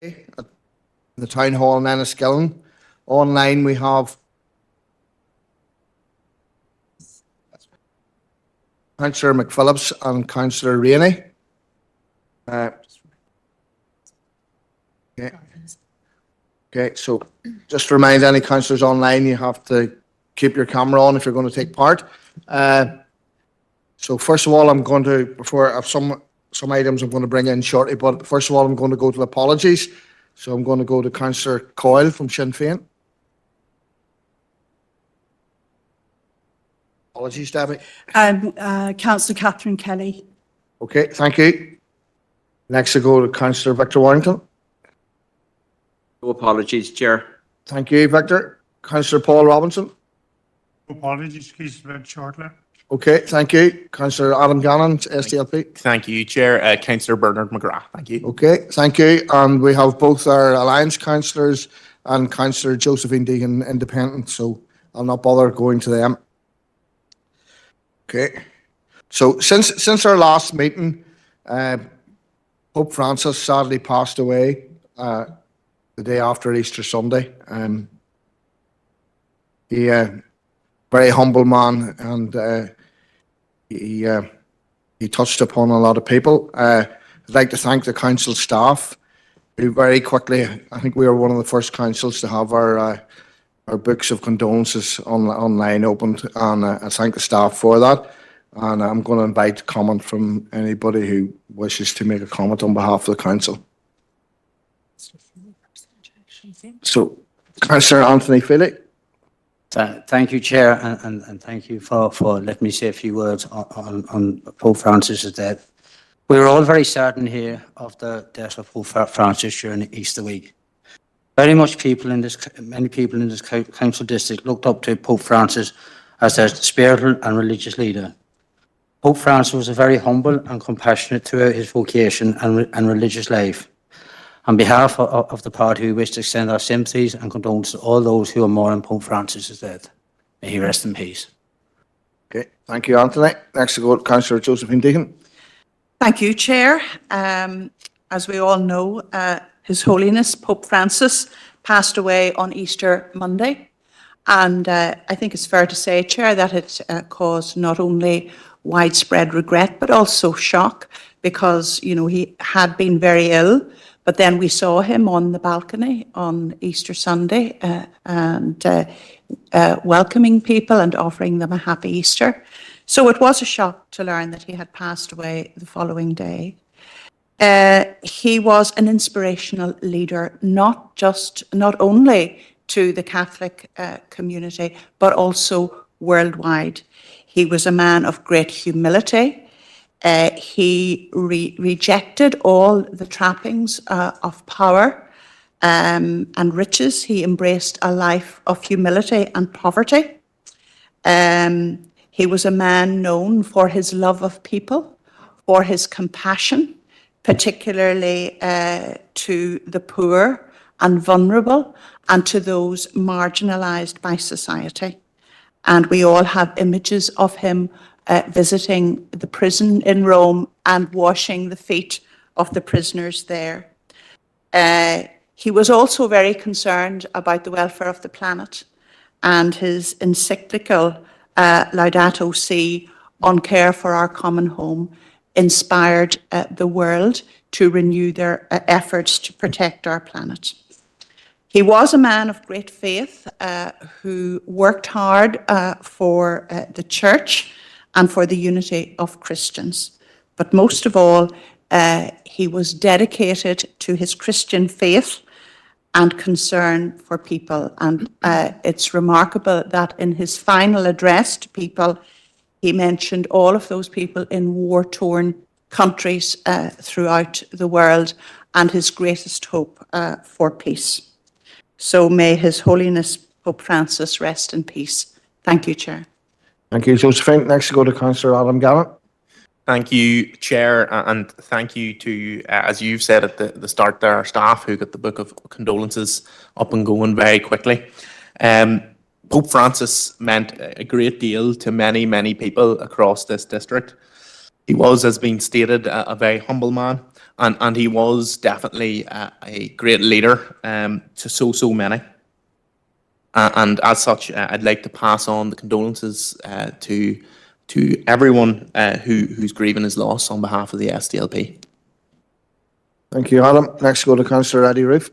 at the Town Hall in Enniskillen. Online we have Councillor McPhillips and Councillor Rainey. Okay, so just to remind any councillors online, you have to keep your camera on if you're going to take part. So first of all, I'm going to, before I have some items I'm going to bring in shortly, but first of all, I'm going to go to apologies. So I'm going to go to Councillor Coyle from Sinn Féin. Apologies, Debbie. Councillor Catherine Kelly. Okay, thank you. Next I go to Councillor Victor Warrington. No apologies, Chair. Thank you, Victor. Councillor Paul Robinson. No apologies, he's read shortly. Okay, thank you. Councillor Adam Gannon, SDLP. Thank you, Chair. Councillor Bernard McGrath. Thank you. Okay, thank you. And we have both our Alliance councillors and Councillor Josephine Deegan Independent, so I'll not bother going to them. Okay. So since our last meeting, Pope Francis sadly passed away the day after Easter Sunday. He very humble man, and he touched upon a lot of people. I'd like to thank the council staff, who very quickly, I think we were one of the first councils to have our books of condolences online opened, and I thank the staff for that. And I'm going to invite comment from anybody who wishes to make a comment on behalf of the council. So, Councillor Anthony Feely. Thank you, Chair, and thank you for letting me say a few words on Pope Francis's death. We were all very saddened here of the death of Pope Francis during Easter week. Many people in this council district looked up to Pope Francis as their spiritual and religious leader. Pope Francis was a very humble and compassionate throughout his vocation and religious life. On behalf of the party, we wish to extend our sympathies and condolences to all those who are mourning Pope Francis' death. May he rest in peace. Okay, thank you, Anthony. Next, we'll go to Councillor Josephine Deegan. Thank you, Chair. As we all know, His Holiness Pope Francis passed away on Easter Monday. And I think it's fair to say, Chair, that it caused not only widespread regret, but also shock, because, you know, he had been very ill. But then we saw him on the balcony on Easter Sunday and welcoming people and offering them a happy Easter. So it was a shock to learn that he had passed away the following day. He was an inspirational leader, not only to the Catholic community, but also worldwide. He was a man of great humility. He rejected all the trappings of power and riches. He embraced a life of humility and poverty. He was a man known for his love of people, for his compassion, particularly to the poor and vulnerable and to those marginalized by society. And we all have images of him visiting the prison in Rome and washing the feet of the prisoners there. He was also very concerned about the welfare of the planet, and his encyclical Laudato Si on care for our common home inspired the world to renew their efforts to protect our planet. He was a man of great faith who worked hard for the church and for the unity of Christians. But most of all, he was dedicated to his Christian faith and concern for people. And it's remarkable that in his final address to people, he mentioned all of those people in war-torn countries throughout the world and his greatest hope for peace. So may His Holiness Pope Francis rest in peace. Thank you, Chair. Thank you, Josephine. Next, we go to Councillor Adam Gannon. Thank you, Chair, and thank you to, as you've said at the start there, our staff who got the book of condolences up and going very quickly. Pope Francis meant a great deal to many, many people across this district. He was, as being stated, a very humble man, and he was definitely a great leader to so many. And as such, I'd like to pass on the condolences to everyone who's grieving his loss on behalf of the SDLP. Thank you, Adam. Next, go to Councillor Eddie Roof.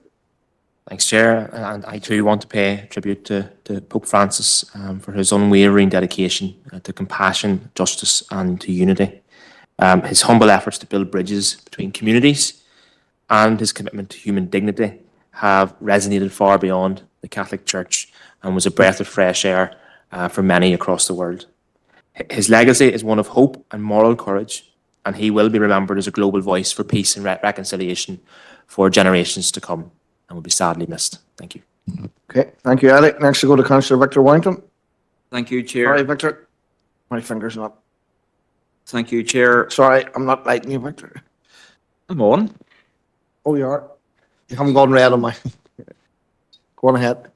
Thanks, Chair. And I too want to pay tribute to Pope Francis for his unwavering dedication to compassion, justice, and to unity. His humble efforts to build bridges between communities and his commitment to human dignity have resonated far beyond the Catholic Church and was a breath of fresh air for many across the world. His legacy is one of hope and moral courage, and he will be remembered as a global voice for peace and reconciliation for generations to come, and will be sadly missed. Thank you. Okay, thank you, Eddie. Next, we go to Councillor Victor Warrington. Thank you, Chair. Sorry, Victor. My finger's not. Thank you, Chair. Sorry, I'm not lighting you, Victor. I'm on. Oh, you are. You haven't gone red on my. Go on ahead.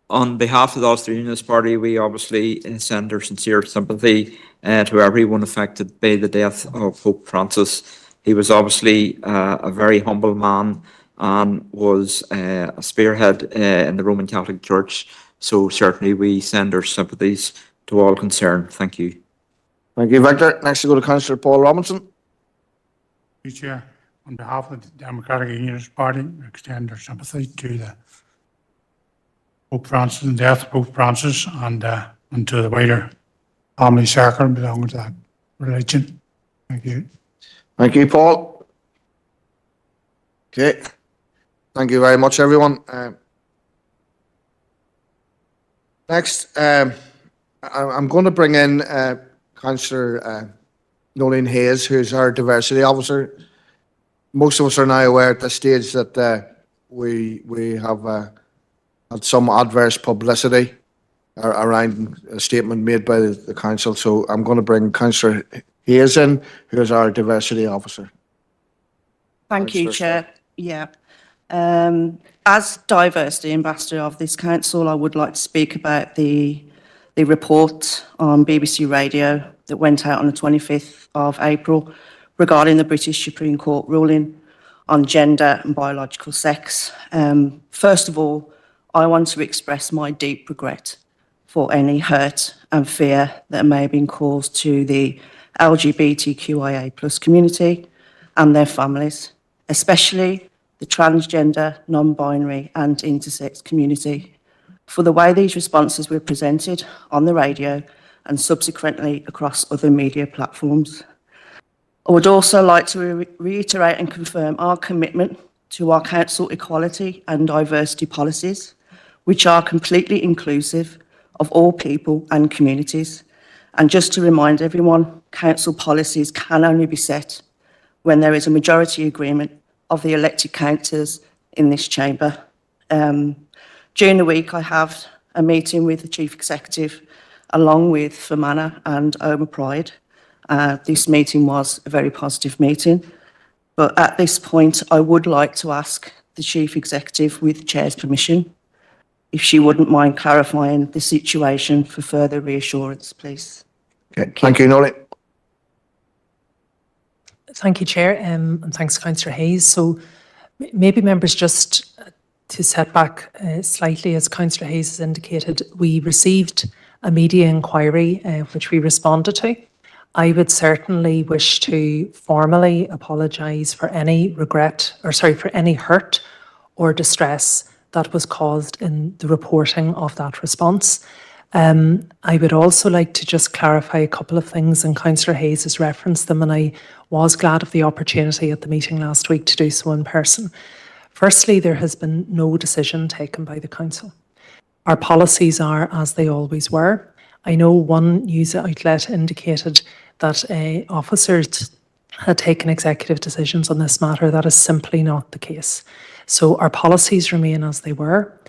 On behalf of the Ulster Unionist Party, we obviously send our sincere sympathy to everyone affected by the death of Pope Francis. He was obviously a very humble man and was a spearhead in the Roman Catholic Church. So certainly we send our sympathies to all concerned. Thank you. Thank you, Victor. Next, we go to Councillor Paul Robinson. Thank you, Chair. On behalf of the Democratic Unionist Party, we extend our sympathy to the Pope Francis and death of Pope Francis and to the wider family circle belonging to that religion. Thank you. Thank you, Paul. Okay. Thank you very much, everyone. Next, I'm going to bring in Councillor Nolene Hayes, who's our diversity officer. Most of us are now aware at this stage that we have had some adverse publicity around a statement made by the council. So I'm going to bring Councillor Hayes in, who is our diversity officer. Thank you, Chair. Yeah. As diversity ambassador of this council, I would like to speak about the report on BBC Radio that went out on the 25th of April regarding the British Supreme Court ruling on gender and biological sex. First of all, I want to express my deep regret for any hurt and fear that may have been caused to the LGBTQIA+ community and their families, especially the transgender, non-binary and intersex community, for the way these responses were presented on the radio and subsequently across other media platforms. I would also like to reiterate and confirm our commitment to our council equality and diversity policies, which are completely inclusive of all people and communities. And just to remind everyone, council policies can only be set when there is a majority agreement of the elected councillors in this chamber. During the week, I have a meeting with the Chief Executive, along with Fermanagh and Omagh Pride. This meeting was a very positive meeting, but at this point, I would like to ask the Chief Executive, with the Chair's permission, if she wouldn't mind clarifying the situation for further reassurance, please. Okay. Thank you, Nolene. Thank you, Chair, and thanks, Councillor Hayes. So maybe members, just to set back slightly, as Councillor Hayes has indicated, we received a media inquiry which we responded to. I would certainly wish to formally apologise for any for any hurt or distress that was caused in the reporting of that response. I would also like to just clarify a couple of things, and Councillor Hayes has referenced them, and I was glad of the opportunity at the meeting last week to do so in person. Firstly, there has been no decision taken by the Council. Our policies are as they always were. I know one news outlet indicated that officers had taken executive decisions on this matter. That is simply not the case. So our policies remain as they were.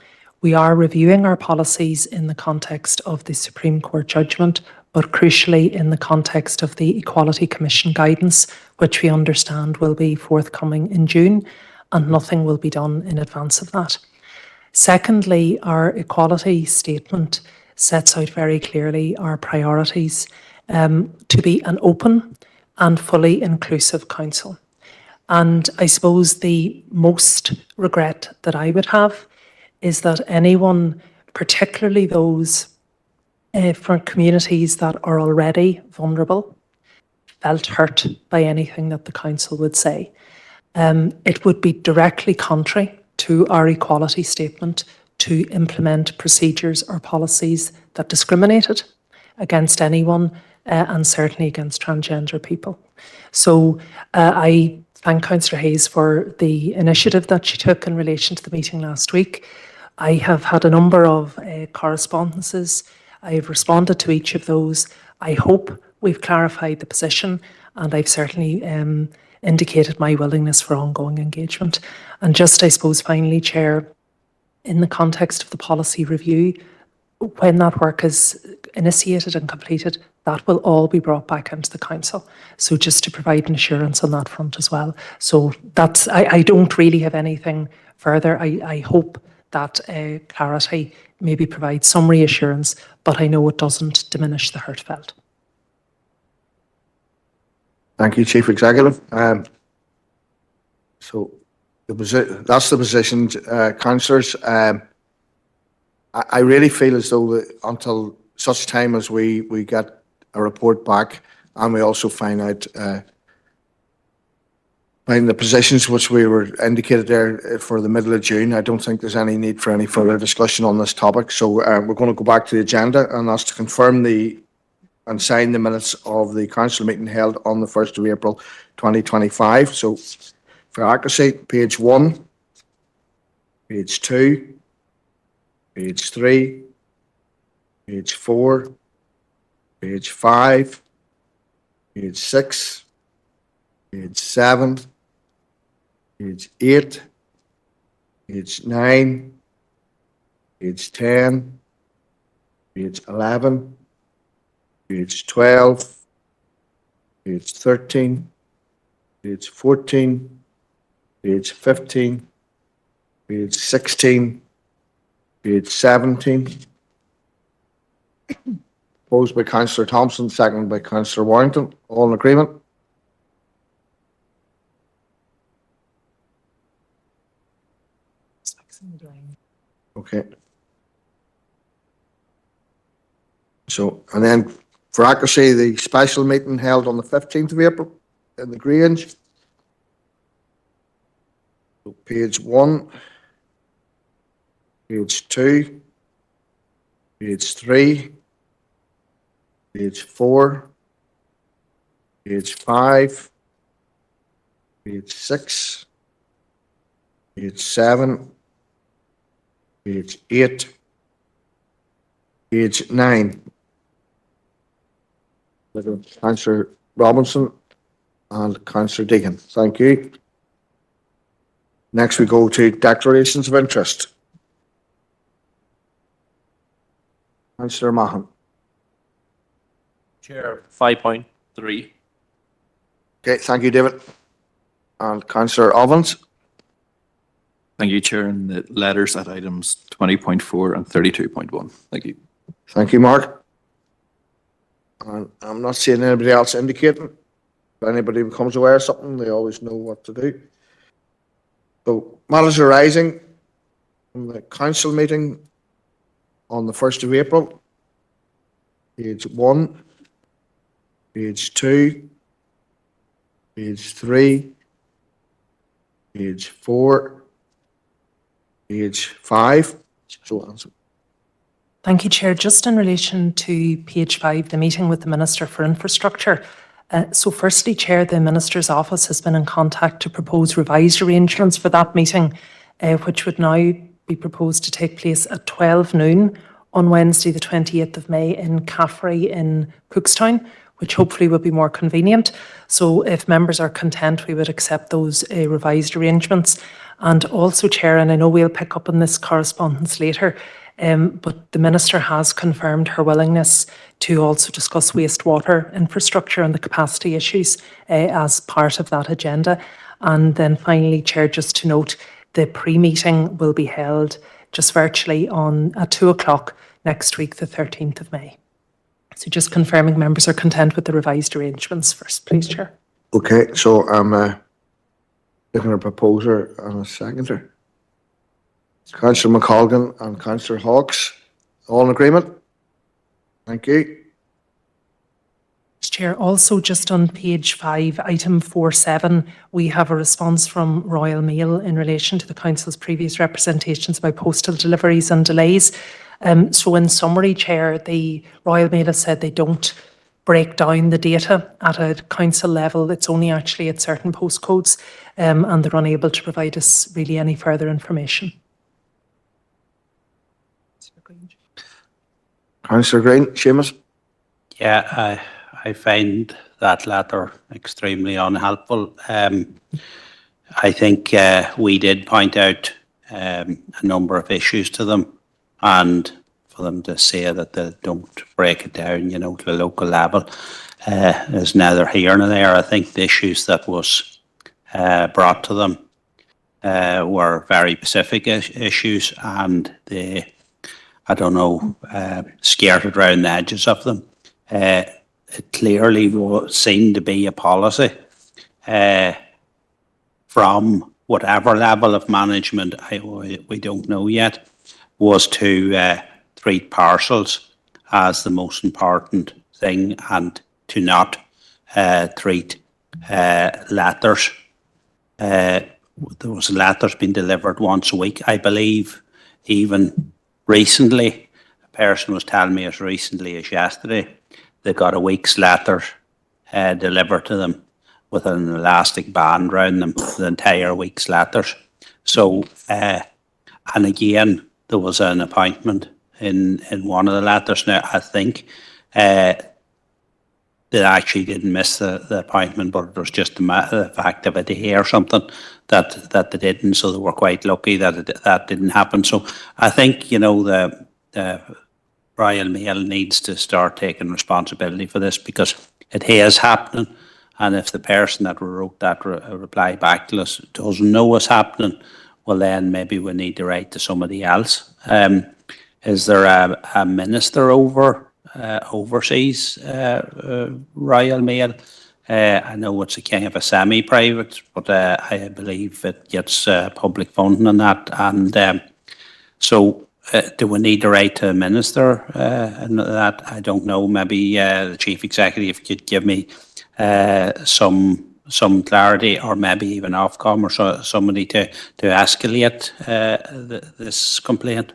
We are reviewing our policies in the context of the Supreme Court judgment, but crucially in the context of the Equality Commission guidance, which we understand will be forthcoming in June, and nothing will be done in advance of that. Secondly, our equality statement sets out very clearly our priorities to be an open and fully inclusive council. And I suppose the most regret that I would have is that anyone, particularly those for communities that are already vulnerable, felt hurt by anything that the council would say. It would be directly contrary to our equality statement to implement procedures or policies that discriminated against anyone and certainly against transgender people. So I thank Councillor Hayes for the initiative that she took in relation to the meeting last week. I have had a number of correspondences. I have responded to each of those. I hope we've clarified the position, and I've certainly indicated my willingness for ongoing engagement. And just, I suppose, finally, Chair, in the context of the policy review, when that work is initiated and completed, that will all be brought back into the council. So just to provide an assurance on that front as well. So that's, I don't really have anything further. I hope that clarity maybe provides some reassurance, but I know it doesn't diminish the hurt felt. Thank you, Chief Executive. So that's the position, councillors. I really feel as though that until such time as we get a report back and we also find out find the positions which we were indicated there for the middle of June, I don't think there's any need for any further discussion on this topic. So we're going to go back to the agenda, and that's to confirm and sign the minutes of the council meeting held on the 1st of April 2025. So for accuracy, page 1, page 2, page 3, page 4, page 5, page 6, page 7, page 8, page 9, page 10, page 11, page 12, page 13, page 14, page 15, page 16, page 17. Proposed by Councillor Thompson, seconded by Councillor Warrington. All in agreement? Okay. So, and then for accuracy, the special meeting held on the 15th of April in the Grange. So page 1, page 2, page 3, page 4, page 5, page 6, page 7, page 8, page 9. Councillor Robinson and Councillor Deegan. Thank you. Next we go to declarations of interest. Councillor Mahan. Chair, 5.3. Okay, thank you, David. And Councillor Ovens. Thank you, Chair. And the letters at items 20.4 and 32.1. Thank you. Thank you, Mark. And I'm not seeing anybody else indicating. If anybody becomes aware of something, they always know what to do. So, matters arising from the council meeting on the 1st of April. Page 1, page 2, page 3, page 4, page 5. So answer. Thank you, Chair. Just in relation to page 5, the meeting with the Minister for Infrastructure. So firstly, Chair, the Minister's office has been in contact to propose revised arrangements for that meeting, which would now be proposed to take place at 12 noon on Wednesday, the 28th of May in Caffrey in Cookstown, which hopefully will be more convenient. So if members are content, we would accept those revised arrangements. And also, Chair, and I know we'll pick up on this correspondence later, but the Minister has confirmed her willingness to also discuss wastewater infrastructure and the capacity issues as part of that agenda. And then finally, Chair, just to note, the pre-meeting will be held just virtually at 2 o'clock next week, the 13th of May. So just confirming members are content with the revised arrangements first, please, Chair. Okay, so Looking at a proposer and a seconder. Councillor McColgan and Councillor Hawkes, all in agreement? Thank you. Chair, also just on page 5, item 4.7, we have a response from Royal Mail in relation to the Council's previous representations by postal deliveries and delays. So in summary, Chair, the Royal Mail has said they don't break down the data at a council level. It's only actually at certain postcodes, and they're unable to provide us really any further information. Councillor Green, Seamus? Yeah, I find that letter extremely unhelpful. I think we did point out a number of issues to them, and for them to say that they don't break it down, you know, to a local level is neither here nor there. I think the issues that was brought to them were very specific issues, and they, I don't know, skirted around the edges of them. It clearly seemed to be a policy from whatever level of management, we don't know yet, was to treat parcels as the most important thing and to not treat letters. There was letters being delivered once a week. I believe even recently, a person was telling me as recently as yesterday, they got a week's letter delivered to them with an elastic band around them, the entire week's letters. So, and again, there was an appointment in one of the letters. Now, I think they actually didn't miss the appointment, but it was just the fact of a day or something that they didn't. So they were quite lucky that that didn't happen. So I think, you know, the Royal Mail needs to start taking responsibility for this, because it is happening. And if the person that wrote that reply back to us doesn't know what's happening, well, then maybe we need to write to somebody else. Is there a minister overseas Royal Mail? I know it's a kind of a semi-private, but I believe it gets public funding on that. And so do we need to write to a minister and that? I don't know. Maybe the chief executive could give me some clarity, or maybe even Ofcom or somebody to escalate this complaint.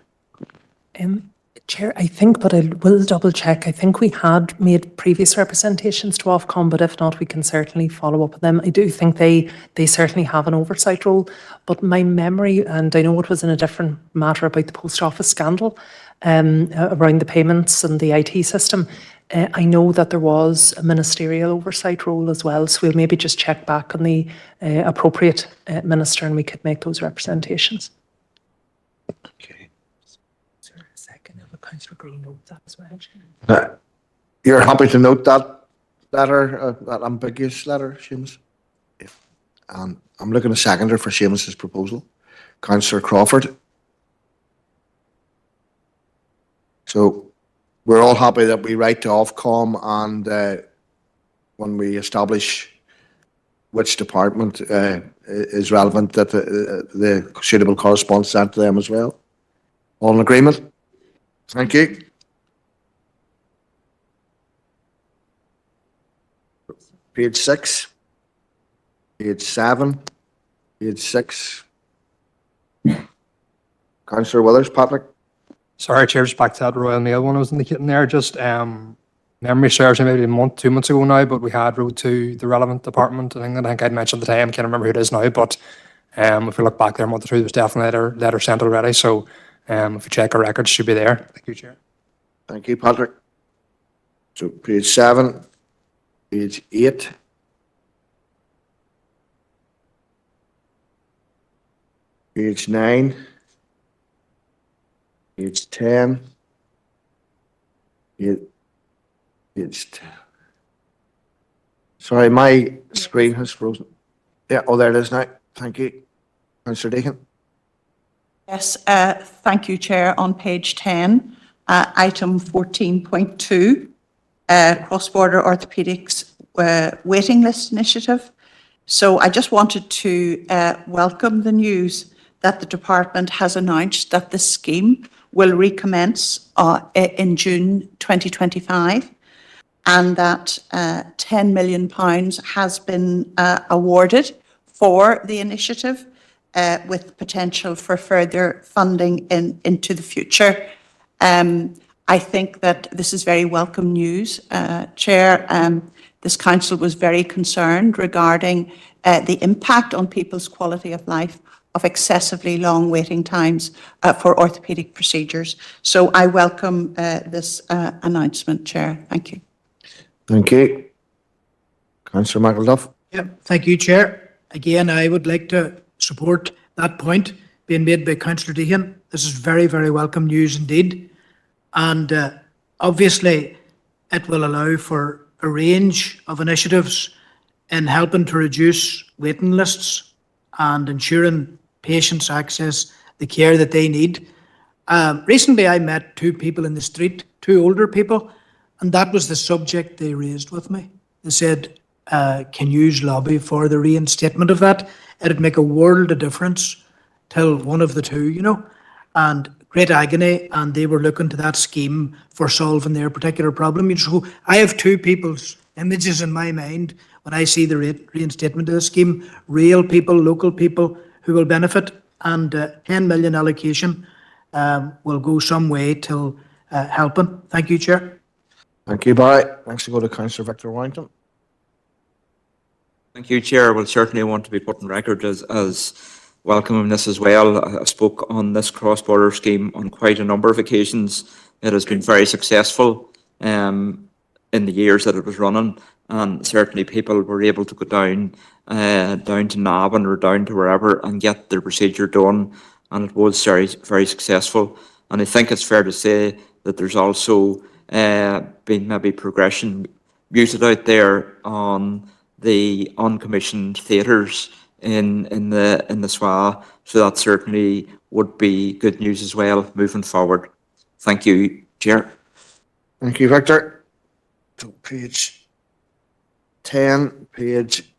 Chair, I think, but I will double check. I think we had made previous representations to Ofcom, but if not, we can certainly follow up with them. I do think they certainly have an oversight role, but my memory, and I know it was in a different matter about the post office scandal around the payments and the IT system. I know that there was a ministerial oversight role as well, so we'll maybe just check back on the appropriate minister and we could make those representations. Okay. Councillor Green note that as well. You're happy to note that letter, that ambiguous letter, Seamus? If, I'm looking a seconder for Seamus's proposal. Councillor Crawford. So we're all happy that we write to Ofcom, and when we establish which department is relevant, that the suitable correspondence sent to them as well. All in agreement? Thank you. Page 6, page 7, page 6. Councillor Withers, Patrick. Sorry, Chair, just back to that Royal Mail one I was indicating there. Just memory serves me maybe a month, 2 months ago now, but we had wrote to the relevant department. I think I'd mentioned at the time, I can't remember who it is now, but if we look back there a month or two, there was definitely a letter sent already. So if you check our records, it should be there. Thank you, Chair. Thank you, Patrick. So page 7, page 8. Page 9. Page 10. Page 10. Sorry, my screen has frozen. Yeah, oh, there it is now. Thank you. Councillor Deacon. Yes, thank you, Chair. On page 10, item 14.2, cross-border orthopaedics waiting list initiative. So I just wanted to welcome the news that the department has announced that the scheme will recommence in June 2025, and that £10 million has been awarded for the initiative, with potential for further funding into the future. I think that this is very welcome news, Chair. This council was very concerned regarding the impact on people's quality of life of excessively long waiting times for orthopaedic procedures. So I welcome this announcement, Chair. Thank you. Thank you. Councillor McElduff. Thank you, Chair. Again, I would like to support that point being made by Councillor Deehan. This is very, very welcome news indeed. And obviously, it will allow for a range of initiatives in helping to reduce waiting lists and ensuring patients access the care that they need. Recently, I met two people in the street, two older people, and that was the subject they raised with me. They said, can you lobby for the reinstatement of that? It'd make a world of difference till one of the two, you know, and great agony, and they were looking to that scheme for solving their particular problem. So I have two people's images in my mind when I see the reinstatement of the scheme, real people, local people who will benefit, and 10 million allocation will go some way to helping. Thank you, Chair. Thank you, Barry. Next we go to Councillor Victor Warrington. Thank you, Chair. Well, certainly I want to be put on record as welcoming this as well. I spoke on this cross-border scheme on quite a number of occasions. It has been very successful in the years that it was running, and certainly people were able to go down to Navan or down to wherever and get their procedure done, and it was very, very successful. And I think it's fair to say that there's also been maybe progression muted out there on the uncommissioned theatres in the SWA, so that certainly would be good news as well moving forward. Thank you, Chair. Thank you, Victor. So page 10, page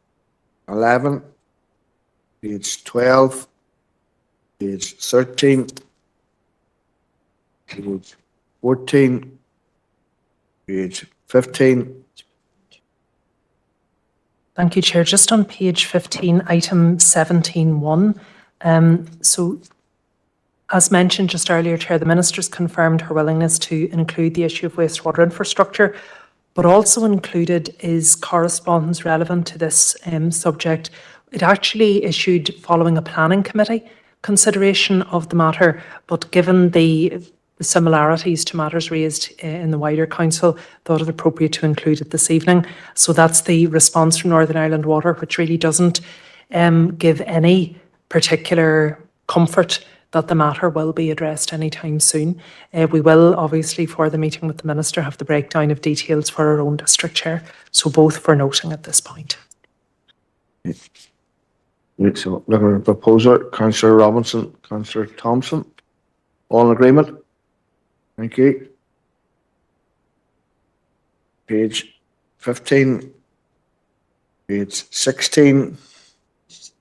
11, page 12, page 13, page 14, page 15. Thank you, Chair. Just on page 15, item 17.1. So, as mentioned just earlier, Chair, the Minister's confirmed her willingness to include the issue of wastewater infrastructure, but also included is correspondence relevant to this subject. It actually issued following a planning committee consideration of the matter, but given the similarities to matters raised in the wider council, thought it appropriate to include it this evening. So that's the response from Northern Ireland Water, which really doesn't give any particular comfort that the matter will be addressed anytime soon. We will, obviously, for the meeting with the Minister, have the breakdown of details for our own district chair. So both for noting at this point. So looking at the proposer, Councillor Robinson, Councillor Thompson, all in agreement? Thank you. Page 15, page 16.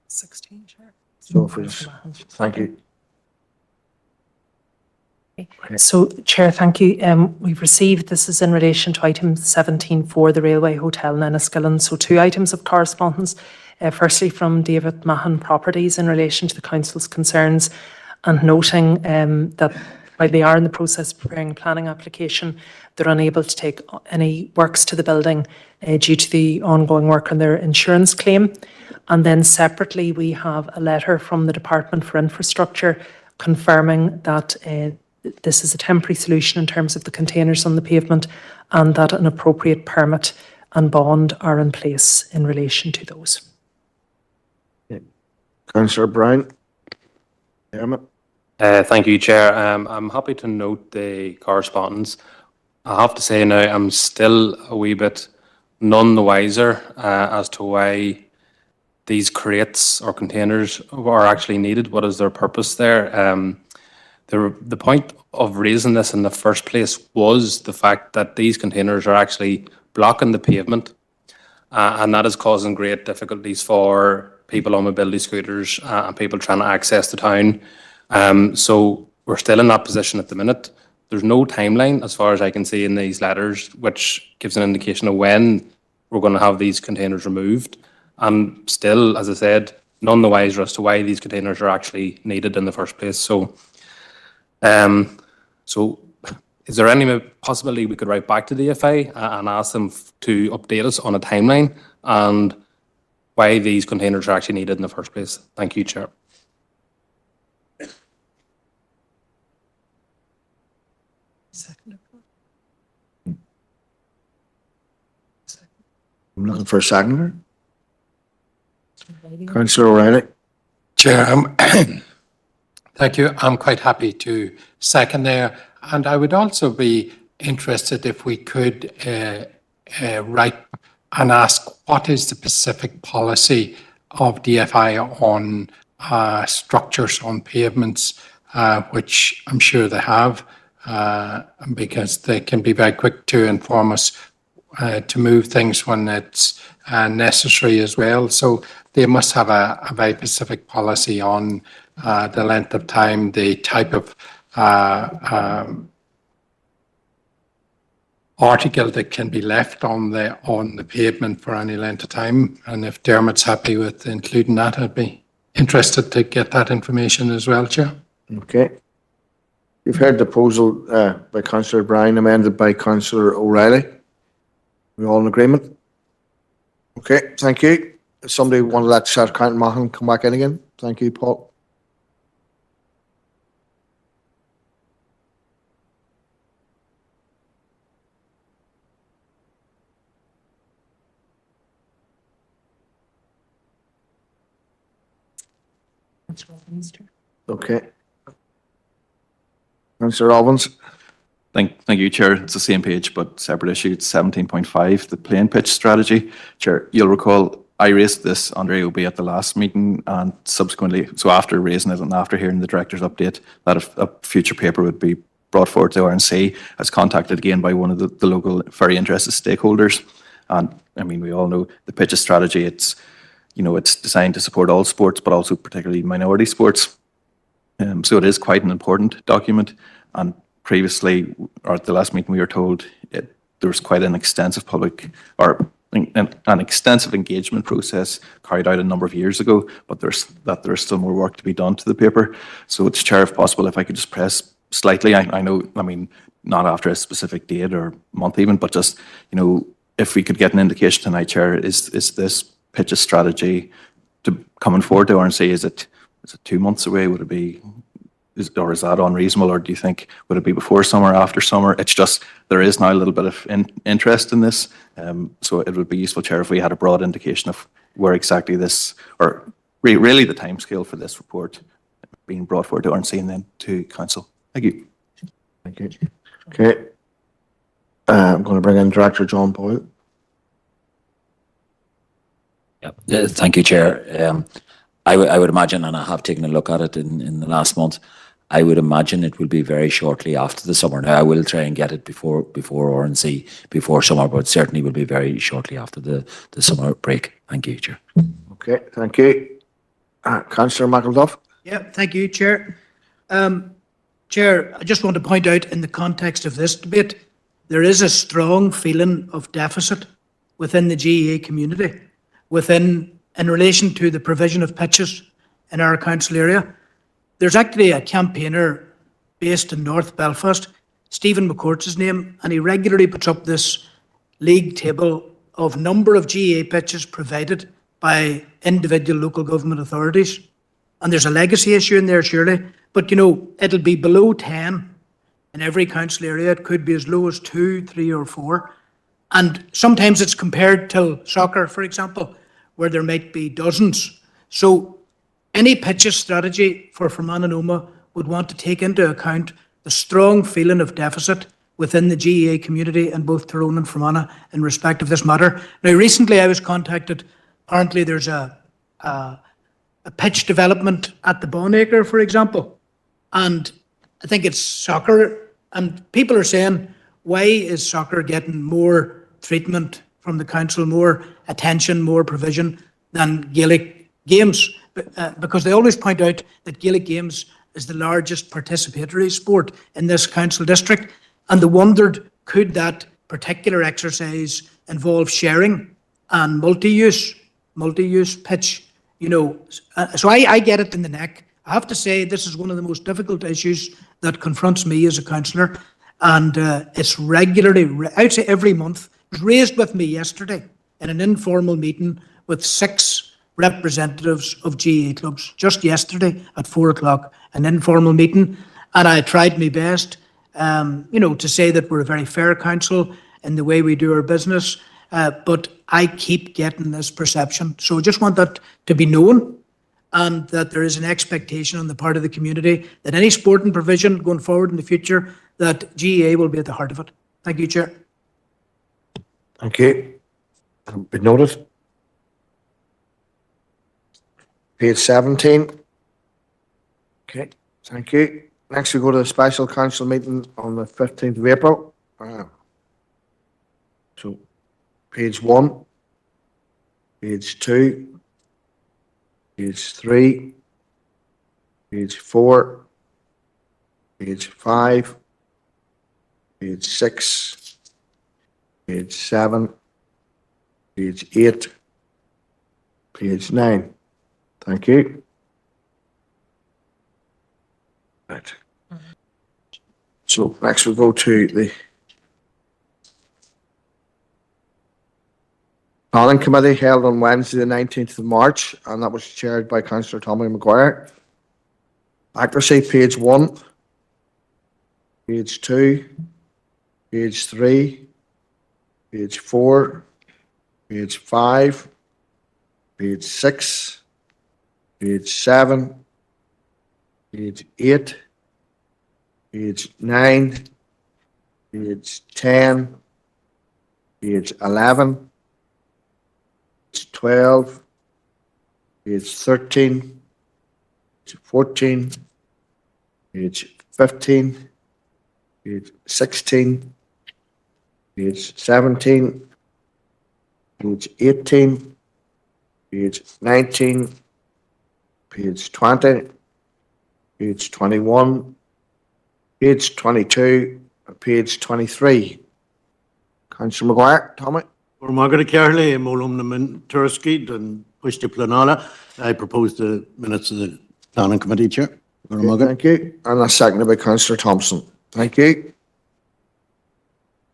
16, Chair. So thank you. So, Chair, thank you. We've received, this is in relation to item 17.4, the Railway Hotel in Enniskillen. So 2 items of correspondence. Firstly, from David Mahan Properties in relation to the Council's concerns, and noting that while they are in the process of preparing a planning application, they're unable to take any works to the building due to the ongoing work on their insurance claim. And then separately, we have a letter from the Department for Infrastructure confirming that this is a temporary solution in terms of the containers on the pavement, and that an appropriate permit and bond are in place in relation to those. Councillor Brown. Thank you, Chair. I'm happy to note the correspondence. I have to say now, I'm still a wee bit none the wiser as to why these crates or containers are actually needed. What is their purpose there? The point of raising this in the first place was the fact that these containers are actually blocking the pavement, and that is causing great difficulties for people on mobility scooters and people trying to access the town. So we're still in that position at the minute. There's no timeline, as far as I can see in these letters, which gives an indication of when we're going to have these containers removed. And still, as I said, none the wiser as to why these containers are actually needed in the first place. So, is there any possibility we could write back to DFI and ask them to update us on a timeline and why these containers are actually needed in the first place? Thank you, Chair. I'm looking for a seconder. Councillor O'Reilly. Chair, thank you. I'm quite happy to second there. And I would also be interested if we could write and ask what is the specific policy of DFI on structures on pavements, which I'm sure they have, because they can be very quick to inform us to move things when it's necessary as well. So they must have a very specific policy on the length of time, the type of article that can be left on the pavement for any length of time. And if Dermot's happy with including that, I'd be interested to get that information as well, Chair. Okay. You've heard the proposal by Councillor Bryan, amended by Councillor O'Reilly. We all in agreement? Okay, thank you. If somebody want to let Sheriff Count Mahon come back in again? Thank you, Paul. Okay. Councillor Robbins. Thank you, Chair. It's the same page, but separate issue. It's 17.5, the plain pitch strategy. Chair, you'll recall I raised this under AOB at the last meeting, and subsequently, so after raising it and after hearing the director's update, that a future paper would be brought forward to RNC. I was contacted again by one of the local very interested stakeholders. And I mean, we all know the pitches strategy. It's designed to support all sports, but also particularly minority sports. So it is quite an important document. And previously, or at the last meeting, we were told there was quite an extensive an extensive engagement process carried out a number of years ago, but there's still more work to be done to the paper. So it's, Chair, if possible, if I could just press slightly. I know, I mean, not after a specific date or month even, but just, if we could get an indication tonight, Chair, is this pitches strategy to coming forward to RNC, is it 2 months away? Would it be, or is that unreasonable, or do you think, would it be before summer, after summer? It's just, there is now a little bit of interest in this. So it would be useful, Chair, if we had a broad indication of where exactly this, or really the timescale for this report being brought forward to RNC and then to Council. Thank you. Thank you. Okay. I'm going to bring in Director John Boyle. Yeah, thank you, Chair. I would imagine, and I have taken a look at it in the last month, I would imagine it will be very shortly after the summer. Now, I will try and get it before RNC, before summer, but certainly will be very shortly after the summer break. Thank you, Chair. Okay, thank you. Councillor McElduff. Yeah, thank you, Chair. Chair, I just want to point out in the context of this debate, there is a strong feeling of deficit within the GEA community, in relation to the provision of pitches in our council area. There's actually a campaigner based in North Belfast, Stephen McCourt's his name, and he regularly puts up this league table of number of GEA pitches provided by individual local government authorities. And there's a legacy issue in there, surely, but it'll be below 10 in every council area. It could be as low as 2, 3 or 4. And sometimes it's compared to soccer, for example, where there might be dozens. So any pitches strategy for Fermanagh and Omagh would want to take into account the strong feeling of deficit within the GEA community in both Tyrone and Fermanagh in respect of this matter. Now, recently I was contacted. Apparently there's a pitch development at the Bonacre, for example, and I think it's soccer, and people are saying, why is soccer getting more treatment from the council, more attention, more provision than Gaelic games, because they always point out that Gaelic games is the largest participatory sport in this council district, and they wondered, could that particular exercise involve sharing and multi-use pitch, you know. So I get it in the neck. I have to say this is one of the most difficult issues that confronts me as a councillor, and it's regularly, I would say every month. It was raised with me yesterday in an informal meeting with 6 representatives of GAA clubs, just yesterday at 4 o'clock, an informal meeting, and I tried my best, you know, to say that we're a very fair council in the way we do our business, but I keep getting this perception. So I just want that to be known, and that there is an expectation on the part of the community that any sporting provision going forward in the future, that GAA will be at the heart of it. Thank you, Chair. Thank you. Been noted. Page 17. Okay, thank you. Next we go to the special council meeting on the 15th of April. So page 1, page 2, page 3, page 4, page 5, page 6, page 7, page 8, page 9. Thank you. Right. So next we'll go to the Planning Committee held on Wednesday the 19th of March, and that was chaired by Councillor Tommy Maguire. Accuracy, page 1, page 2, page 3, page 4, page 5, page 6, page 7, page 8, page 9, page 10, page 11, page 12, page 13, page 14, page 15, page 16, page 17, page 18, page 19, page 20, page 21, page 22, and page 23. Councillor Maguire, Tommy. Or Margaret Carley, Molum Namin Turskid, and Pushti Planala. I propose the minutes of the Planning Committee, Chair. Okay, thank you. And that's seconded by Councillor Thompson. Thank you.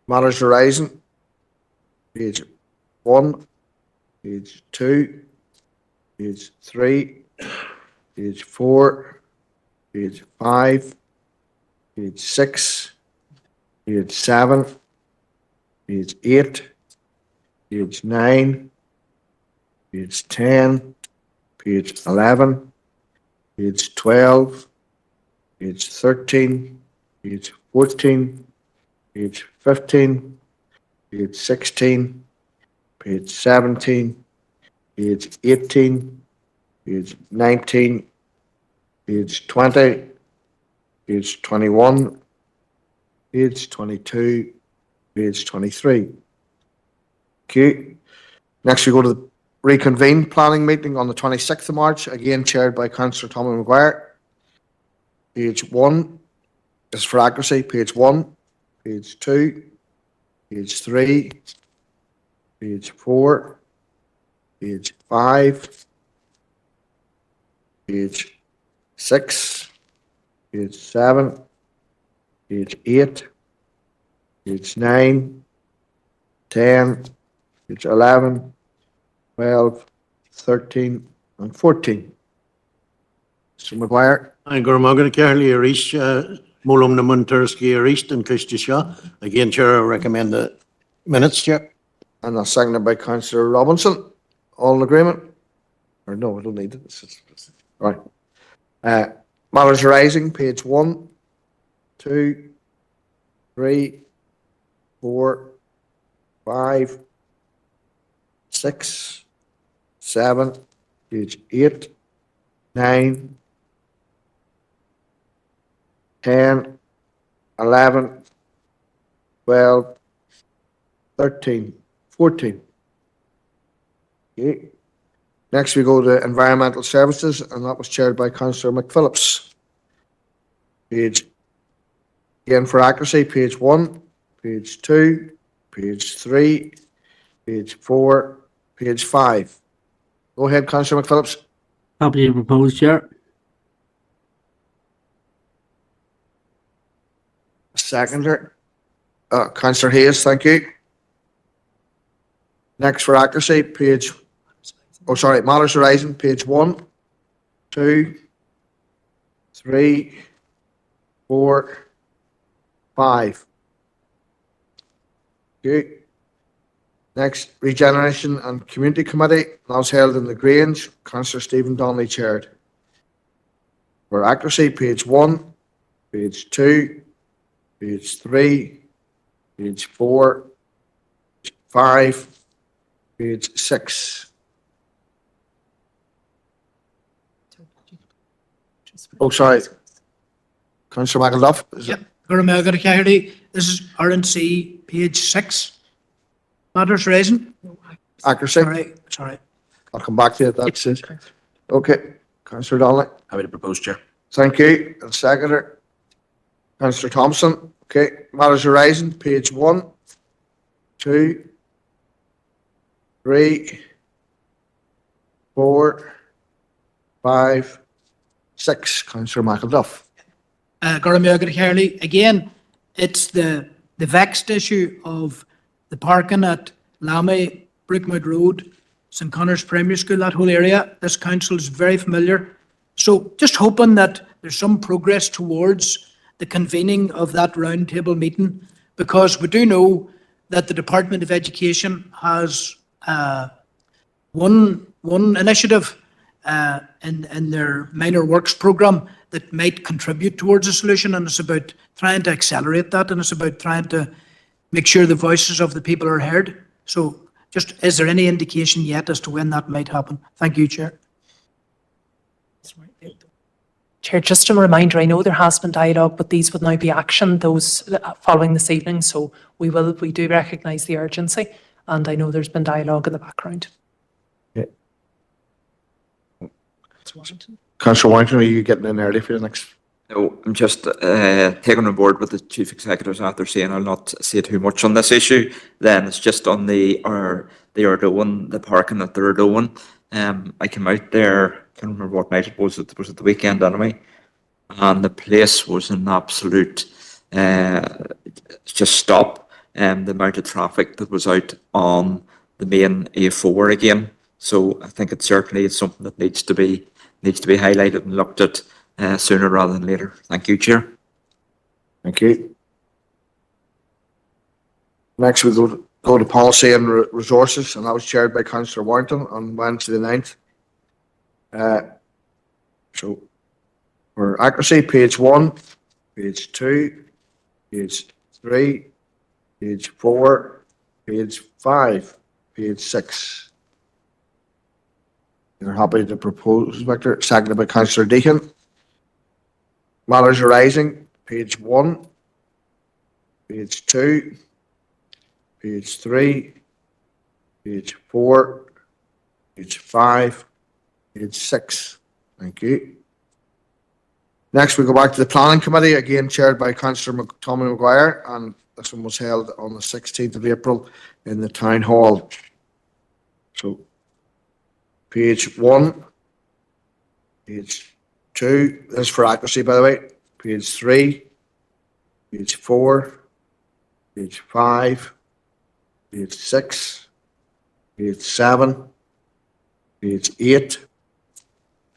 Matters arising. Page 1, page 2, page 3, page 4, page 5, page 6, page 7, page 8, page 9, page 10, page 11, page 12, page 13, page 14, page 15, page 16, page 17, page 18, page 19, page 20, page 21, page 22, page 23. Okay. Next we go to the reconvened planning meeting on the 26th of March, again chaired by Councillor Tommy Maguire. Page 1 is for accuracy, page 1, page 2, page 3, page 4, page 5, page 6, page 7, page 8, page 9, 10, page 11, 12, 13, and 14. Mr. Maguire. I'm Gormagan Carley, Arish, Molum Namun Turski, Arish, and Kistisha. Again, Chair, I recommend the minutes, Chair. And that's seconded by Councillor Robinson. All in agreement? Or no, I don't need it. All right. Matters arising, page 1, 2, 3, 4, 5, 6, 7, page 8, 9, 10, 11, 12, 13, 14. Okay. Next, we go to Environmental Services, and that was chaired by Councillor McPhillips. Page, again for accuracy, page 1, page 2, page 3, page 4, page 5. Go ahead, Councillor McPhillips. Happy to propose, Chair. Seconder. Councillor Hayes, thank you. Next for accuracy, page, Matters Horizon, page 1, 2, 3, 4, 5. Okay. Next, Regeneration and Community Committee, that was held in the Grange. Councillor Stephen Donnelly chaired. For accuracy, page 1, page 2, page 3, page 4, page 5, page 6. Oh, sorry. Councillor McElduff. Yep. This is RNC, page 6. Matters Horizon. Accuracy. Sorry. I'll come back to you at that stage. Okay. Councillor Donnelly. Happy to propose, Chair. Thank you. And seconder. Councillor Thompson. Okay. Matters Horizon, page 1, 2, 3, 4, 5, 6. Councillor McElduff. Again, it's the vexed issue of the parking at Lammy, Brookmount Road, St Connor's Primary School, that whole area. This council is very familiar. So just hoping that there's some progress towards the convening of that roundtable meeting, because we do know that the Department of Education has one initiative in their minor works programme that might contribute towards a solution, and it's about trying to accelerate that, and it's about trying to make sure the voices of the people are heard. So just, is there any indication yet as to when that might happen? Thank you, Chair. Chair, just a reminder, I know there has been dialogue, but these would now be action, those following this evening. So we do recognise the urgency, and I know there's been dialogue in the background. Yeah. Councillor Warrington, are you getting in early for the next? No, I'm just taking on board what the Chief Executive's after saying. I'll not say too much on this issue. Then it's just on the Ardoin, the parking at the Ardoin. I came out there, can't remember what night it was at the weekend anyway, and the place was an absolute just stop. The amount of traffic that was out on the main A4 again. So I think it certainly is something that needs to be highlighted and looked at sooner rather than later. Thank you, Chair. Thank you. Next, we go to Policy and Resources, and that was chaired by Councillor Warrington on Wednesday the 9th. So, for accuracy, page 1, page 2, page 3, page 4, page 5, page 6. You're happy to propose, Victor. Seconded by Councillor Deacon. Matters Arising, page 1, page 2, page 3, page 4, page 5, page 6. Thank you. Next, we go back to the Planning Committee, again chaired by Councillor Tommy Maguire, and this one was held on the 16th of April in the Town Hall. So, page 1, page 2, this is for accuracy by the way, page 3, page 4, page 5, page 6, page 7, page 8,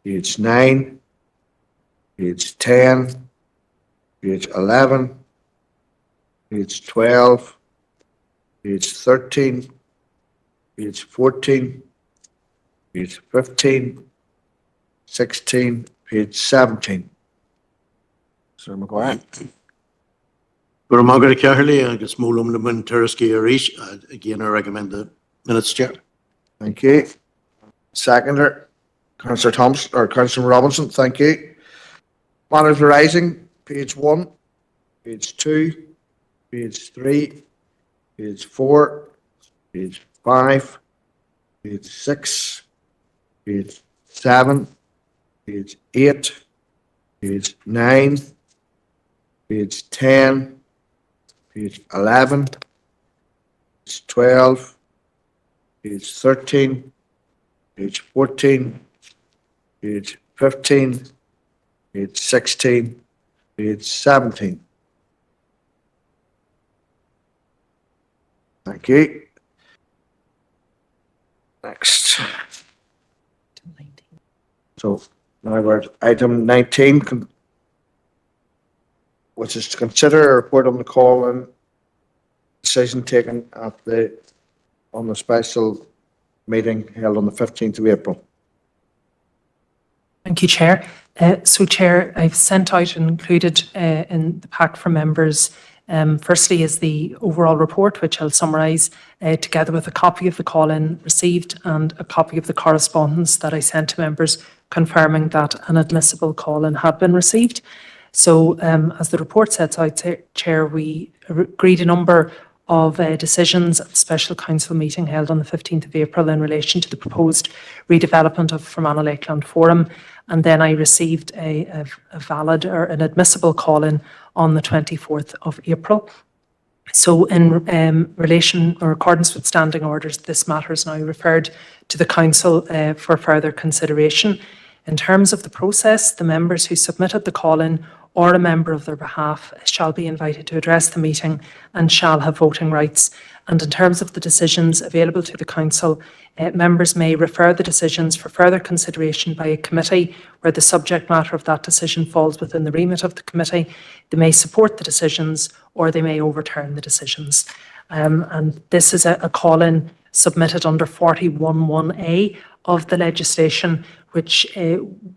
page 9, page 10, page 11, page 12, page 13, page 14, page 15, 16, page 17. Sir Maguire. For Margaret Caherly, I guess Molum the Munterski Arish. Again, I recommend the minutes, Chair. Thank you. Seconder, Councillor Thompson or Councillor Robinson. Thank you. Matters Arising, page 1, page 2, page 3, page 4, page 5, page 6, page 7, page 8, page 9, page 10, page 11, page 12, page 13, page 14, page 15, page 16, page 17. Thank you. Next. So now we're at item 19, which is to consider a report on the call and decision taken on the special meeting held on the 15th of April. Thank you, Chair. So, Chair, I've sent out and included in the pack for members. Firstly is the overall report, which I'll summarise, together with a copy of the call-in received and a copy of the correspondence that I sent to members confirming that an admissible call-in had been received. So, as the report sets out, Chair, we agreed a number of decisions at the Special Council meeting held on the 15th of April in relation to the proposed redevelopment of Fermanagh Lakeland Forum. And then I received a valid or an admissible call-in on the 24th of April. So in relation or accordance with standing orders, this matter is now referred to the Council for further consideration. In terms of the process, the members who submitted the call-in or a member of their behalf shall be invited to address the meeting and shall have voting rights. And in terms of the decisions available to the Council, members may refer the decisions for further consideration by a committee where the subject matter of that decision falls within the remit of the committee. They may support the decisions or they may overturn the decisions. And this is a call-in submitted under 41(1)(a) of the legislation, which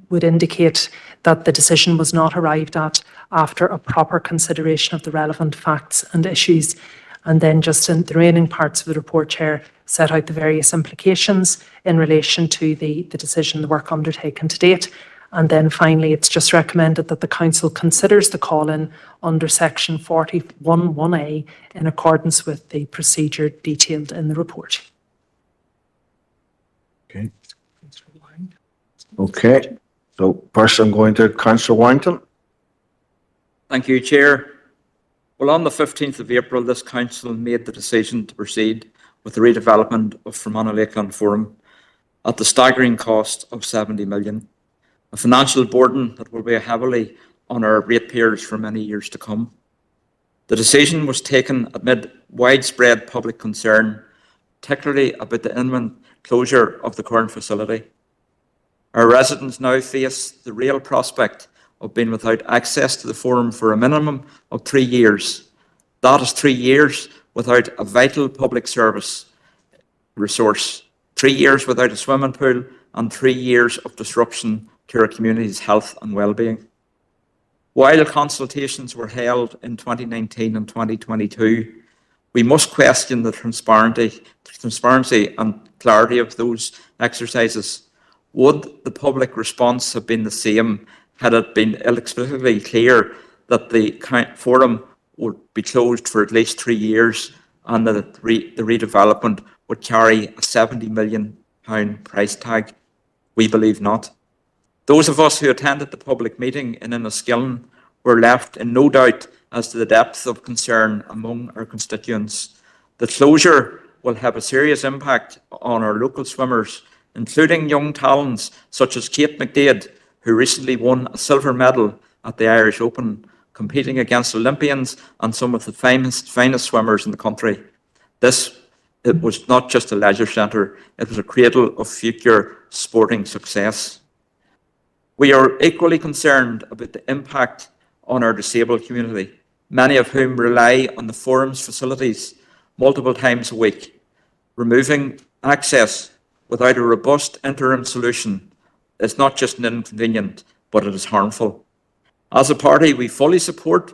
would indicate that the decision was not arrived at after a proper consideration of the relevant facts and issues. And then just in the remaining parts of the report, Chair, set out the various implications in relation to the decision, the work undertaken to date. And then finally, it's just recommended that the Council considers the call-in under section 41(1)(a) in accordance with the procedure detailed in the report. Okay. Okay. So first I'm going to Councillor Warrington. Thank you, Chair. Well, on the 15th of April, this Council made the decision to proceed with the redevelopment of Fermanagh Lakeland Forum at the staggering cost of 70 million, a financial burden that will weigh heavily on our ratepayers for many years to come. The decision was taken amid widespread public concern, particularly about the imminent closure of the current facility. Our residents now face the real prospect of being without access to the forum for a minimum of 3 years. That is 3 years without a vital public service resource, 3 years without a swimming pool, and 3 years of disruption to our community's health and well-being. While consultations were held in 2019 and 2022, we must question the transparency and clarity of those exercises. Would the public response have been the same had it been explicitly clear that the forum would be closed for at least 3 years and that the redevelopment would carry a £70 million price tag? We believe not. Those of us who attended the public meeting in Enniskillen were left in no doubt as to the depth of concern among our constituents. The closure will have a serious impact on our local swimmers, including young talents such as Kate McDade, who recently won a silver medal at the Irish Open, competing against Olympians and some of the finest swimmers in the country. It was not just a leisure centre, it was a cradle of future sporting success. We are equally concerned about the impact on our disabled community, many of whom rely on the forum's facilities multiple times a week. Removing access without a robust interim solution is not just inconvenient, but it is harmful. As a party, we fully support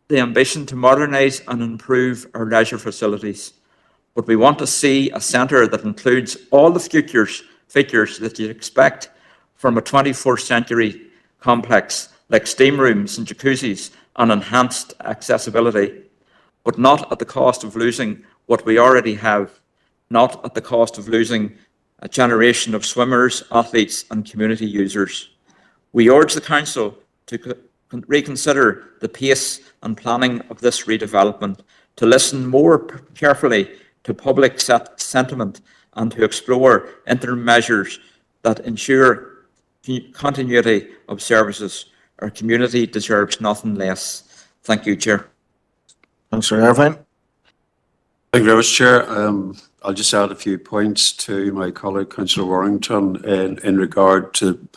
the ambition to modernise and improve our leisure facilities, but we want to see a centre that includes all the features that you'd expect from a 21st century complex, like steam rooms and jacuzzis and enhanced accessibility, but not at the cost of losing what we already have, not at the cost of losing a generation of swimmers, athletes and community users. We urge the Council to reconsider the pace and planning of this redevelopment, to listen more carefully to public sentiment and to explore interim measures that ensure continuity of services. Our community deserves nothing less. Thank you, Chair. Councillor Irvine. Thank you very much, Chair. I'll just add a few points to my colleague, Councillor Warrington, in regard to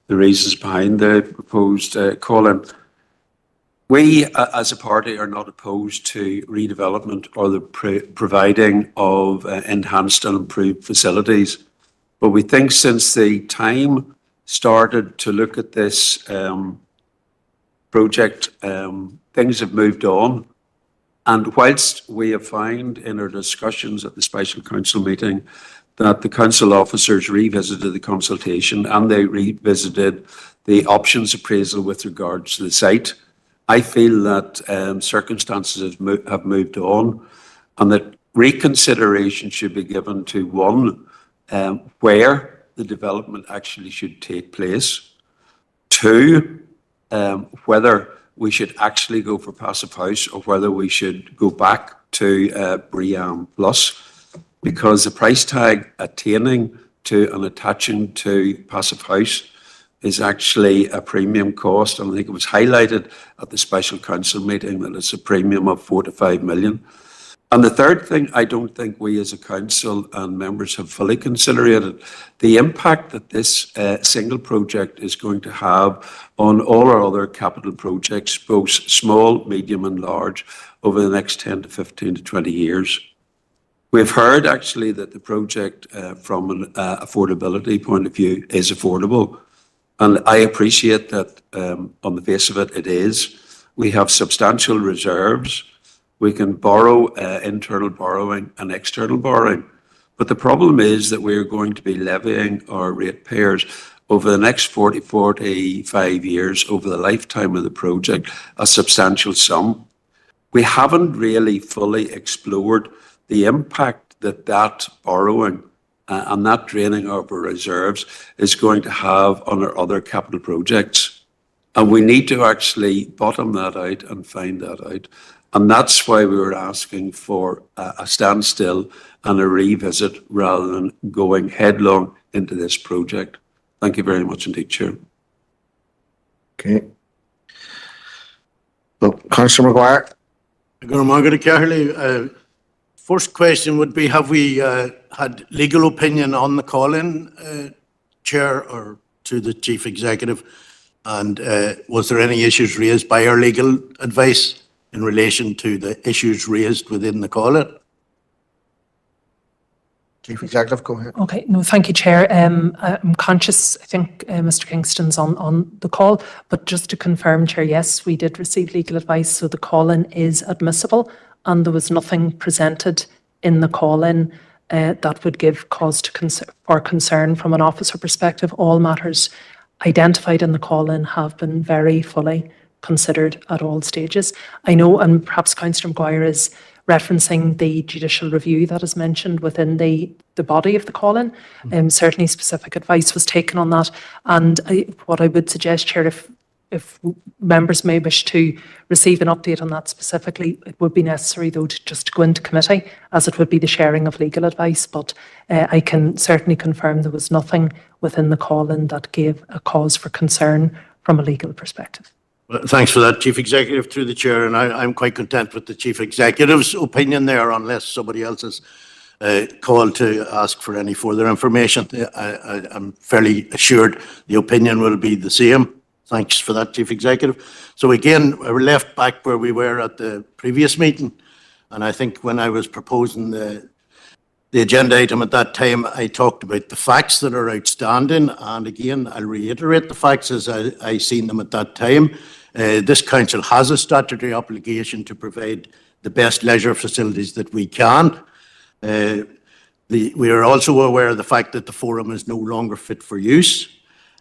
the reasons behind the proposed call-in. We, as a party, are not opposed to redevelopment or the providing of enhanced and improved facilities. But we think since the time started to look at this project, things have moved on. And whilst we have found in our discussions at the Special Council meeting that the Council officers revisited the consultation and they revisited the options appraisal with regards to the site, I feel that circumstances have moved on and that reconsideration should be given to one, where the development actually should take place, two, whether we should actually go for Passive House or whether we should go back to Briam Plus, because the price tag attaining to and attaching to Passive House is actually a premium cost. And I think it was highlighted at the Special Council meeting that it's a premium of 4 to 5 million. And the third thing, I don't think we as a council and members have fully considered the impact that this single project is going to have on all our other capital projects, both small, medium and large, over the next 10 to 15 to 20 years. We've heard actually that the project from an affordability point of view is affordable. And I appreciate that on the face of it, it is. We have substantial reserves. We can borrow internal borrowing and external borrowing. But the problem is that we're going to be levying our ratepayers over the next 45 years, over the lifetime of the project, a substantial sum. We haven't really fully explored the impact that that borrowing and that draining of our reserves is going to have on our other capital projects. And we need to actually bottom that out and find that out. And that's why we were asking for a standstill and a revisit rather than going headlong into this project. Thank you very much indeed, Chair. Okay. So, Councillor Maguire. First question would be, have we had legal opinion on the call-in, Chair, or to the Chief Executive? And was there any issues raised by our legal advice in relation to the issues raised within the call-in? Chief Executive, go ahead. Okay, no, thank you, Chair. I'm conscious, I think Mr. Kingston's on the call, but just to confirm, Chair, yes, we did receive legal advice, so the call-in is admissible, and there was nothing presented in the call-in that would give cause for concern from an officer perspective. All matters identified in the call-in have been very fully considered at all stages. I know, and perhaps Councillor Maguire is referencing the judicial review that is mentioned within the body of the call-in. Certainly specific advice was taken on that. And what I would suggest, Chair, if members may wish to receive an update on that specifically, it would be necessary, though, to just go into committee, as it would be the sharing of legal advice. But I can certainly confirm there was nothing within the call-in that gave a cause for concern from a legal perspective. Well, thanks for that, Chief Executive, through the Chair, and I'm quite content with the Chief Executive's opinion there, unless somebody else is called to ask for any further information. I'm fairly assured the opinion will be the same. Thanks for that, Chief Executive. So again, we're left back where we were at the previous meeting, and I think when I was proposing the agenda item at that time, I talked about the facts that are outstanding, and again, I'll reiterate the facts as I seen them at that time. This council has a statutory obligation to provide the best leisure facilities that we can. We are also aware of the fact that the forum is no longer fit for use.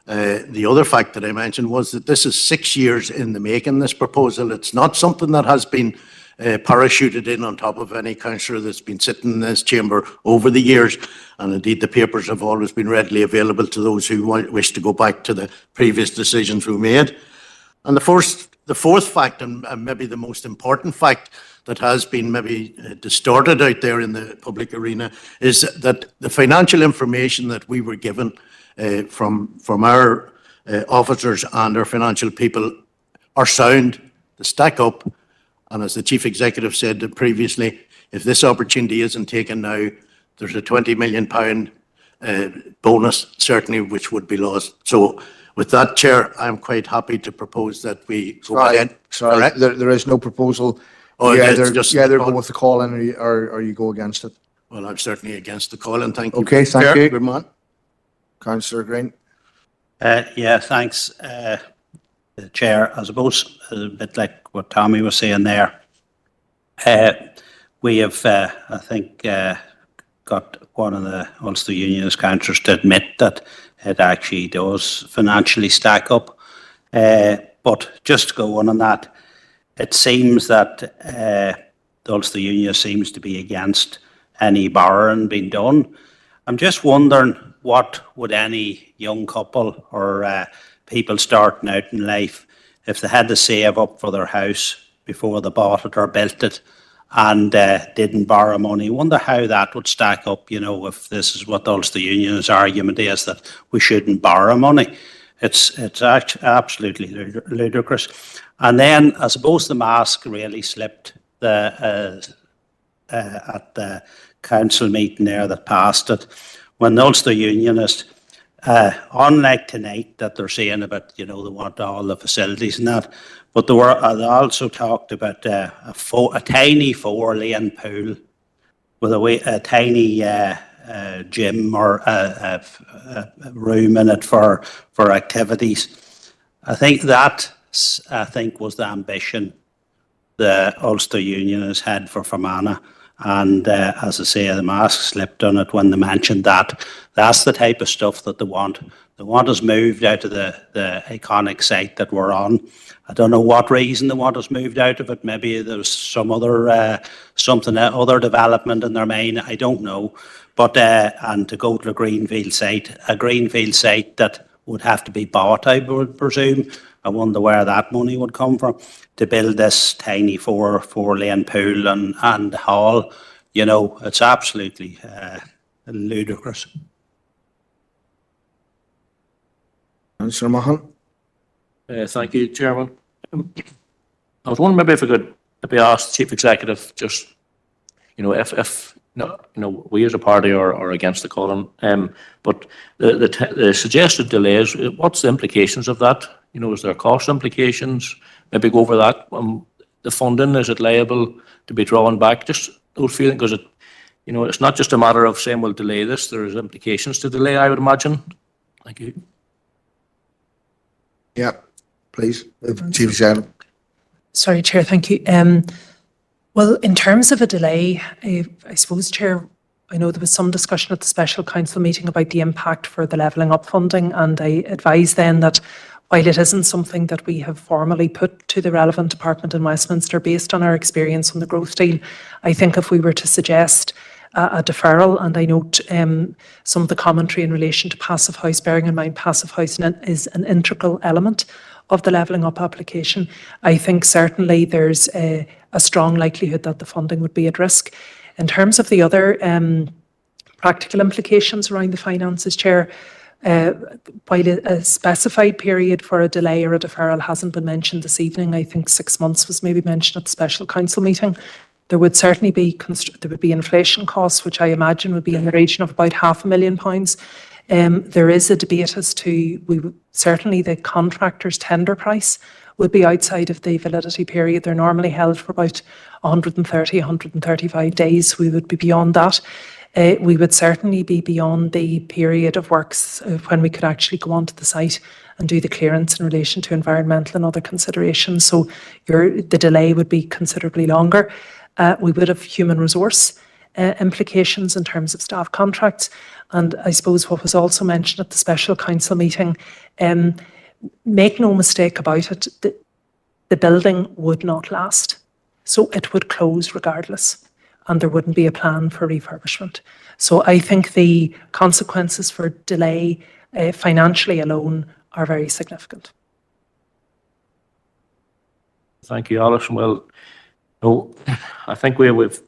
The other fact that I mentioned was that this is 6 years in the making, this proposal. It's not something that has been parachuted in on top of any councillor that's been sitting in this chamber over the years. And indeed, the papers have always been readily available to those who wish to go back to the previous decisions we made. And the fourth fact, and maybe the most important fact that has been maybe distorted out there in the public arena, is that the financial information that we were given from our officers and our financial people are sound, to stack up. And as the Chief Executive said previously, if this opportunity isn't taken now, there's a £20 million bonus, certainly, which would be lost. So with that, Chair, I'm quite happy to propose that we go ahead. Sorry, there is no proposal. Oh, you it's either, just you either go with the call-in or you go against it. Well, I'm certainly against the call, and thank you. Okay, thank Chair, you. good man. Councillor Green. Yeah, thanks, Chair. I suppose a bit like what Tommy was saying there. We have, I think, got one of the Ulster Unionist councillors to admit that it actually does financially stack up. But just to go on that, it seems that the Ulster Union seems to be against any borrowing being done. I'm just wondering, what would any young couple or people starting out in life, if they had to save up for their house before they bought it or built it and didn't borrow money? I wonder how that would stack up, you know, if this is what the Ulster Union's argument is, that we shouldn't borrow money. It's absolutely ludicrous. And then I suppose the mask really slipped at the council meeting there that passed it, when the Ulster Unionists, unlike tonight that they're saying about, you know, they want all the facilities and that, but they also talked about a tiny 4-lane pool with a tiny gym or a room in it for activities. I think that was the ambition the Ulster Unionists had for Fermanagh. And as I say, the mask slipped on it when they mentioned that. That's the type of stuff that they want. They want us moved out of the iconic site that we're on. I don't know what reason they want us moved out of it. Maybe there's some other other development in their mind. I don't know. But and to go to a greenfield site that would have to be bought, I would presume. I wonder where that money would come from to build this tiny four-lane pool and hall. You know, it's absolutely ludicrous. Councillor Mahan. Thank you, Chairman. I was wondering maybe if I could maybe ask the Chief Executive just, you know, if we as a party are against the calling, but the suggested delays, what's the implications of that? You know, is there cost implications? Maybe go over that. The funding, is it liable to be drawn back? Just those feelings, because you know, it's not just a matter of saying we'll delay this. There is implications to delay, I would imagine. Thank you. Yeah, please, Chief Executive. Sorry, Chair, thank you. Well, in terms of a delay, I suppose, Chair, I know there was some discussion at the special council meeting about the impact for the levelling up funding, and I advised then that while it isn't something that we have formally put to the relevant department in Westminster based on our experience on the growth deal, I think if we were to suggest a deferral, and I note some of the commentary in relation to Passive House, bearing in mind Passive House is an integral element of the levelling up application, I think certainly there's a strong likelihood that the funding would be at risk. In terms of the other practical implications around the finances, Chair, while a specified period for a delay or a deferral hasn't been mentioned this evening, I think 6 months was maybe mentioned at the special council meeting. There would certainly be inflation costs, which I imagine would be in the region of about £500,000. There is a debate as to certainly the contractor's tender price would be outside of the validity period. They're normally held for about 130, 135 days. We would be beyond that. We would certainly be beyond the period of works when we could actually go onto the site and do the clearance in relation to environmental and other considerations. So the delay would be considerably longer. We would have human resource implications in terms of staff contracts. And I suppose what was also mentioned at the special council meeting, make no mistake about it, the building would not last. so it would close regardless, and there wouldn't be a plan for refurbishment. So I think the consequences for delay financially alone are very significant. Thank you, Alison. Well, no, I think we've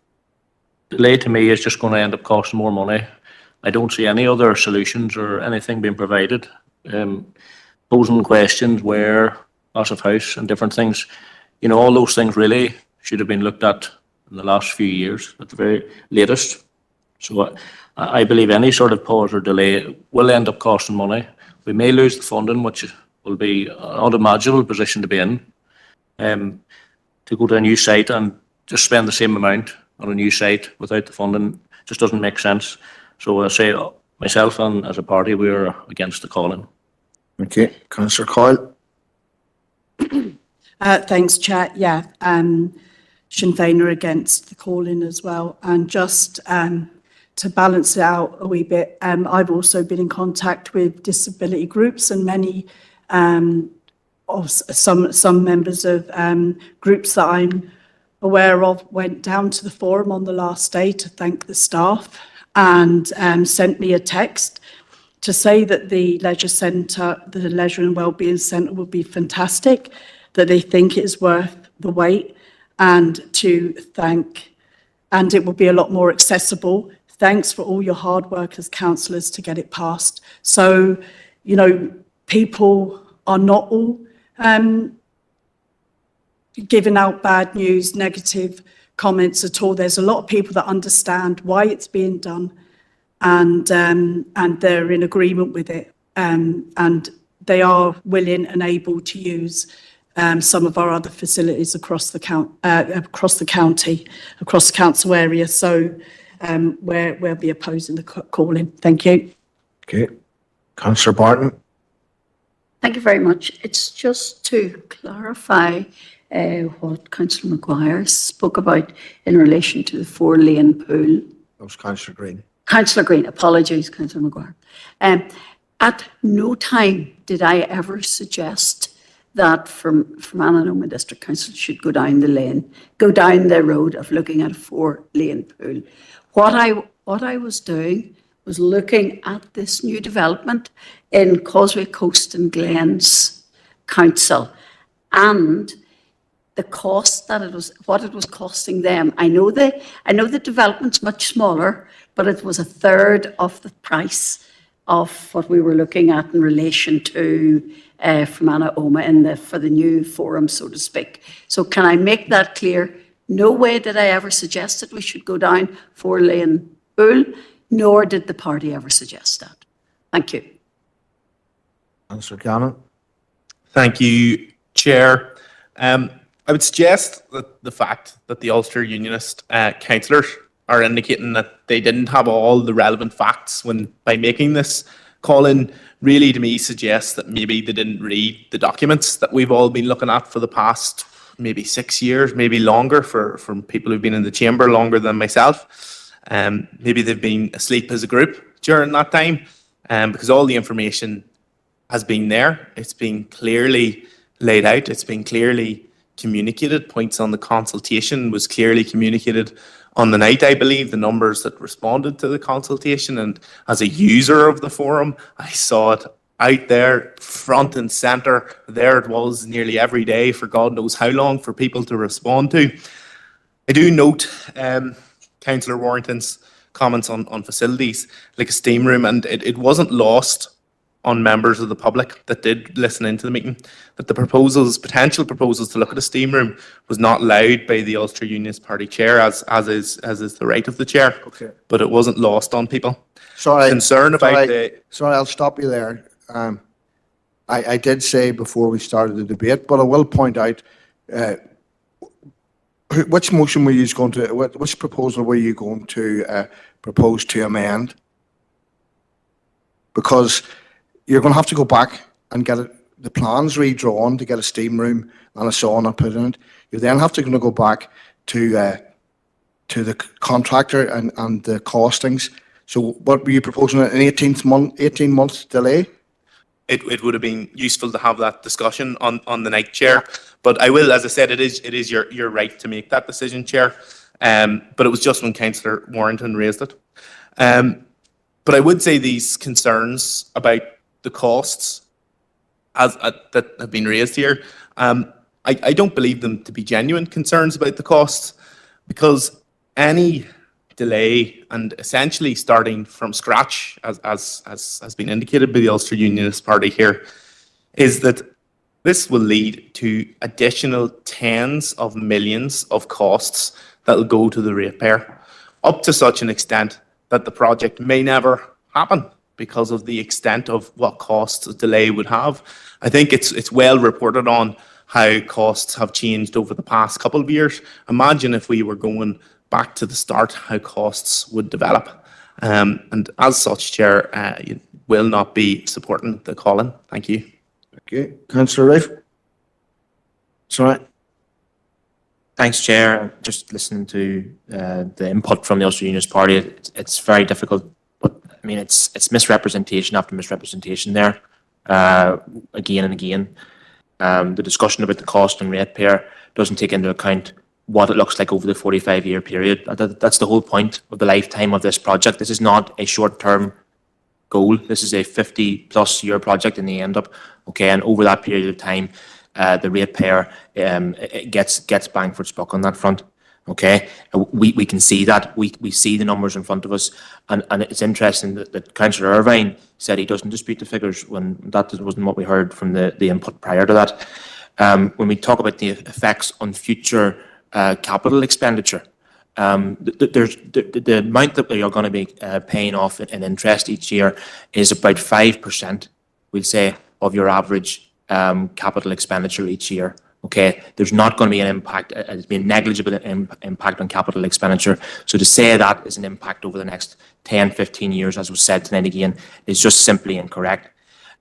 delay to me is just going to end up costing more money. I don't see any other solutions or anything being provided. Posing questions where, loss of house and different things, all those things really should have been looked at in the last few years at the very latest. So I believe any sort of pause or delay will end up costing money. We may lose the funding, which will be an unimaginable position to be in. To go to a new site and just spend the same amount on a new site without the funding just doesn't make sense. So I say myself and as a party, we are against the calling. Okay, Councillor Coyle. Thanks, Chair. Yeah, Sinn Féin are against the calling as well. And just to balance it out a wee bit, I've also been in contact with disability groups, and many of some members of groups that I'm aware of went down to the forum on the last day to thank the staff, and sent me a text to say that the leisure centre, the Leisure and Wellbeing Centre, would be fantastic, that they think it is worth the wait, and to thank, and it will be a lot more accessible. Thanks for all your hard work as councillors to get it passed. So, people are not all giving out bad news, negative comments at all. There's a lot of people that understand why it's being done, and they're in agreement with it, and they are willing and able to use some of our other facilities across the county, across the council area. So we'll be opposing the calling. Thank you. Okay, Councillor Barton. Thank you very much. It's just to clarify what Councillor Maguire spoke about in relation to the 4-lane pool. That was Councillor Green. Councillor Green, apologies, Councillor Maguire. At no time did I ever suggest that from Annan District Council should go down the road of looking at a 4-lane pool. What I was doing was looking at this new development in Causeway Coast and Glens Council, and the cost that what it was costing them. I know the development's much smaller, but it was a third of the price of what we were looking at in relation to Fermanagh Oma for the new forum, so to speak. So can I make that clear? No way did I ever suggest that we should go down 4-lane pool, nor did the party ever suggest that. Thank you. Councillor Gannon. Thank you, Chair. I would suggest that the fact that the Ulster Unionist councillors are indicating that they didn't have all the relevant facts by making this call-in really to me suggests that maybe they didn't read the documents that we've all been looking at for the past maybe 6 years, maybe longer from people who've been in the chamber longer than myself. Maybe they've been asleep as a group during that time, because all the information has been there. It's been clearly laid out. It's been clearly communicated. Points on the consultation was clearly communicated on the night, I believe, the numbers that responded to the consultation. And as a user of the forum, I saw it out there, front and centre. There it was nearly every day for God knows how long for people to respond to. I do note Councillor Warrington's comments on facilities like a steam room, and it wasn't lost on members of the public that did listen into the meeting that the potential proposals to look at a steam room was not allowed by the Ulster Unionist Party chair, as is the right of the chair. Okay. But it wasn't lost on people. Sorry, I'll stop you there. I did say before we started the debate, but I will point out which motion were you going to, which proposal were you going to propose to amend? Because you're going to have to go back and get the plans redrawn to get a steam room and a sauna put in it. You then have to go back to the contractor and the costings. So what were you proposing, an 18 months delay? it would have been useful to have that discussion on the night, Chair. But I will, as I said, it is your right to make that decision, Chair. But it was just when Councillor Warrington raised it. But I would say these concerns about the costs that have been raised here, I don't believe them to be genuine concerns about the costs, because any delay and essentially starting from scratch, as has been indicated by the Ulster Unionist Party here, is that this will lead to additional tens of millions of costs that will go to the ratepayer, up to such an extent that the project may never happen because of the extent of what costs a delay would have. I think it's well reported on how costs have changed over the past couple of years. Imagine if we were going back to the start, how costs would develop. And as such, Chair, you will not be supporting the call-in. Thank you. Okay, Councillor Rife. Sorry. Thanks, Chair. Just listening to the input from the Ulster Unionist Party, it's very difficult. But I mean, it's misrepresentation after misrepresentation there, again and again. The discussion about the cost and ratepayer doesn't take into account what it looks like over the 45-year period. That's the whole point of the lifetime of this project. This is not a short-term goal. This is a 50-plus year project in the end up. Okay, and over that period of time, the ratepayer gets bang for its buck on that front. Okay, we can see that. We see the numbers in front of us, and it's interesting that Councillor Irvine said he doesn't dispute the figures when that wasn't what we heard from the input prior to that. When we talk about the effects on future capital expenditure, the amount that we are going to be paying off in interest each year is about 5%, we'll say, of your average capital expenditure each year. Okay, there's not going to be an impact, it's been negligible impact on capital expenditure. So to say that is an impact over the next 10, 15 years, as was said tonight again, is just simply incorrect.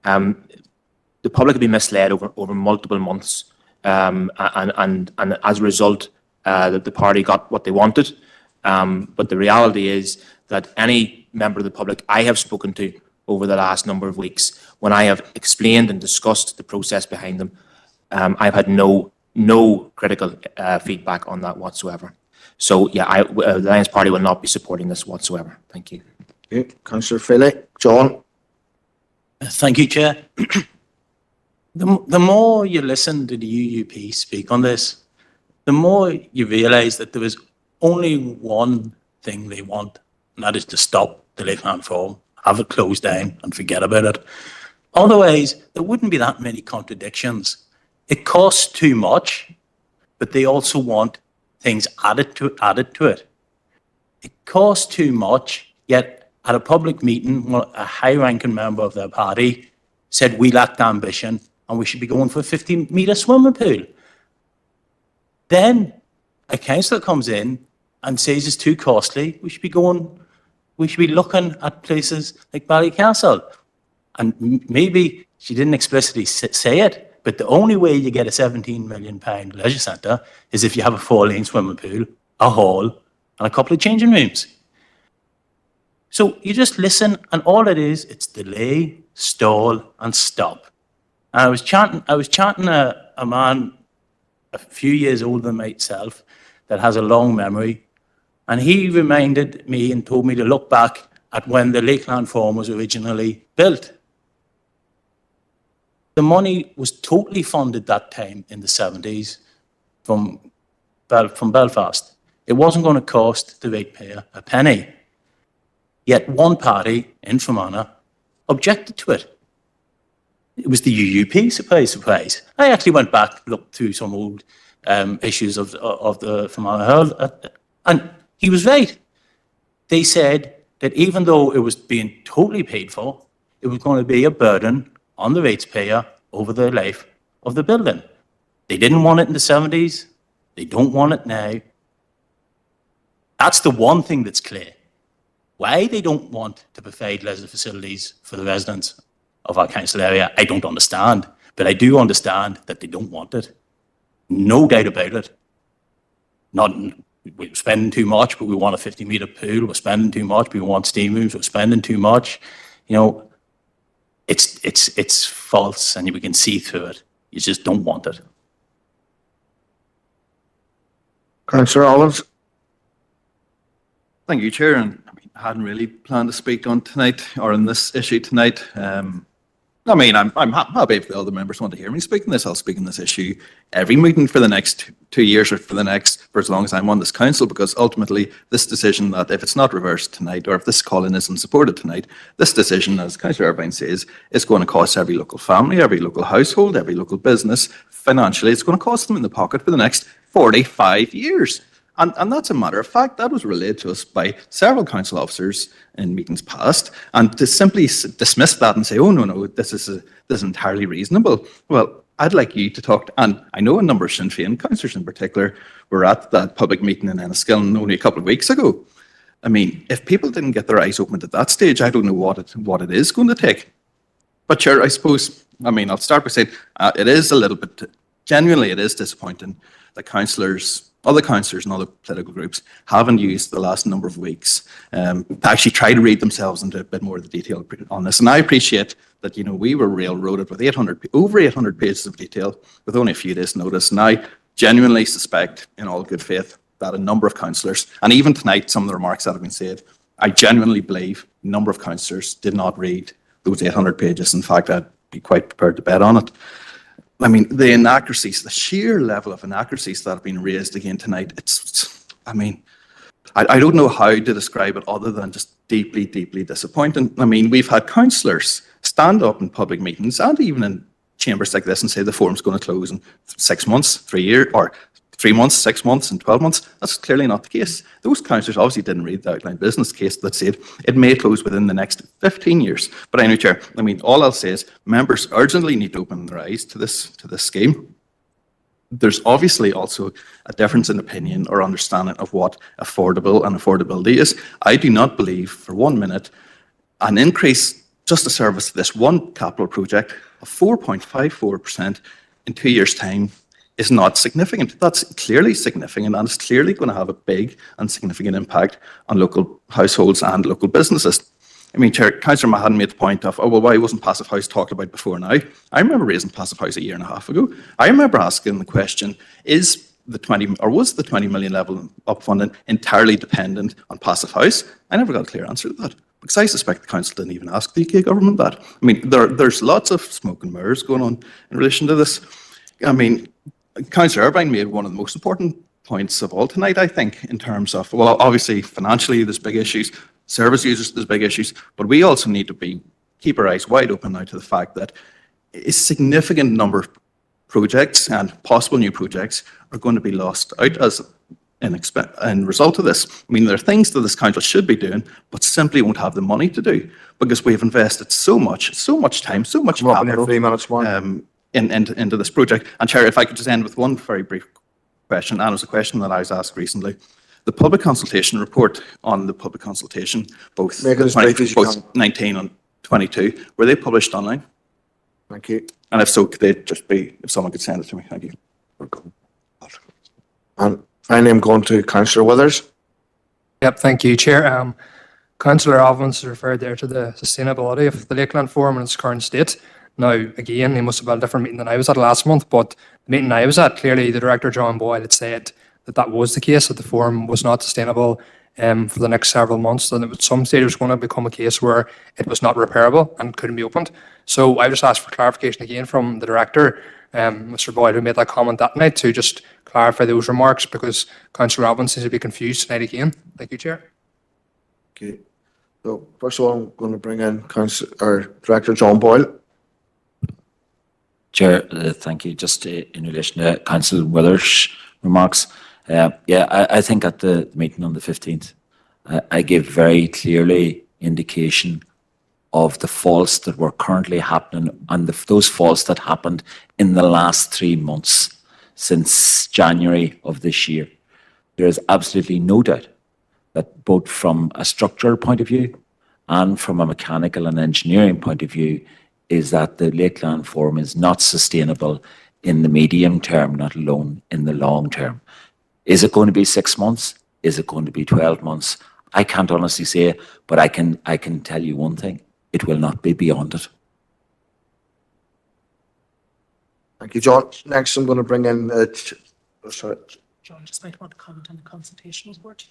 The public will be misled over multiple months, and as a result, the party got what they wanted. But the reality is that any member of the public I have spoken to over the last number of weeks, when I have explained and discussed the process behind them, I've had no critical feedback on that whatsoever. So yeah, the Alliance Party will not be supporting this whatsoever. Thank you. Okay, Councillor Philly. John. Thank you, Chair. The more you listen to the UUP speak on this, the more you realise that there is only one thing they want, and that is to stop the Lakeland Forum, have it closed down and forget about it. Otherwise, there wouldn't be that many contradictions. It costs too much, but they also want things added to it. It costs too much, yet at a public meeting, a high-ranking member of their party said we lacked ambition and we should be going for a 50-metre swimming pool. Then a councillor comes in and says it's too costly. We should be looking at places like Ballycastle. And maybe she didn't explicitly say it, but the only way you get a £17 million leisure centre is if you have a 4-lane swimming pool, a hall, and a couple of changing rooms. So you just listen, and all it is, it's delay, stall, and stop. And I was chatting a man a few years older than myself that has a long memory, and he reminded me and told me to look back at when the Lakeland Forum was originally built. The money was totally funded that time in the 70s from Belfast. It wasn't going to cost the ratepayer a penny. Yet one party in Fermanagh objected to it. It was the UUP, surprise, surprise. I actually went back, looked through some old issues of the Fermanagh Herald, and he was right. They said that even though it was being totally paid for, it was going to be a burden on the ratepayer over the life of the building. They didn't want it in the 70s. They don't want it now. That's the one thing that's clear. Why they don't want to provide leisure facilities for the residents of our council area, I don't understand. But I do understand that they don't want it. No doubt about it. We're spending too much, but we want a 50-metre pool. We're spending too much, but we want steam rooms. We're spending too much. You know, it's false and we can see through it. You just don't want it. Councillor Collins. Thank you, Chair. And I hadn't really planned to speak on tonight or on this issue tonight. I'm happy if the other members want to hear me speak on this. I'll speak on this issue every meeting for the next 2 years or for as long as I'm on this council, because ultimately this decision, that if it's not reversed tonight or if this call-in isn't supported tonight, this decision, as Councillor Irvine says, is going to cost every local family, every local household, every local business financially. It's going to cost them in the pocket for the next 45 years. And that's a matter of fact. That was relayed to us by several council officers in meetings past. And to simply dismiss that and say, oh, no, this is entirely reasonable. Well, I'd like you to talk, and I know a number of Sinn Féin councillors in particular were at that public meeting in Enniskillen only a couple of weeks ago. I mean, if people didn't get their eyes opened at that stage, I don't know what it is going to take. But Chair, I suppose, I'll start by saying it is a little bit, genuinely it is disappointing that other councillors and other political groups haven't used the last number of weeks to actually try to read themselves into a bit more of the detail on this. And I appreciate that, we were railroaded with over 800 pages of detail with only a few days' notice. And I genuinely suspect, in all good faith, that a number of councillors, and even tonight, some of the remarks that have been said, I genuinely believe a number of councillors did not read those 800 pages. In fact, I'd be quite prepared to bet on it. The inaccuracies, the sheer level of inaccuracies that have been raised again tonight, I don't know how to describe it other than just deeply, deeply disappointing. We've had councillors stand up in public meetings and even in chambers like this and say the forum's going to close in 6 months, 3 years, or 3 months, 6 months, and 12 months. That's clearly not the case. Those councillors obviously didn't read the outline business case that said it may close within the next 15 years. But anyway, Chair, all I'll say is members urgently need to open their eyes to this scheme. There's obviously also a difference in opinion or understanding of what affordable and affordability is. I do not believe for 1 minute an increase just to service this one capital project of 4.54% in 2 years' time is not significant. That's clearly significant, and it's clearly going to have a big and significant impact on local households and local businesses. Chair, Councillor Mahan made the point of, why wasn't Passive House talked about before now? I remember raising Passive House a year and a half ago. I remember asking the question, was the 20 million level up funding entirely dependent on Passive House? I never got a clear answer to that, because I suspect the council didn't even ask the UK government that. There's lots of smoke and mirrors going on in relation to this. Councillor Irvine made one of the most important points of all tonight, I think, in terms of, obviously financially there's big issues, service users there's big issues, but we also need to keep our eyes wide open now to the fact that a significant number of projects and possible new projects are going to be lost out as an result of this. There are things that this council should be doing, but simply won't have the money to do, because we have invested so much time, so much capital, 3 minutes, into this project. And Chair, if I could just end with one very brief question, and it was a question that I was asked recently. The public consultation report on the public consultation, both 19 and 22, were they published online? Thank you. And if so, could they just be, if someone could send it to me? Thank you. And finally, I'm going to Councillor Withers. Yep, thank you, Chair. Councillor Evans referred there to the sustainability of the Lakeland Forum in its current state. Now, again, he must have had a different meeting than I was at last month, but the meeting I was at, clearly the Director, John Boyle, had said that was the case, that the forum was not sustainable for the next several months, and at some stage it was going to become a case where it was not repairable and couldn't be opened. So I just asked for clarification again from the Director, Mr. Boyle, who made that comment that night, to just clarify those remarks, because Councillor Evans seems to be confused tonight again. Thank you, Chair. Okay. So first of all, I'm going to bring in Director John Boyle. Chair, thank you. Just in relation to Councillor Withers' remarks, I think at the meeting on the 15th, I gave very clearly indication of the faults that were currently happening and those faults that happened in the last 3 months since January of this year. There is absolutely no doubt that both from a structural point of view and from a mechanical and engineering point of view, is that the Lakeland Forum is not sustainable in the medium term, not alone in the long term. Is it going to be 6 months? Is it going to be 12 months? I can't honestly say, but I can tell you one thing: it will not be beyond it. Thank you, John. Next, I'm going to bring in, sorry. John just might want to comment on the consultation report.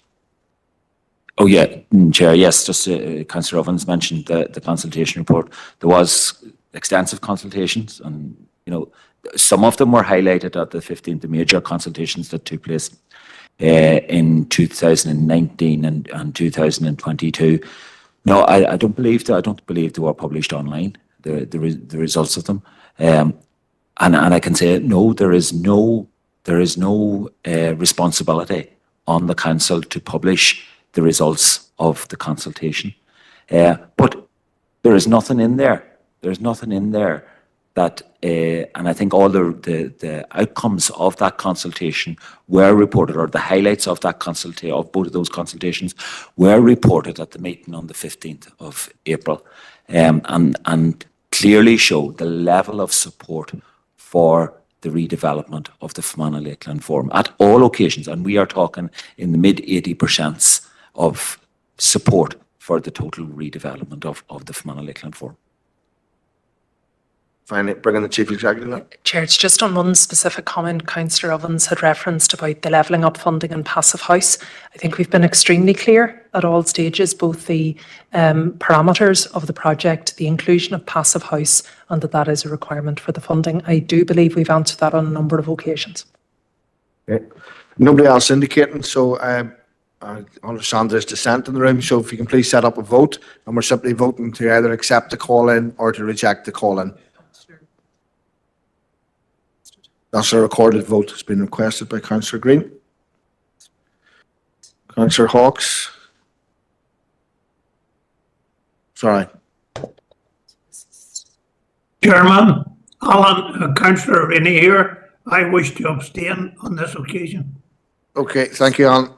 Oh, yeah, Chair, yes, just Councillor Ovens mentioned the consultation report. There was extensive consultations and, you know, some of them were highlighted at the 15th, the major consultations that took place in 2019 and 2022. No, I don't believe they were published online, the results of them. And I can say, no, there is no responsibility on the council to publish the results of the consultation. But there is nothing in there. There's nothing in there that, and I think all the outcomes of that consultation were reported, or the highlights of that consultation, of both of those consultations, were reported at the meeting on the 15th of April, and clearly show the level of support for the redevelopment of the Fermanagh Lakeland Forum at all occasions, and we are talking in the mid 80% of support for the total redevelopment of the Fermanagh Lakeland Forum. Finally, bring in the Chief Executive. Chair, it's just on one specific comment Councillor Ovens had referenced about the levelling up funding and Passive House. I think we've been extremely clear at all stages, both the parameters of the project, the inclusion of Passive House, and that is a requirement for the funding. I do believe we've answered that on a number of occasions. Okay. Nobody else indicating, so I understand there's dissent in the room, so if you can please set up a vote, and we're simply voting to either accept the call-in or to reject the call-in. That's a recorded vote. It's been requested by Councillor Green. Councillor Hawkes. Sorry. Chairman, Alan, Councillor Rennie here. I wish to abstain on this occasion. Okay, thank you, Alan.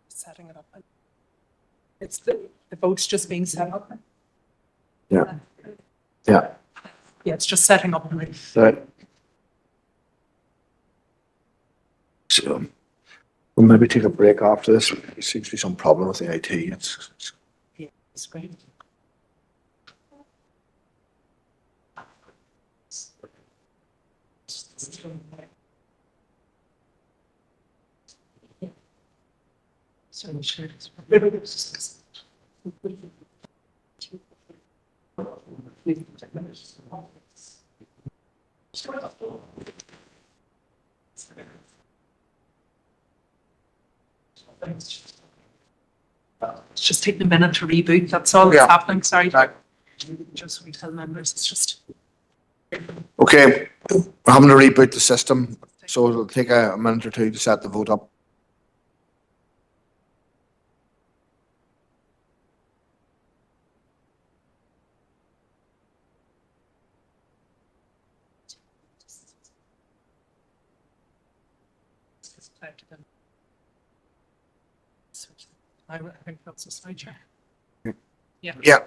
Setting it up. It's the vote's just being set up. Yeah. Yeah. Yeah, it's just setting up. Right. So we'll maybe take a break after this. There seems to be some problem with the IT. Yeah, it's great. So sure. It's just taking a minute to reboot. That's all that's happening. Sorry. Just we tell members it's just. Okay, we're having to reboot the system, so it'll take a minute or two to set the vote up. I think that's a slide chair. Yeah. Yeah.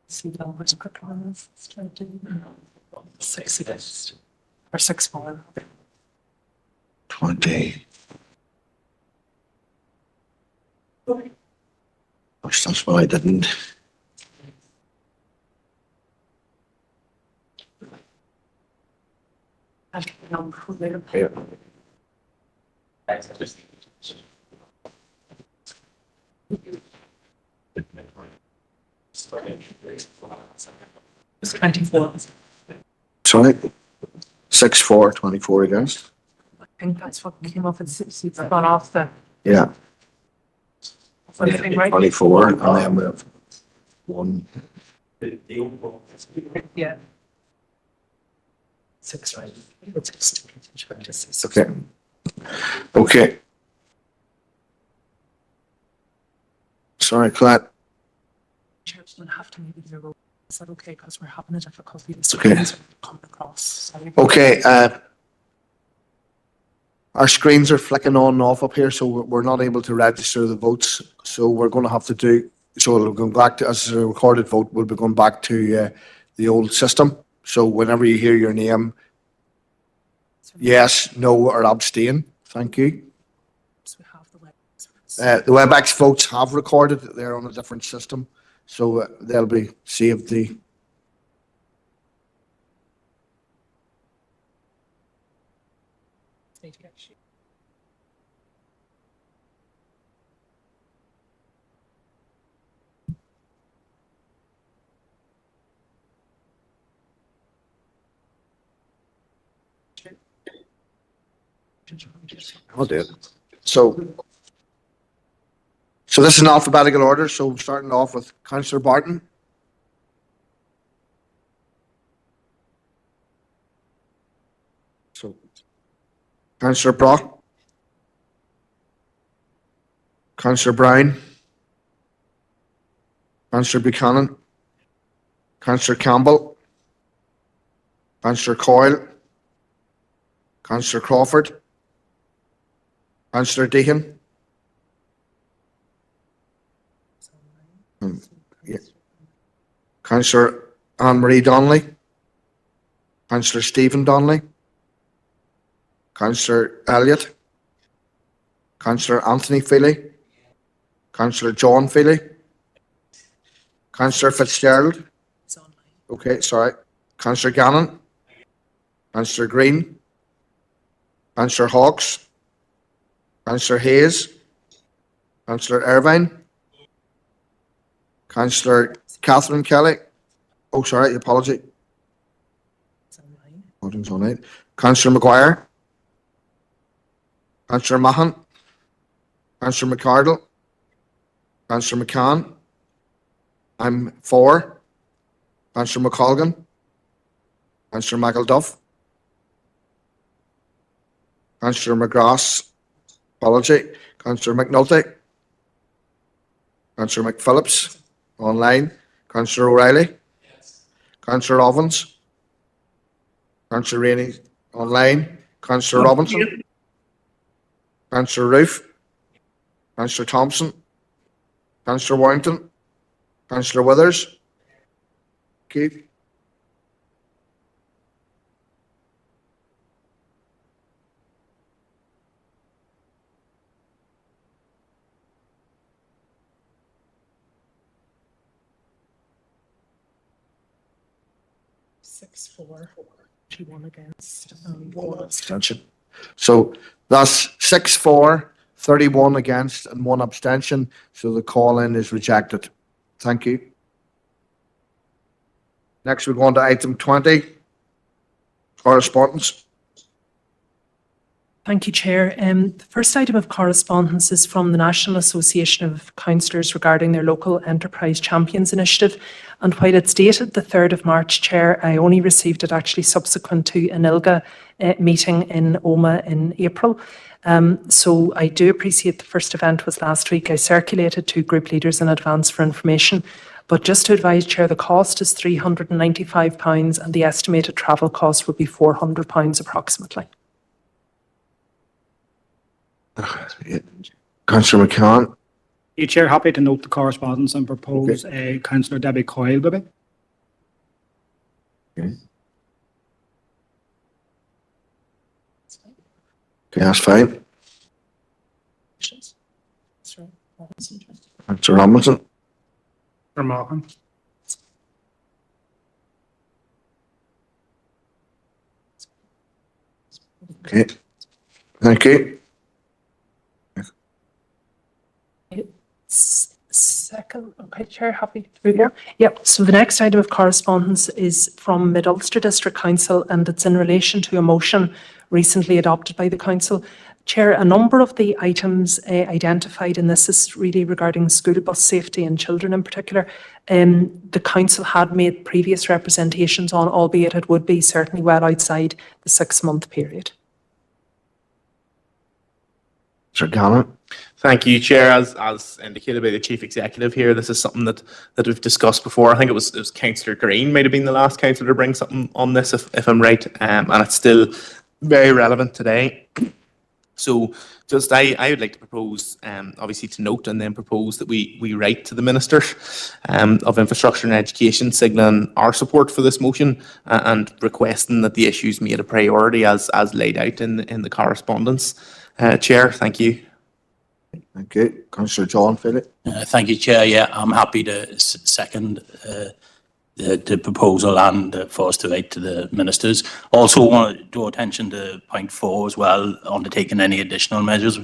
See the numbers quick on this. 6 against or 6-4. 20. Gosh, that's what I didn't. I'll get the number later. Yeah. It's 24. Sorry? 6-4, 24 against. I think that's what came off. It's gone off the Yeah. thing, right? 24, and then we have 1. Yeah. 6, right? It's Okay. Okay. Sorry, Colette. Chairman have to maybe do a roll. Is that okay? Because we're having a difficulty. Okay. Coming across. Sorry. Okay, our screens are flicking on and off up here, so we're not able to register the votes. So we're going to have to do, so it'll go back to, as a recorded vote, we'll be going back to the old system. So whenever you hear your name, yes, no, or abstain, thank you. The WebEx votes have recorded, they're on a different system, so they'll be saved. I'll do it. So this is in alphabetical order, so we're starting off with Councillor Barton. So Councillor Brock. Councillor Brown. Councillor Buchanan. Councillor Campbell. Councillor Coyle. Councillor Crawford. Councillor Deehan. Yeah. Councillor Anne-Marie Donnelly. Councillor Stephen Donnelly. Councillor Elliott. Councillor Anthony Feely. Councillor John Feely. Councillor Fitzgerald. Okay, sorry. Councillor Gannon. Councillor Green. Councillor Hawkes. Councillor Hayes. Councillor Irvine. Councillor Catherine Kelly. Oh, sorry, apology. Voting's online. Councillor McGuire. Councillor Mahan. Councillor McCardle. Councillor McCann. I'm for. Councillor McColgan. Councillor McElduff. Councillor McGrath. Apology. Councillor McNulty. Councillor McPhillips. Online. Councillor O'Reilly. Councillor Ovens. Councillor Rainey. Online. Councillor Robinson. Councillor Roof. Councillor Thompson. Councillor Warrington. Councillor Withers. Keith. Six, 4, 2, 1 against. One abstention. So that's 6-4, 31 against, and 1 abstention. So the call-in is rejected. Thank you. Next, we're going to item 20, correspondence. Thank you, Chair. The first item of correspondence is from the National Association of Councillors regarding their local Enterprise Champions initiative. And while it's dated the 3rd of March, Chair, I only received it actually subsequent to an ILGA meeting in Oma in April. So I do appreciate the first event was last week. I circulated to group leaders in advance for information. But just to advise, Chair, the cost is £395 and the estimated travel cost would be £400 approximately. Councillor McCann. Chair, happy to note the correspondence and propose Councillor Debbie Coyle, baby. Okay. Okay, that's fine. Councillor Robinson. Okay, thank you. Second Okay, Chair, happy to be here. Yep, so the next item of correspondence is from Mid-Ulster District Council, and it's in relation to a motion recently adopted by the Council. Chair, a number of the items identified in this is really regarding school bus safety and children in particular. The Council had made previous representations on, albeit it would be certainly well outside the 6-month period. Sir Gannon. Thank you, Chair. As indicated by the Chief Executive here, this is something that we've discussed before. I think it was Councillor Green might have been the last councillor to bring something on this, if I'm right, and it's still very relevant today. So just I would like to propose, obviously to note and then propose that we write to the Minister of Infrastructure and Education signalling our support for this motion and requesting that the issues made a priority as laid out in the correspondence. Chair, thank you. Thank you. Councillor John Philip. Thank you, Chair. Yeah, I'm happy to second the proposal and for us to write to the ministers. Also want to draw attention to point 4 as well, undertaking any additional measures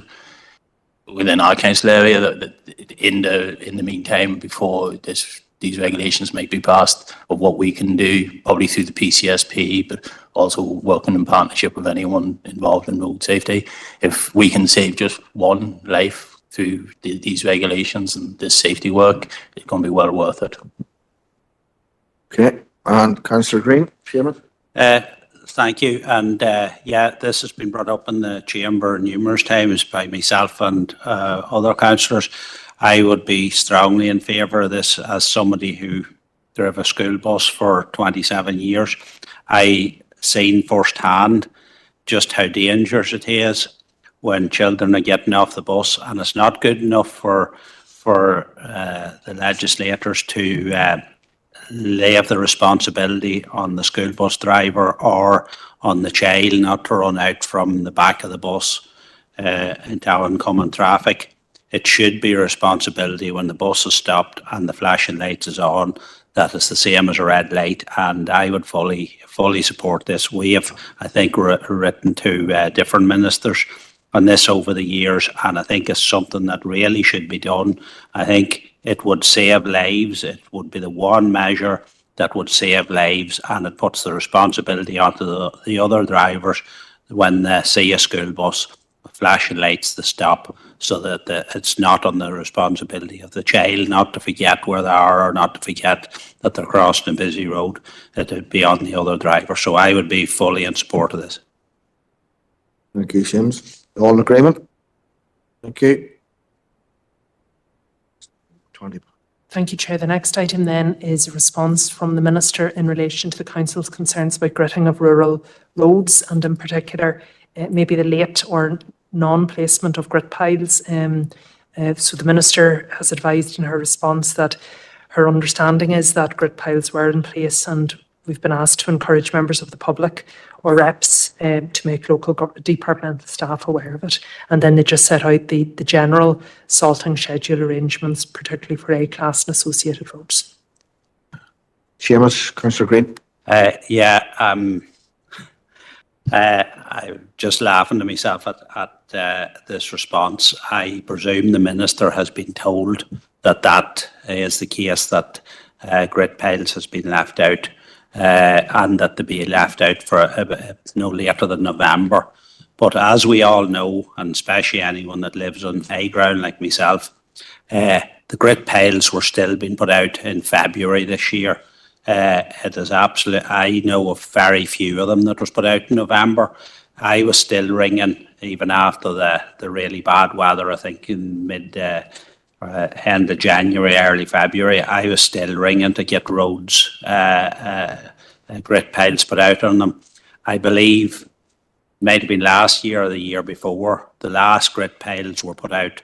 within our council area that in the meantime before these regulations might be passed, of what we can do, probably through the PCSP, but also working in partnership with anyone involved in road safety. If we can save just one life through these regulations and this safety work, it's going to be well worth it. Okay, and Councillor Green, Chairman. Thank you. And yeah, this has been brought up in the chamber numerous times by myself and other councillors. I would be strongly in favour of this as somebody who drove a school bus for 27 years. I seen firsthand just how dangerous it is when children are getting off the bus, and it's not good enough for the legislators to lay the responsibility on the school bus driver or on the child not to run out from the back of the bus into oncoming traffic. It should be a responsibility when the bus is stopped and the flashing lights is on, that is the same as a red light, and I would fully support this. We have, I think, written to different ministers on this over the years, and I think it's something that really should be done. I think it would save lives. It would be the one measure that would save lives, and it puts the responsibility onto the other drivers when they see a school bus with flashing lights to stop, so that it's not on the responsibility of the child not to forget where they are or not to forget that they're crossing a busy road. It would be on the other driver. So I would be fully in support of this. Thank you, Sims. All in agreement? Thank you. 20. Thank you, Chair. The next item then is a response from the Minister in relation to the Council's concerns about gritting of rural roads, and in particular maybe the late or non-placement of grit piles. So the Minister has advised in her response that her understanding is that grit piles were in place, and we've been asked to encourage members of the public or reps to make local departmental staff aware of it. And then they just set out the general salting schedule arrangements, particularly for A-class and associated roads. Seamus, Councillor Green. I'm just laughing to myself at this response. I presume the Minister has been told that is the case, that grit piles has been left out, and that they be left out for no later than November. But as we all know, and especially anyone that lives on high ground like myself, the grit piles were still being put out in February this year. It is absolute. I know of very few of them that was put out in November. I was still ringing even after the really bad weather. I think in end of January, early February, I was still ringing to get roads grit piles put out on them. I believe might have been last year or the year before, the last grit piles were put out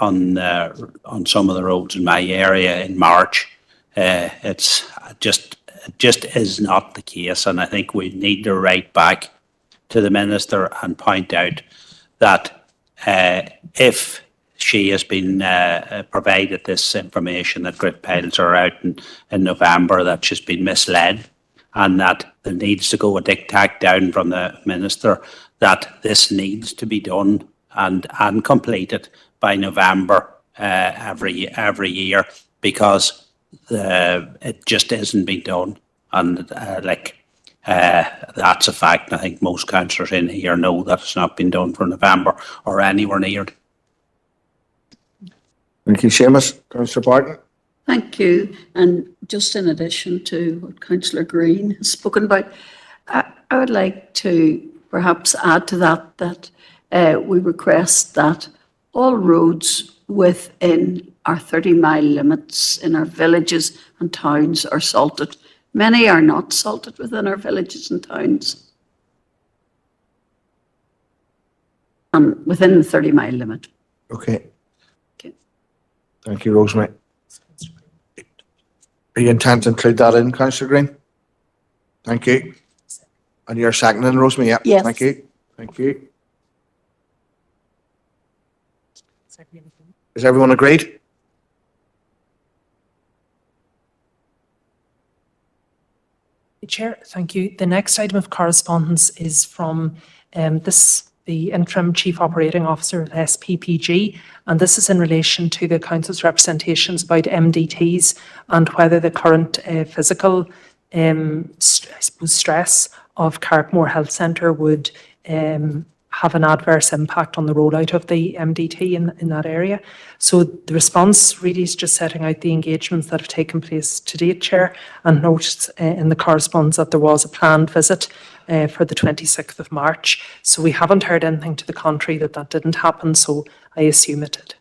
on some of the roads in my area in March. It just is not the case, and I think we need to write back to the Minister and point out that if she has been provided this information that grit piles are out in November, that she's been misled, and that there needs to go a diktat down from the Minister that this needs to be done and completed by November every year, because it just isn't being done. And that's a fact. I think most councillors in here know that it's not been done for November or anywhere near it. Thank you, Seamus. Councillor Barton. Thank you. And just in addition to what Councillor Green has spoken about, I would like to perhaps add to that we request that all roads within our 30-mile limits in our villages and towns are salted. Many are not salted within our villages and towns. Within the 30-mile limit. Okay. Thank you, Rosemary. Are you intent to include that in, Councillor Green? Thank you. And you're seconding, Rosemary? Yep. Yes. Thank you. Thank you. Is everyone agreed? Chair, thank you. The next item of correspondence is from the interim chief operating officer of SPPG, and this is in relation to the council's representations about MDTs and whether the current physical stress of Carrickmore Health Centre would have an adverse impact on the rollout of the MDT in that area. So the response really is just setting out the engagements that have taken place to date, Chair, and notes in the correspondence that there was a planned visit for the 26th of March. So we haven't heard anything to the contrary that didn't happen, so I assume it did.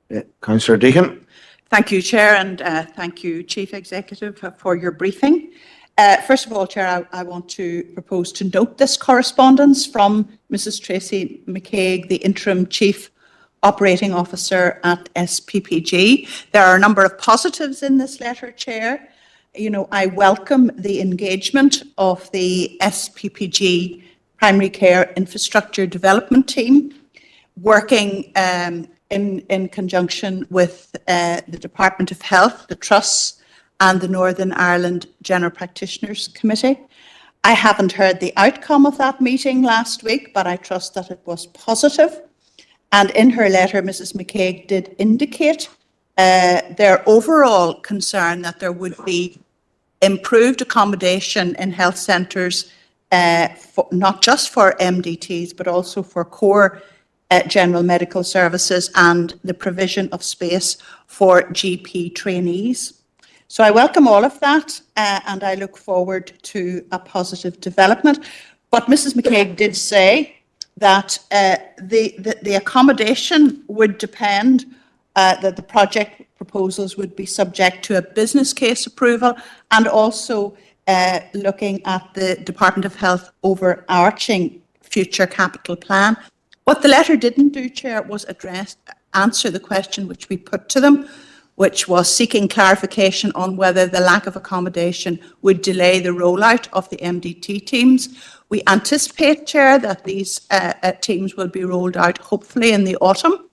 Yeah. Councillor Deacon. Thank you, Chair, and thank you, Chief Executive, for your briefing. First of all, Chair, I want to propose to note this correspondence from Mrs. Tracy McCaig, the Interim Chief Operating Officer at SPPG. There are a number of positives in this letter, Chair. You know, I welcome the engagement of the SPPG Primary Care Infrastructure Development Team, working in conjunction with the Department of Health, the Trusts, and the Northern Ireland General Practitioners Committee. I haven't heard the outcome of that meeting last week, but I trust that it was positive. And in her letter, Mrs. McCaig did indicate their overall concern that there would be improved accommodation in health centres, not just for MDTs, but also for core general medical services and the provision of space for GP trainees. So I welcome all of that, and I look forward to a positive development. But Mrs. McCaig did say that the accommodation would depend, that the project proposals would be subject to a business case approval, and also looking at the Department of Health overarching future capital plan. What the letter didn't do, Chair, was answer the question which we put to them, which was seeking clarification on whether the lack of accommodation would delay the rollout of the MDT teams. We anticipate, Chair, that these teams will be rolled out hopefully in the autumn,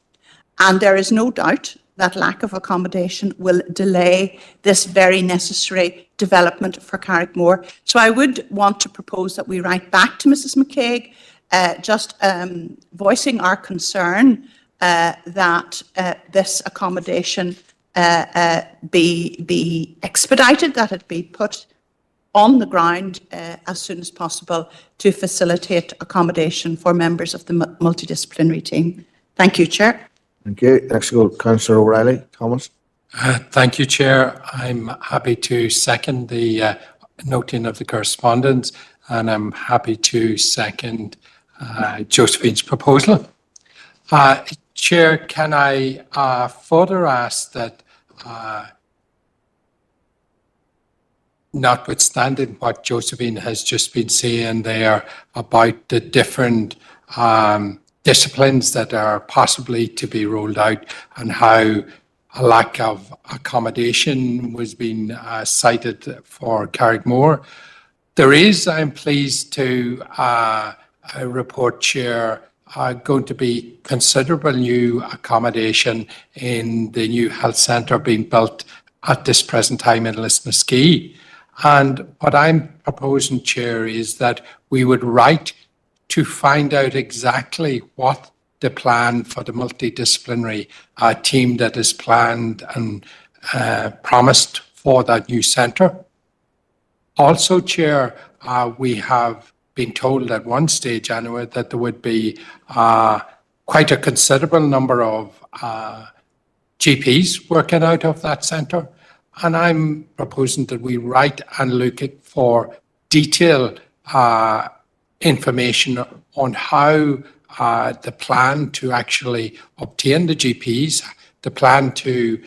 and there is no doubt that lack of accommodation will delay this very necessary development for Carrickmore. So I would want to propose that we write back to Mrs. McCaig, just voicing our concern that this accommodation be expedited, that it be put on the ground as soon as possible to facilitate accommodation for members of the multidisciplinary team. Thank you, Chair. Thank you. Next go Councillor O'Reilly. Thomas. Thank you, Chair. I'm happy to second the noting of the correspondence, and I'm happy to second Josephine's proposal. Chair, can I further ask that, notwithstanding what Josephine has just been saying there about the different disciplines that are possibly to be rolled out and how a lack of accommodation was being cited for Carrickmore, there is, I'm pleased to report, Chair, going to be considerable new accommodation in the new health centre being built at this present time in Lisnaskea. And what I'm proposing, Chair, is that we would write to find out exactly what the plan for the multidisciplinary team that is planned and promised for that new centre. Also, Chair, we have been told at one stage anyway that there would be quite a considerable number of GPs working out of that centre. And I'm proposing that we write and look at for detailed information on how the plan to actually obtain the GPs, the plan to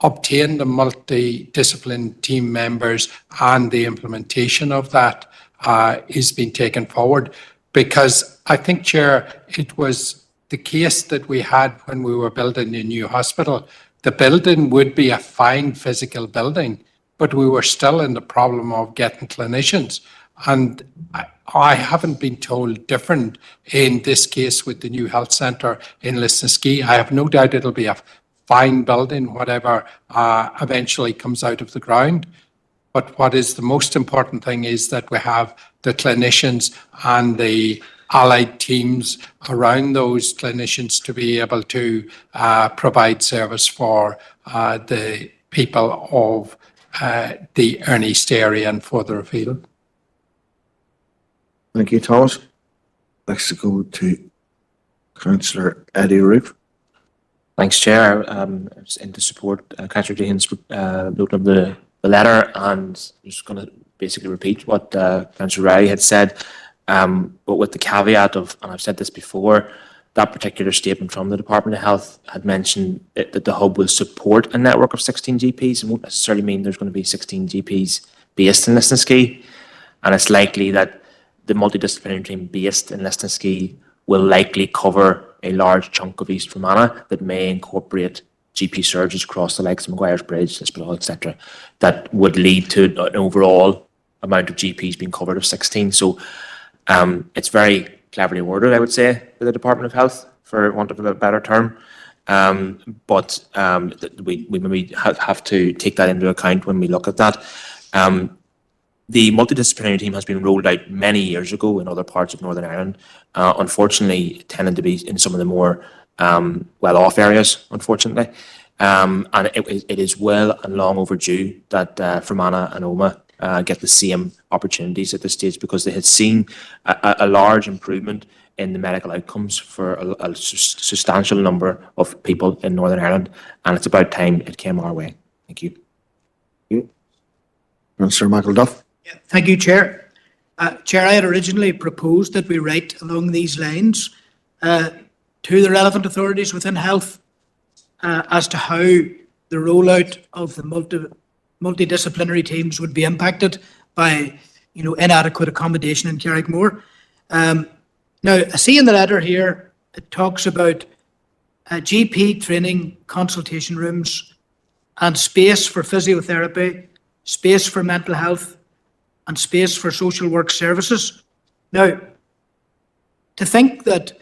obtain the multidiscipline team members and the implementation of that is being taken forward. Because I think, Chair, it was the case that we had when we were building the new hospital. The building would be a fine physical building, but we were still in the problem of getting clinicians. And I haven't been told different in this case with the new health centre in Lisnaskea. I have no doubt it'll be a fine building, whatever eventually comes out of the ground. But what is the most important thing is that we have the clinicians and the allied teams around those clinicians to be able to provide service for the people of the Erne East area and further afield. Thank you, Thomas. Let's go to Councillor Eddie Roof. Thanks, Chair. I was in to support Councillor Deehan's note of the letter, and I'm just going to basically repeat what Councillor Riley had said, but with the caveat of, and I've said this before, that particular statement from the Department of Health had mentioned that the hub will support a network of 16 GPs and won't necessarily mean there's going to be 16 GPs based in Lisnaskea, and it's likely that the multidisciplinary team based in Lisnaskea will likely cover a large chunk of East Fermanagh that may incorporate GP surgeons across the likes of Maguire's Bridge, Lispitol, etc. That would lead to an overall amount of GPs being covered of 16. So it's very cleverly worded, I would say, by the Department of Health, for want of a better term. But we maybe have to take that into account when we look at that. The multidisciplinary team has been rolled out many years ago in other parts of Northern Ireland. Unfortunately, it tended to be in some of the more well-off areas, unfortunately. And it is well and long overdue that Fermanagh and Omagh get the same opportunities at this stage, because they had seen a large improvement in the medical outcomes for a substantial number of people in Northern Ireland, and it's about time it came our way. Thank you. Councillor Michael Duff. Thank you, Chair. Chair, I had originally proposed that we write along these lines to the relevant authorities within health as to how the rollout of the multidisciplinary teams would be impacted by, inadequate accommodation in Carrickmore. Now, I see in the letter here, it talks about GP training consultation rooms and space for physiotherapy, space for mental health, and space for social work services. Now, to think that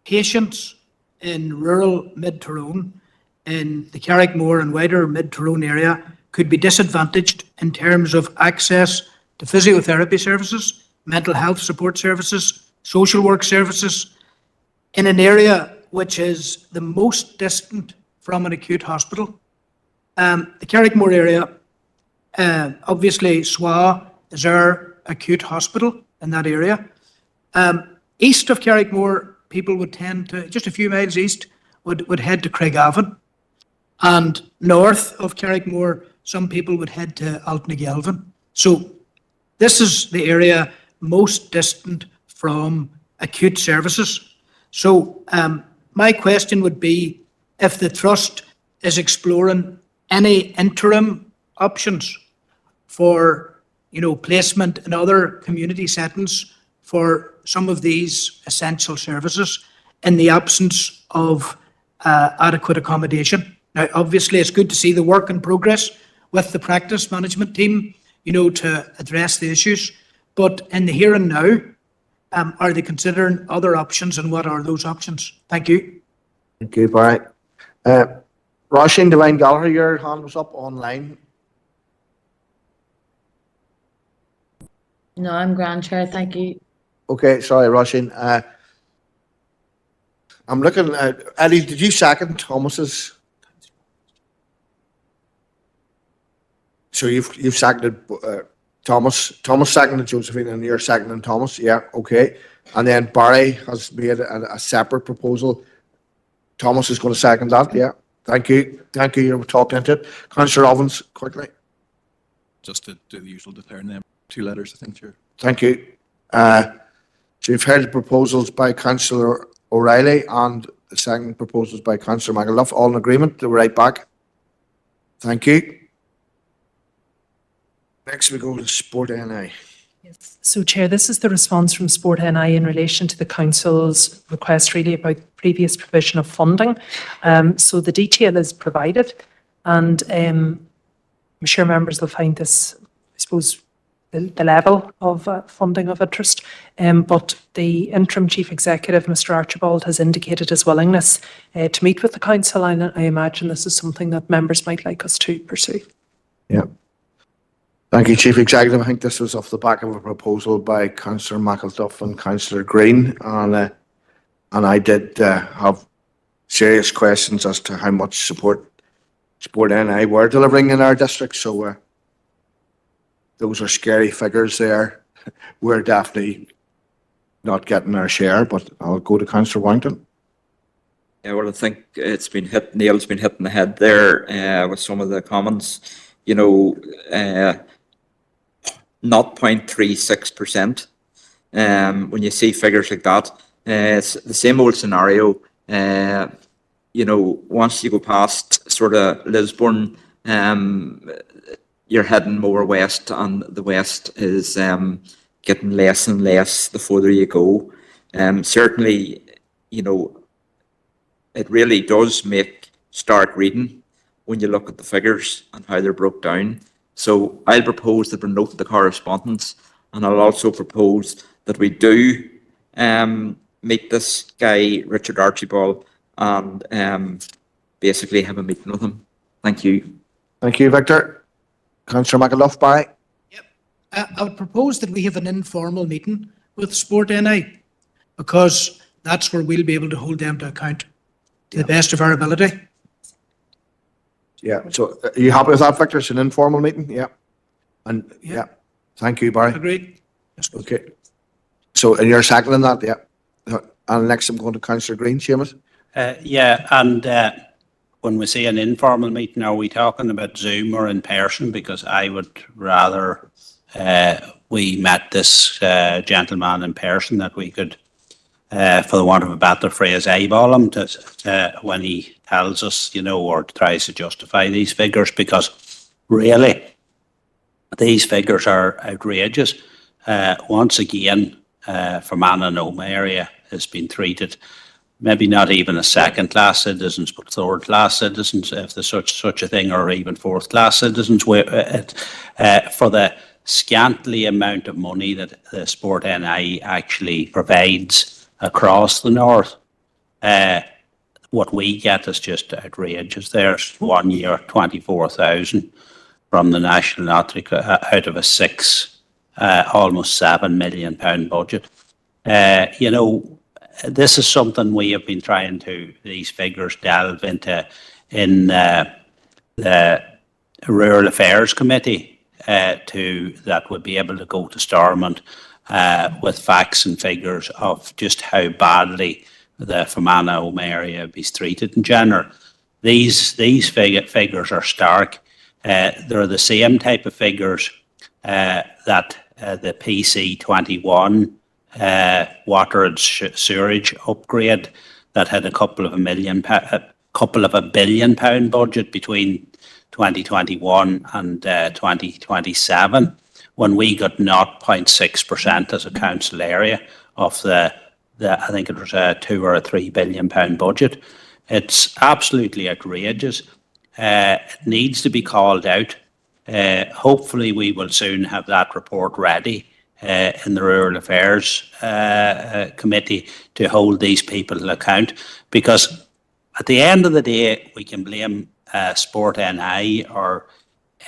patients in rural Mid-Tyrone, in the Carrickmore and wider Mid-Tyrone area, could be disadvantaged in terms of access to physiotherapy services, mental health support services, social work services, in an area which is the most distant from an acute hospital. The Carrickmore area, obviously SWA is our acute hospital in that area. East of Carrickmore, people would tend to, just a few miles east, would head to Craigavon. And north of Carrickmore, some people would head to Altnagelvin. So this is the area most distant from acute services. So my question would be, if the Trust is exploring any interim options for placement in other community settings for some of these essential services in the absence of adequate accommodation. Now, obviously, it's good to see the work in progress with the practice management team, to address the issues. But in the here and now, are they considering other options, and what are those options? Thank you. Thank you, Barry. Roisin Devine Gallagher, your hand was up online. No, I'm grand, Chair. Thank you. Okay, sorry, Roisin. I'm looking at, Eddie, did you second Thomas's? So you've seconded Thomas seconded Josephine, and you're seconding Thomas, yeah, okay. And then Barry has made a separate proposal. Thomas is going to second that, yeah. Thank you, you were talking into it. Councillor Ovens, quickly. Just to do the usual declaring them 2 letters, I think, Chair. Thank you. So you've heard the proposals by Councillor O'Reilly and the second proposals by Councillor McAuliffe, all in agreement, they're right back. Thank you. Next we go to Sport NI. Yes. So, Chair, this is the response from Sport NI in relation to the Council's request really about previous provision of funding. So the detail is provided, and I'm sure members will find this, I suppose, the level of funding of interest. But the interim chief executive, Mr. Archibald, has indicated his willingness to meet with the council, and I imagine this is something that members might like us to pursue. Yeah. Thank you, Chief Executive. I think this was off the back of a proposal by Councillor McAuliffe and Councillor Green, and I did have serious questions as to how much support Sport NI were delivering in our district. So those are scary figures there. We're definitely not getting our share, but I'll go to Councillor Warrington. Yeah, well, I think it's been hit. Neil's been hitting the head there with some of the comments. You know, not 0.36%. When you see figures like that, it's the same old scenario. You know, once you go past sort of Lisburn, you're heading more west, and the west is getting less and less the further you go. Certainly, you know, it really does make stark reading when you look at the figures and how they're broke down. So I'll propose that we note the correspondence, and I'll also propose that we do meet this guy, Richard Archibald, and basically have a meeting with him. Thank you. Thank you, Victor. Councillor McAuliffe, bye. Yep. I would propose that we have an informal meeting with Sport NI, because that's where we'll be able to hold them to account to the best of our ability. Yeah, so are you happy with that, Victor? It's an informal meeting? Yeah. And yeah, thank you, Barry. Agreed. Okay. So, and you're seconding that, yeah. And next I'm going to Councillor Green, Seamus. Yeah, and when we say an informal meeting, are we talking about Zoom or in person? Because I would rather we met this gentleman in person, that we could, for the want of a better phrase, eyeball him to when he tells us, you know, or tries to justify these figures, because really these figures are outrageous. Once again, Fermanagh area has been treated maybe not even as second-class citizens, but third-class citizens, if there's such a thing, or even fourth-class citizens, for the scantily amount of money that the Sport NI actually provides across the north. What we get is just outrageous. There's 1 year, 24,000 from the National Lottery out of a almost £7 million budget. You know, this is something we have been trying to, these figures, delve into in the Rural Affairs Committee that would be able to go to Stormont with facts and figures of just how badly the Fermanagh area is treated in general. These figures are stark. They're the same type of figures that the PC21 water and sewerage upgrade that had a couple of £1 billion budget between 2021 and 2027, when we got 0.6% as a council area of the I think it was a £2 or £3 billion budget. It's absolutely outrageous. It needs to be called out. Hopefully we will soon have that report ready in the Rural Affairs Committee to hold these people to account, because at the end of the day we can blame Sport NI or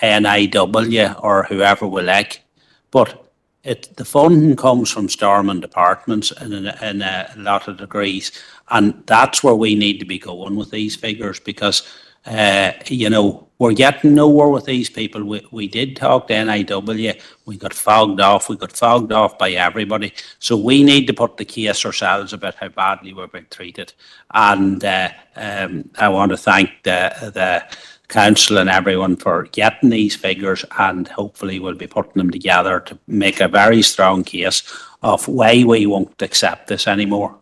NIW or whoever we like, but the funding comes from Stormont departments in a lot of degrees, and that's where we need to be going with these figures, because we're getting nowhere with these people. We did talk to NIW, we got fogged off by everybody. So we need to put the case ourselves about how badly we're being treated. And I want to thank the council and everyone for getting these figures, and hopefully we'll be putting them together to make a very strong case of why we won't accept this anymore.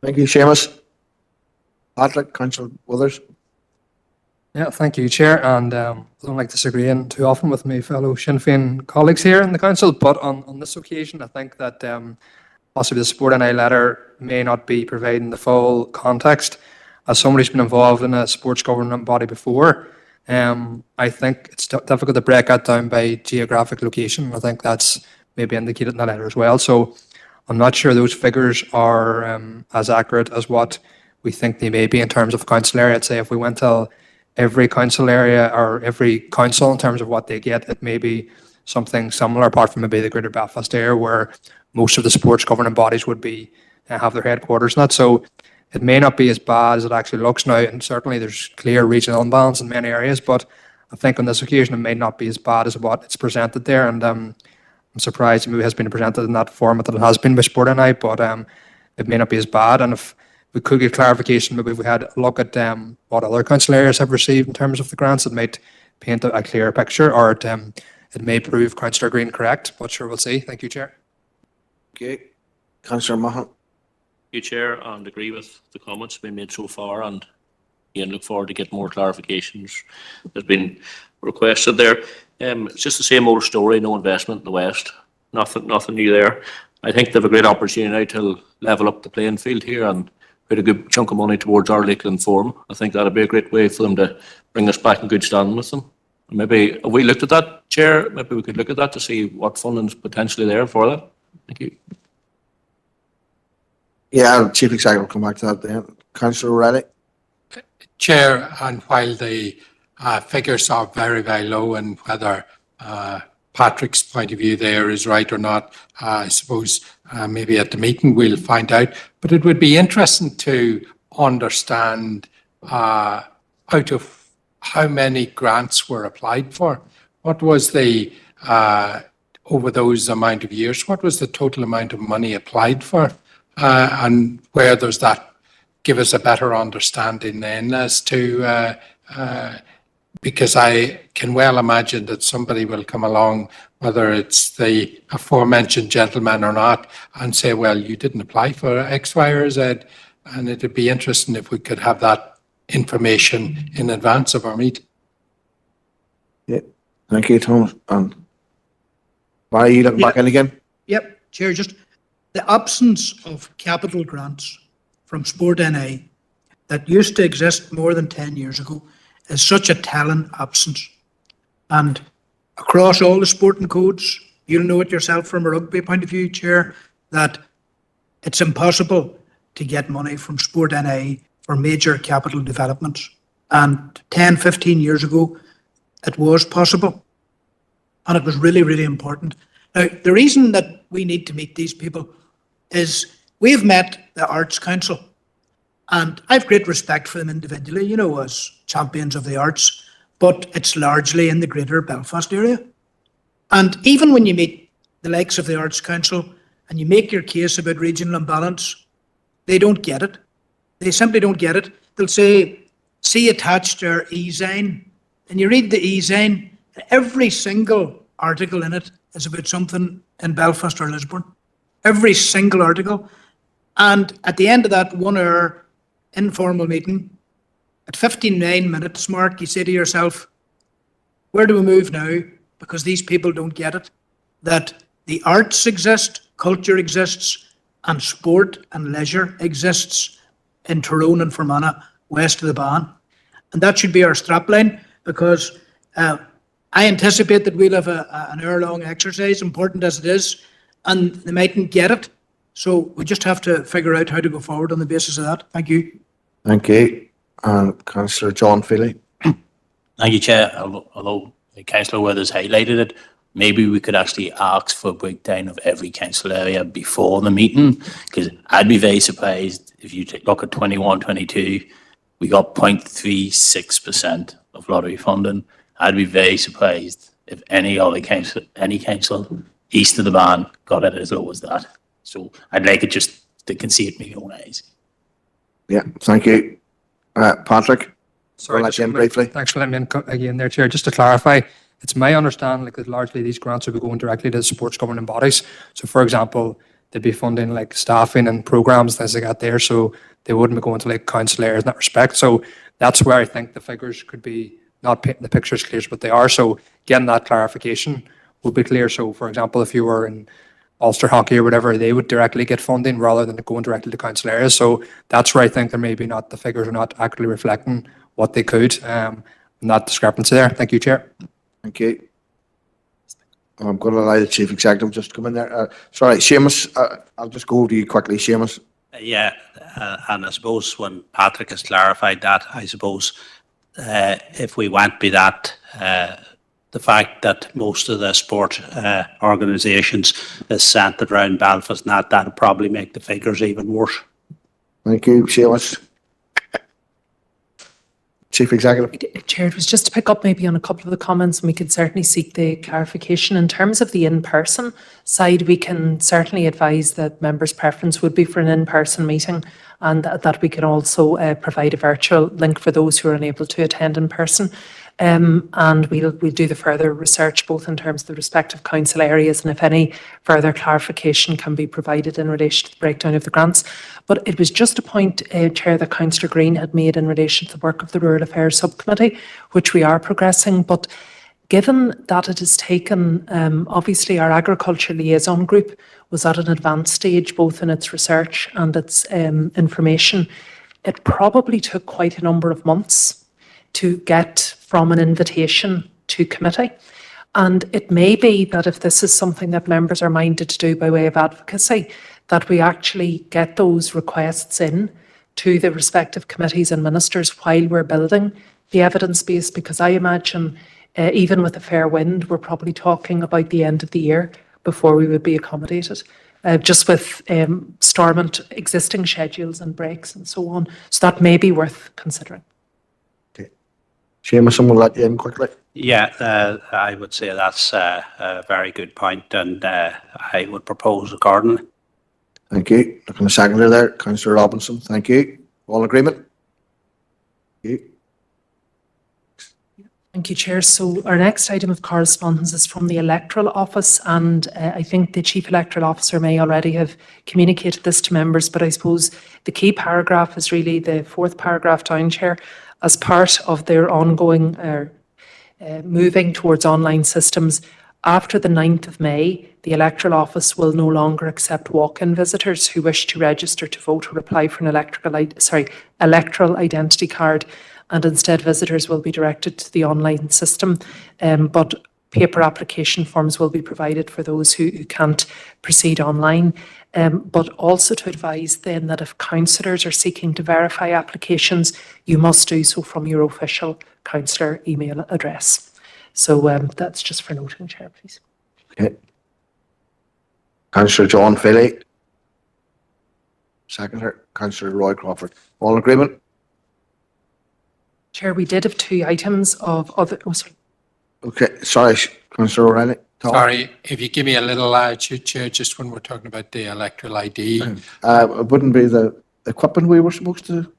Thank you, Seamus. Patrick, Councillor Withers. Yeah, thank you, Chair, and I don't like disagreeing too often with my fellow Sinn Féin colleagues here in the council, but on this occasion I think that possibly the Sport NI letter may not be providing the full context. As somebody who's been involved in a sports government body before, I think it's difficult to break that down by geographic location. I think that's maybe indicated in the letter as well. So I'm not sure those figures are as accurate as what we think they may be in terms of council area. I'd say if we went to every council area or every council in terms of what they get, it may be something similar, apart from maybe the Greater Belfast area where most of the sports governing bodies would be have their headquarters in that. So it may not be as bad as it actually looks now, and certainly there's clear regional imbalance in many areas, but I think on this occasion it may not be as bad as what it's presented there, and I'm surprised it maybe has been presented in that format that it has been by Sport NI, but it may not be as bad. And if we could get clarification, maybe if we had a look at what other council areas have received in terms of the grants, it might paint a clearer picture, or it may prove Councillor Green correct, but sure, we'll see. Thank you, Chair. Okay. Councillor Mahan. You, Chair, and agree with the comments being made so far, and again look forward to get more clarifications that's been requested there. It's just the same old story, no investment in the West, nothing new there. I think they have a great opportunity now to level up the playing field here and put a good chunk of money towards our Lakeland Forum. I think that'd be a great way for them to bring us back in good standing with them. Maybe have we looked at that, Chair? Maybe we could look at that to see what funding's potentially there for that. Thank you. Yeah, Chief Executive will come back to that then. Councillor O'Reilly. Chair, and while the figures are very, very low, and whether Patrick's point of view there is right or not, I suppose maybe at the meeting we'll find out. But it would be interesting to understand out of how many grants were applied for. What was the, over those amount of years, what was the total amount of money applied for? And where does that give us a better understanding then as to, because I can well imagine that somebody will come along, whether it's the aforementioned gentleman or not, and say, well, you didn't apply for X, Y, or Z. And it'd be interesting if we could have that information in advance of our meeting. Yeah, thank you, Thomas. And Barry, you looking back in again? Yep, Chair, just the absence of capital grants from Sport NI that used to exist more than 10 years ago is such a telling absence. And across all the sporting codes, you'll know it yourself from a rugby point of view, Chair, that it's impossible to get money from Sport NI for major capital developments. And 10, 15 years ago, it was possible. And it was really, really important. Now, the reason that we need to meet these people is we've met the Arts Council, and I've great respect for them individually, you know, as champions of the arts, but it's largely in the Greater Belfast area. And even when you meet the likes of the Arts Council and you make your case about regional imbalance, they don't get it. They simply don't get it. They'll say, see attached their e-sign, and you read the e-sign, every single article in it is about something in Belfast or Lisburn. Every single article. And at the end of that 1 hour informal meeting, at 59 minutes mark, you say to yourself, where do we move now? Because these people don't get it. That the arts exist, culture exists, and sport and leisure exists in Tyrone and Fermanagh, west of the Ban. And that should be our strapline, because I anticipate that we'll have an hour-long exercise, important as it is, and they mightn't get it. So we just have to figure out how to go forward on the basis of that. Thank you. Thank you. And Councillor John Feely. Thank you, Chair. Although Councillor Withers highlighted it, maybe we could actually ask for a breakdown of every council area before the meeting, because I'd be very surprised if you look at 21-22, we got 0.36% of lottery funding. I'd be very surprised if any council east of the Ban got it as low as that. So I'd like it just to concede me own eyes. Yeah, thank you. Patrick? Sorry, I'll let you in briefly. Thanks for letting me in again there, Chair. Just to clarify, it's my understanding that largely these grants will be going directly to the sports governing bodies. So, for example, they'd be funding like staffing and programs, things like that there. So they wouldn't be going to like council areas in that respect. So that's where I think the figures could be not painting the pictures clear, but they are. So getting that clarification would be clear. So, for example, if you were in Ulster Hockey or whatever, they would directly get funding rather than going directly to council areas. So that's where I think there may be not, the figures are not accurately reflecting what they could, and that discrepancy there. Thank you, Chair. Thank you. I'm going to allow the Chief Executive just to come in there. Sorry, Seamus, I'll just go over to you quickly, Seamus. Yeah, and I suppose when Patrick has clarified that, I suppose if we went by that, the fact that most of the sport organisations is centred around Belfast, and that'll probably make the figures even worse. Thank you, Seamus. Chief Executive. Chair, it was just to pick up maybe on a couple of the comments, and we could certainly seek the clarification. In terms of the in-person side, we can certainly advise that members' preference would be for an in-person meeting, and that we can also provide a virtual link for those who are unable to attend in person. And we'll do the further research both in terms of the respective council areas and if any further clarification can be provided in relation to the breakdown of the grants. But it was just a point, Chair, that Councillor Green had made in relation to the work of the Rural Affairs Subcommittee, which we are progressing. But given that it has taken, obviously our Agriculture Liaison Group was at an advanced stage both in its research and its information, it probably took quite a number of months to get from an invitation to committee. And it may be that if this is something that members are minded to do by way of advocacy, that we actually get those requests in to the respective committees and ministers while we're building the evidence base, because I imagine even with a fair wind, we're probably talking about the end of the year before we would be accommodated, just with Stormont existing schedules and breaks and so on. So that may be worth considering. Seamus, I'm going to let you in quickly. Yeah, I would say that's a very good point, and I would propose accordingly. Thank you. Looking a seconder there, Councillor Robinson. Thank you. All in agreement? Thank you. Thank you, Chair. So our next item of correspondence is from the Electoral Office, and I think the Chief Electoral Officer may already have communicated this to members, but I suppose the key paragraph is really the fourth paragraph down, Chair. As part of their ongoing moving towards online systems, after the 9th of May, the Electoral Office will no longer accept walk-in visitors who wish to register to vote or apply for an electoral identity card, and instead visitors will be directed to the online system. But paper application forms will be provided for those who can't proceed online. But also to advise then that if councillors are seeking to verify applications, you must do so from your official councillor email address. So that's just for noting, Chair, please. Okay. Councillor John Feely. Seconder, Councillor Roy Crawford. All in agreement? Chair, we did have two items of other... Oh, sorry. Okay, sorry, Councillor O'Reilly. Sorry, if you give me a little attitude, Chair, just when we're talking about the electoral ID. It wouldn't be the equipment we were supposed to?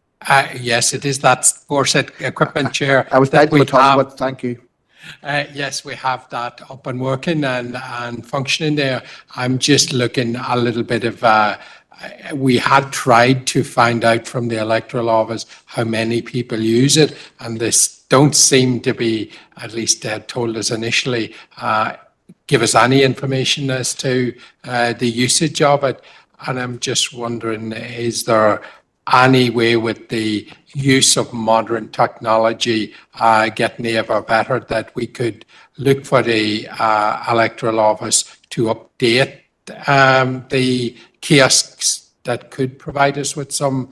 Yes, it is that set equipment, Chair. I was talking about, thank you. Yes, we have that up and working and functioning there. I'm just looking a little bit of, we had tried to find out from the Electoral Office how many people use it, and this don't seem to be, at least they had told us initially, give us any information as to the usage of it. And I'm just wondering, is there any way with the use of modern technology getting ever better that we could look for the Electoral Office to update the kiosks that could provide us with some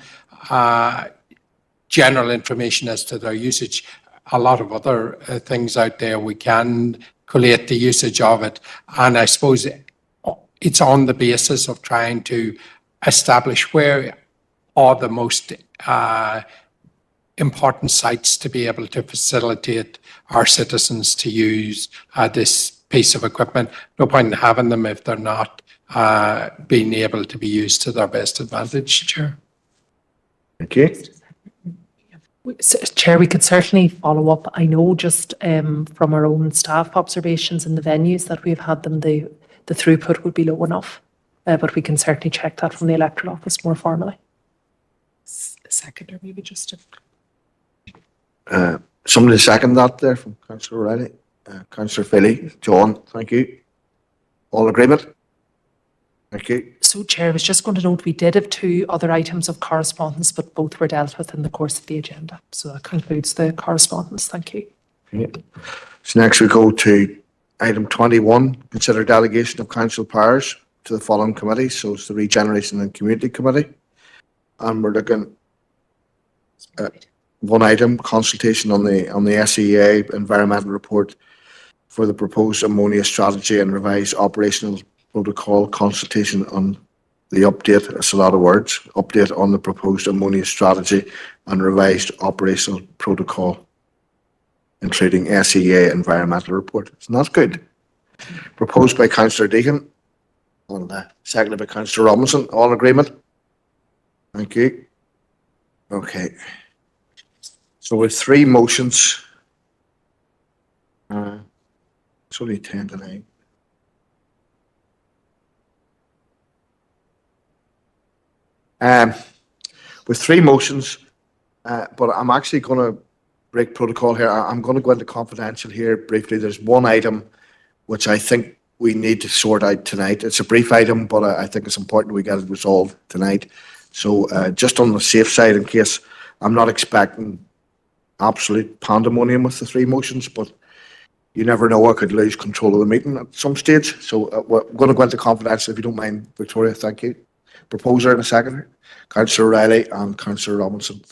general information as to their usage? A lot of other things out there we can collate the usage of it. And I suppose it's on the basis of trying to establish where are the most important sites to be able to facilitate our citizens to use this piece of equipment. No point in having them if they're not being able to be used to their best advantage, Chair. Thank you. Chair, we could certainly follow up. I know just from our own staff observations in the venues that we've had them, the throughput would be low enough, but we can certainly check that from the electoral office more formally. Seconder, maybe just Somebody second that there from Councillor O'Reilly. Councillor Philly, John, thank you. All agreement? Thank you. So, Chair, I was just going to note we did have 2 other items of correspondence, but both were dealt with in the course of the agenda. So that concludes the correspondence. Thank you. Okay. So next we go to item 21, consider delegation of council powers to the following committees. So it's the Regeneration and Community Committee. And we're looking at one item, consultation on the SEA environmental report for the proposed ammonia strategy and revised operational protocol, consultation on the update, it's a lot of words, update on the proposed ammonia strategy and revised operational protocol, including SEA environmental report. It's not good. Proposed by Councillor Deacon and seconded by Councillor Robinson. All agreement? Thank you. Okay. So with 3 motions, it's only 10 to 9. With 3 motions, but I'm actually going to break protocol here. I'm going to go into confidential here briefly. There's one item which I think we need to sort out tonight. It's a brief item, but I think it's important we get it resolved tonight. So just on the safe side, in case I'm not expecting absolute pandemonium with the 3 motions, but you never know, I could lose control of the meeting at some stage. So we're going to go into confidential, if you don't mind, Victoria. Thank you. Proposer and a seconder, Councillor O'Reilly and Councillor Robinson.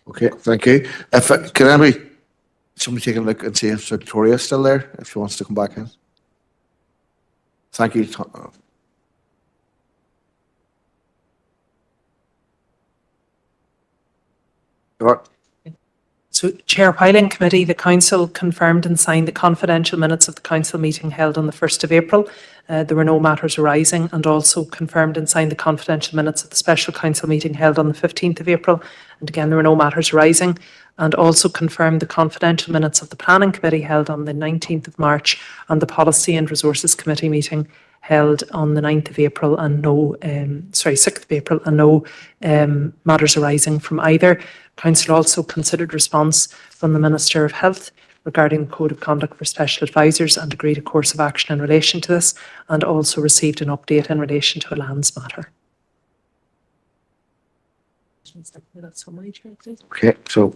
Okay, thank you. If can somebody take a look and see if Victoria's still there, if she wants to come back in. Thank you. What? So, Chair, while in committee, the Council confirmed and signed the confidential minutes of the Council meeting held on the 1st of April. There were no matters arising, and also confirmed and signed the confidential minutes of the Special Council meeting held on the 15th of April. And again, there were no matters arising, and also confirmed the confidential minutes of the Planning Committee held on the 19th of March and the Policy and Resources Committee meeting held on the 9th of April and 6th of April, and no matters arising from either. Council also considered response from the Minister of Health regarding the Code of Conduct for Special Advisors and agreed a course of action in relation to this, and also received an update in relation to a lands matter. Okay, so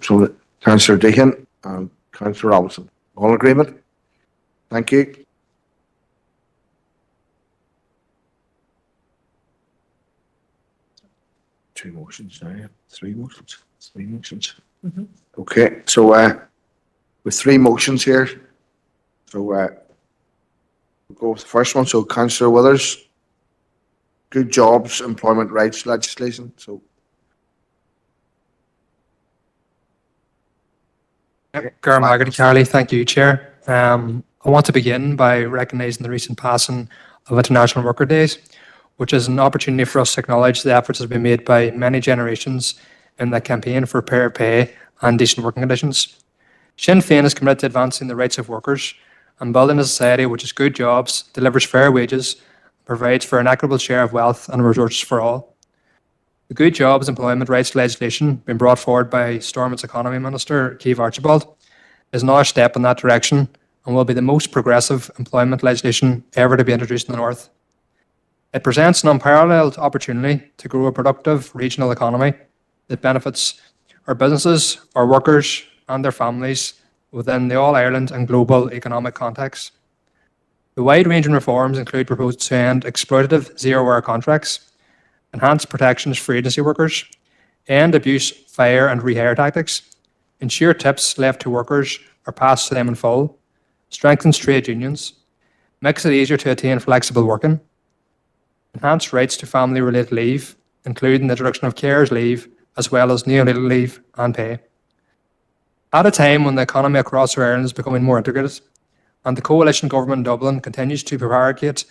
Councillor Deehan and Councillor Robinson, all in agreement? Thank you. Two motions now, three motions. Three motions. Okay, so with three motions here, so we'll go with the first one. So Councillor Withers, good jobs, employment rights legislation. So Carly, thank you, Chair. I want to begin by recognising the recent passing of International Worker Days, which is an opportunity for us to acknowledge the efforts that have been made by many generations in the campaign for fair pay and decent working conditions. Sinn Féin is committed to advancing the rights of workers and building a society which has good jobs, delivers fair wages, provides for an equitable share of wealth and resources for all. The Good Jobs Employment Rights legislation, being brought forward by Stormont's Economy Minister, Keith Archibald, is now a step in that direction and will be the most progressive employment legislation ever to be introduced in the North. It presents an unparalleled opportunity to grow a productive regional economy that benefits our businesses, our workers, and their families within the All-Ireland and global economic context. The wide-ranging reforms include proposals to end exploitative zero-hour contracts, enhance protections for agency workers, end abuse, fire and rehire tactics, ensure tips left to workers are passed to them in full, strengthens trade unions, makes it easier to attain flexible working, enhance rights to family-related leave, including the introduction of carers' leave, as well as neonatal leave and pay. At a time when the economy across Ireland is becoming more integrated, and the coalition government in Dublin continues to prevaricate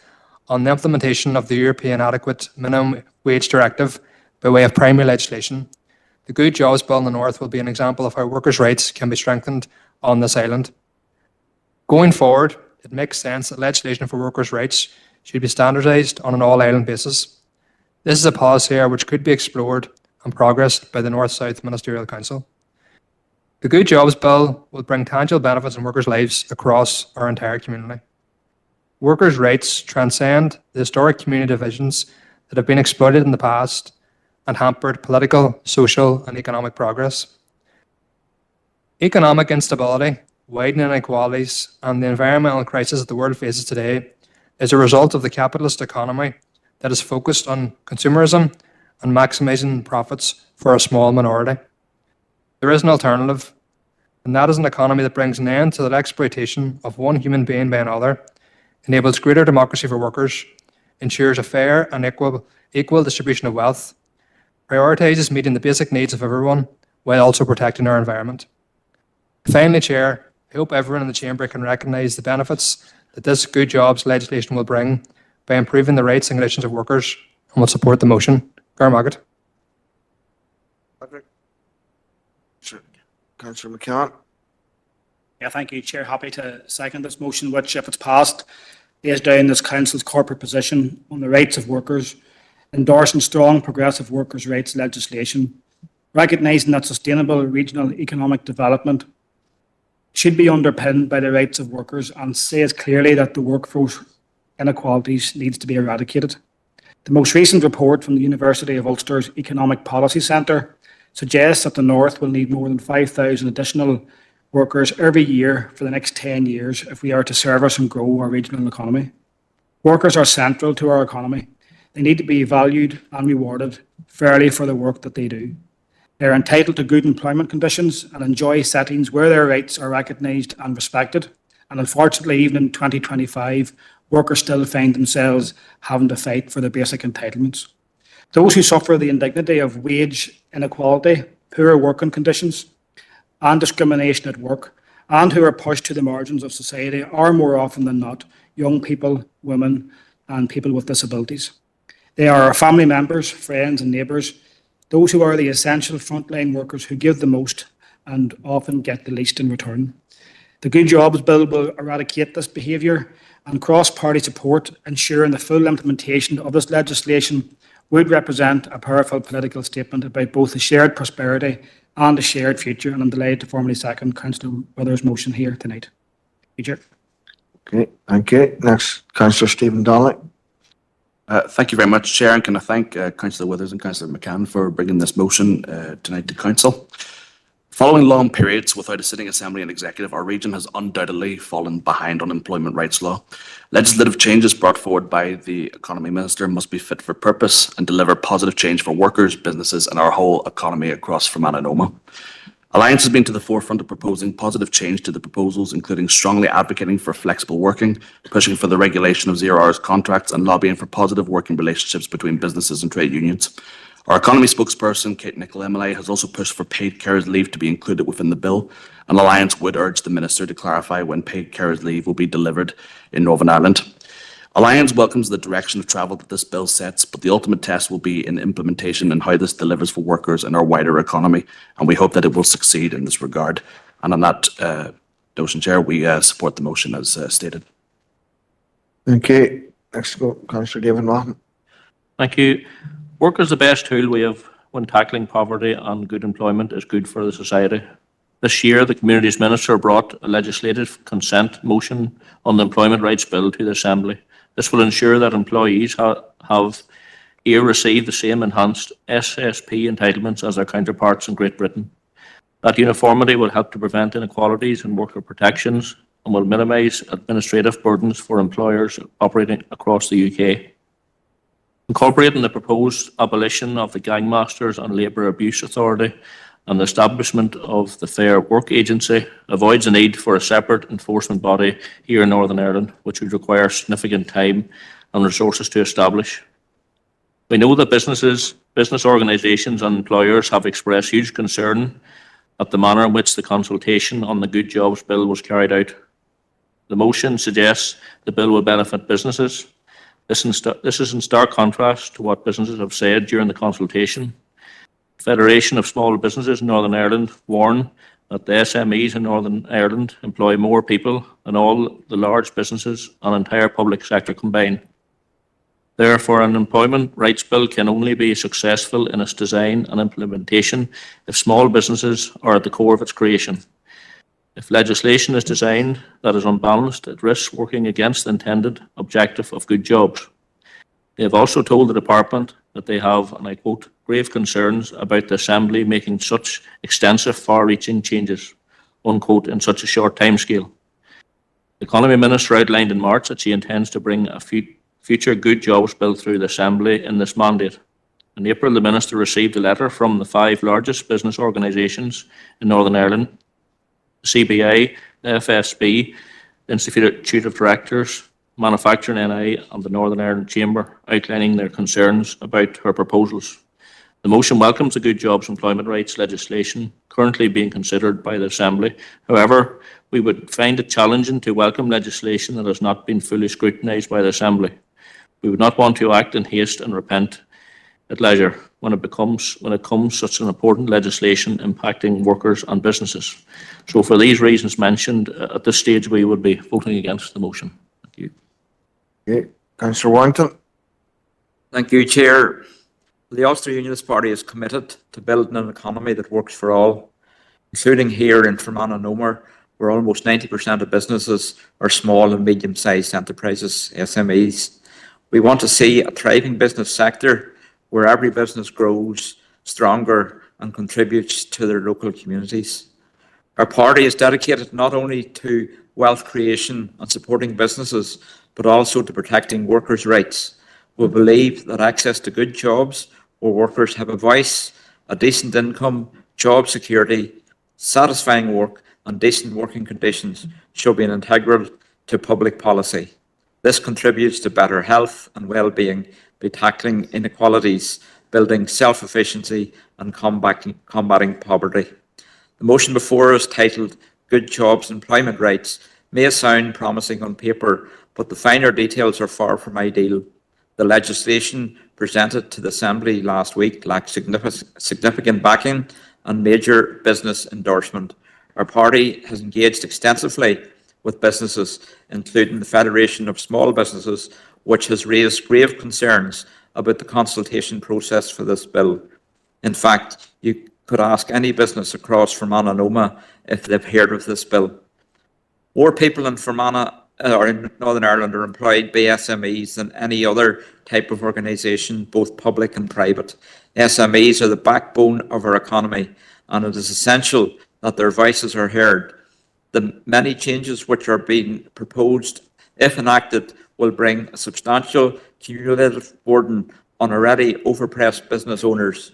on the implementation of the European Adequate Minimum Wage Directive by way of primary legislation, the Good Jobs Bill in the North will be an example of how workers' rights can be strengthened on this island. Going forward, it makes sense that legislation for workers' rights should be standardised on an all-island basis. This is a policy area which could be explored and progressed by the North-South Ministerial Council. The Good Jobs Bill will bring tangible benefits in workers' lives across our entire community. Workers' rights transcend the historic community divisions that have been exploited in the past and hampered political, social and economic progress. Economic instability, widening inequalities and the environmental crisis that the world faces today is a result of the capitalist economy that is focused on consumerism and maximising profits for a small minority. There is an alternative, and that is an economy that brings an end to the exploitation of one human being by another, enables greater democracy for workers, ensures a fair and equal distribution of wealth, prioritises meeting the basic needs of everyone while also protecting our environment. Finally, Chair, I hope everyone in the Chamber can recognise the benefits that this Good Jobs legislation will bring by improving the rights and conditions of workers and will support the motion. Garmagat. Councillor McCann. Yeah, thank you, Chair. Happy to second this motion, which, if it's passed, lays down this Council's corporate position on the rights of workers, endorsing strong progressive workers' rights legislation, recognising that sustainable regional economic development should be underpinned by the rights of workers, and says clearly that the workforce inequalities needs to be eradicated. The most recent report from the University of Ulster's Economic Policy Centre suggests that the North will need more than 5,000 additional workers every year for the next 10 years if we are to service and grow our regional economy. Workers are central to our economy. They need to be valued and rewarded fairly for the work that they do. They are entitled to good employment conditions and enjoy settings where their rights are recognised and respected. And unfortunately, even in 2025, workers still find themselves having to fight for their basic entitlements. Those who suffer the indignity of wage inequality, poor working conditions, and discrimination at work, and who are pushed to the margins of society are more often than not young people, women, and people with disabilities. They are our family members, friends, and neighbours, those who are the essential frontline workers who give the most and often get the least in return. The Good Jobs Bill will eradicate this behaviour, and cross-party support ensuring the full implementation of this legislation would represent a powerful political statement about both a shared prosperity and a shared future. And I'm delighted to formally second Councillor Wither's motion here tonight. Chair. Okay, thank you. Next, Councillor Stephen Donnelly. Thank you very much, Chair, and can I thank Councillor Withers and Councillor McCann for bringing this motion tonight to Council. Following long periods without a sitting Assembly and Executive, our region has undoubtedly fallen behind on employment rights law. Legislative changes brought forward by the Economy Minister must be fit for purpose and deliver positive change for workers, businesses and our whole economy across Fermanagh and Omagh. Alliance has been to the forefront of proposing positive change to the proposals, including strongly advocating for flexible working, pushing for the regulation of 0 hours contracts and lobbying for positive working relationships between businesses and trade unions. Our economy spokesperson, Kate Nicholl-Emily, has also pushed for paid carers leave to be included within the bill, and Alliance would urge the Minister to clarify when paid carers leave will be delivered in Northern Ireland. Alliance welcomes the direction of travel that this bill sets, but the ultimate test will be in implementation and how this delivers for workers and our wider economy, and we hope that it will succeed in this regard. And on that notion, Chair, we support the motion as stated. Thank you. Next, go Councillor David Martin. Thank you. Work is the best tool we have when tackling poverty, and good employment is good for the society. This year, the Communities Minister brought a legislative consent motion on the Employment Rights Bill to the Assembly. This will ensure that employees have here received the same enhanced SSP entitlements as their counterparts in Great Britain. That uniformity will help to prevent inequalities in worker protections and will minimise administrative burdens for employers operating across the UK. Incorporating the proposed abolition of the Gangmasters and Labour Abuse Authority and the establishment of the Fair Work Agency avoids the need for a separate enforcement body here in Northern Ireland, which would require significant time and resources to establish. We know that business organisations and employers have expressed huge concern at the manner in which the consultation on the Good Jobs Bill was carried out. The motion suggests the bill will benefit businesses. This is in stark contrast to what businesses have said during the consultation. The Federation of Small Businesses in Northern Ireland warn that the SMEs in Northern Ireland employ more people than all the large businesses and entire public sector combined. Therefore, an employment rights bill can only be successful in its design and implementation if small businesses are at the core of its creation. If legislation is designed that is unbalanced, it risks working against the intended objective of good jobs. They have also told the Department that they have, and I quote, grave concerns about the Assembly making such extensive, far-reaching changes, unquote, in such a short timescale. The Economy Minister outlined in March that she intends to bring a future Good Jobs Bill through the Assembly in this mandate. In April, the Minister received a letter from the 5 largest business organisations in Northern Ireland, the CBI, the FSB, the Institute of Directors, Manufacturing NI and the Northern Ireland Chamber, outlining their concerns about her proposals. The motion welcomes the Good Jobs Employment Rights legislation currently being considered by the Assembly. However, we would find it challenging to welcome legislation that has not been fully scrutinised by the Assembly. We would not want to act in haste and repent at leisure when it comes such an important legislation impacting workers and businesses. So for these reasons mentioned, at this stage we would be voting against the motion. Thank you. Okay. Councillor Warrington. Thank you, Chair. The Ulster Unionist Party is committed to building an economy that works for all, including here in Fermanagh and Omagh, where almost 90% of businesses are small and medium-sized enterprises, SMEs. We want to see a thriving business sector where every business grows stronger and contributes to their local communities. Our party is dedicated not only to wealth creation and supporting businesses, but also to protecting workers' rights. We believe that access to good jobs where workers have a voice a decent income, job security, satisfying work and decent working conditions should be an integral to public policy. This contributes to better health and well-being by tackling inequalities, building self-efficiency and combating poverty. The motion before us, titled Good Jobs Employment Rights, may sound promising on paper, but the finer details are far from ideal. The legislation presented to the Assembly last week lacks significant backing and major business endorsement. Our party has engaged extensively with businesses, including the Federation of Small Businesses, which has raised grave concerns about the consultation process for this bill. In fact, you could ask any business across Fermanagh and Omagh if they've heard of this bill. More people in Fermanagh or in Northern Ireland are employed by SMEs than any other type of organisation, both public and private. SMEs are the backbone of our economy, and it is essential that their voices are heard. The many changes which are being proposed, if enacted, will bring a substantial cumulative burden on already overpressed business owners.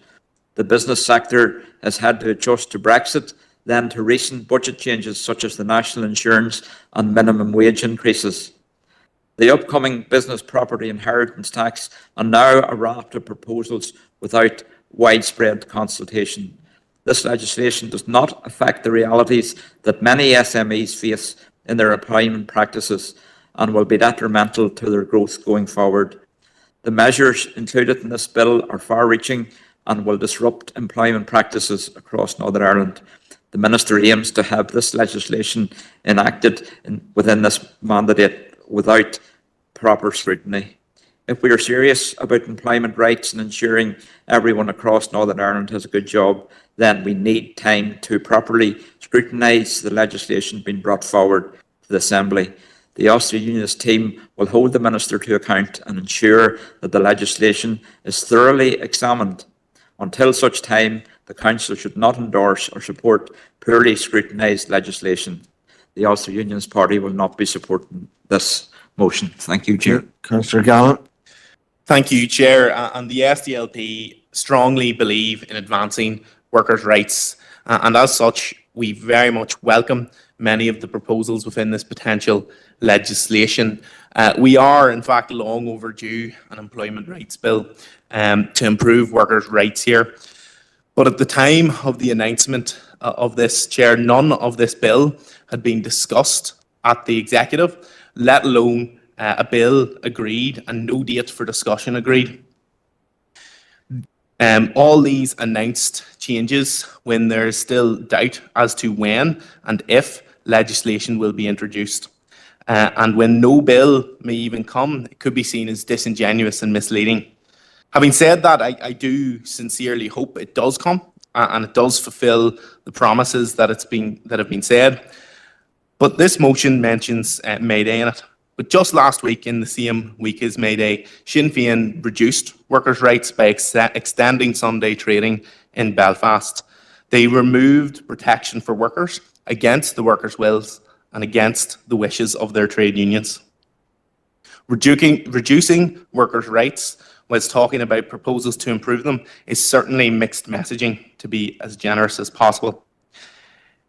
The business sector has had to adjust to Brexit, then to recent budget changes such as the national insurance and minimum wage increases. The upcoming business property inheritance tax, and now a raft of proposals without widespread consultation. This legislation does not affect the realities that many SMEs face in their employment practices and will be detrimental to their growth going forward. The measures included in this bill are far-reaching and will disrupt employment practices across Northern Ireland. The Minister aims to have this legislation enacted within this mandate without proper scrutiny. If we are serious about employment rights and ensuring everyone across Northern Ireland has a good job, then we need time to properly scrutinise the legislation being brought forward to the Assembly. The Ulster Unionist team will hold the Minister to account and ensure that the legislation is thoroughly examined. Until such time, the Council should not endorse or support poorly scrutinised legislation. The Ulster Unionist Party will not be supporting this motion. Thank you, Chair. Councillor Gallant. Thank you, Chair. And the SDLP strongly believe in advancing workers' rights. And as such, we very much welcome many of the proposals within this potential legislation. We are, in fact, long overdue an employment rights bill to improve workers' rights here. But at the time of the announcement of this, Chair, none of this bill had been discussed at the Executive, let alone a bill agreed and no date for discussion agreed. All these announced changes when there is still doubt as to when and if legislation will be introduced. And when no bill may even come, it could be seen as disingenuous and misleading. Having said that, I do sincerely hope it does come and it does fulfil the promises that have been said. But this motion mentions May Day in it. But just last week, in the same week as May Day, Sinn Féin reduced workers' rights by extending Sunday trading in Belfast. They removed protection for workers against the workers' wills and against the wishes of their trade unions. Reducing workers' rights whilst talking about proposals to improve them is certainly mixed messaging, to be as generous as possible.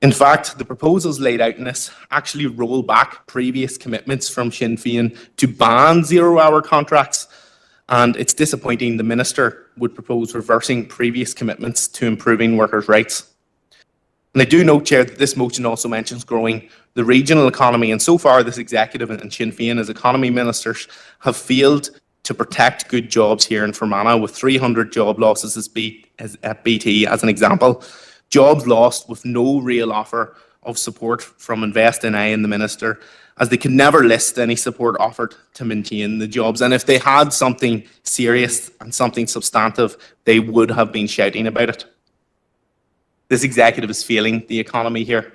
In fact, the proposals laid out in this actually roll back previous commitments from Sinn Féin to ban zero-hour contracts, and it's disappointing the Minister would propose reversing previous commitments to improving workers' rights. And I do note, Chair, that this motion also mentions growing the regional economy, and so far this Executive and Sinn Féin as economy ministers have failed to protect good jobs here in Fermanagh, with 300 job losses at BT as an example. Jobs lost with no real offer of support from Invest NI and the Minister, as they could never list any support offered to maintain the jobs. And if they had something serious and something substantive, they would have been shouting about it. This Executive is failing the economy here.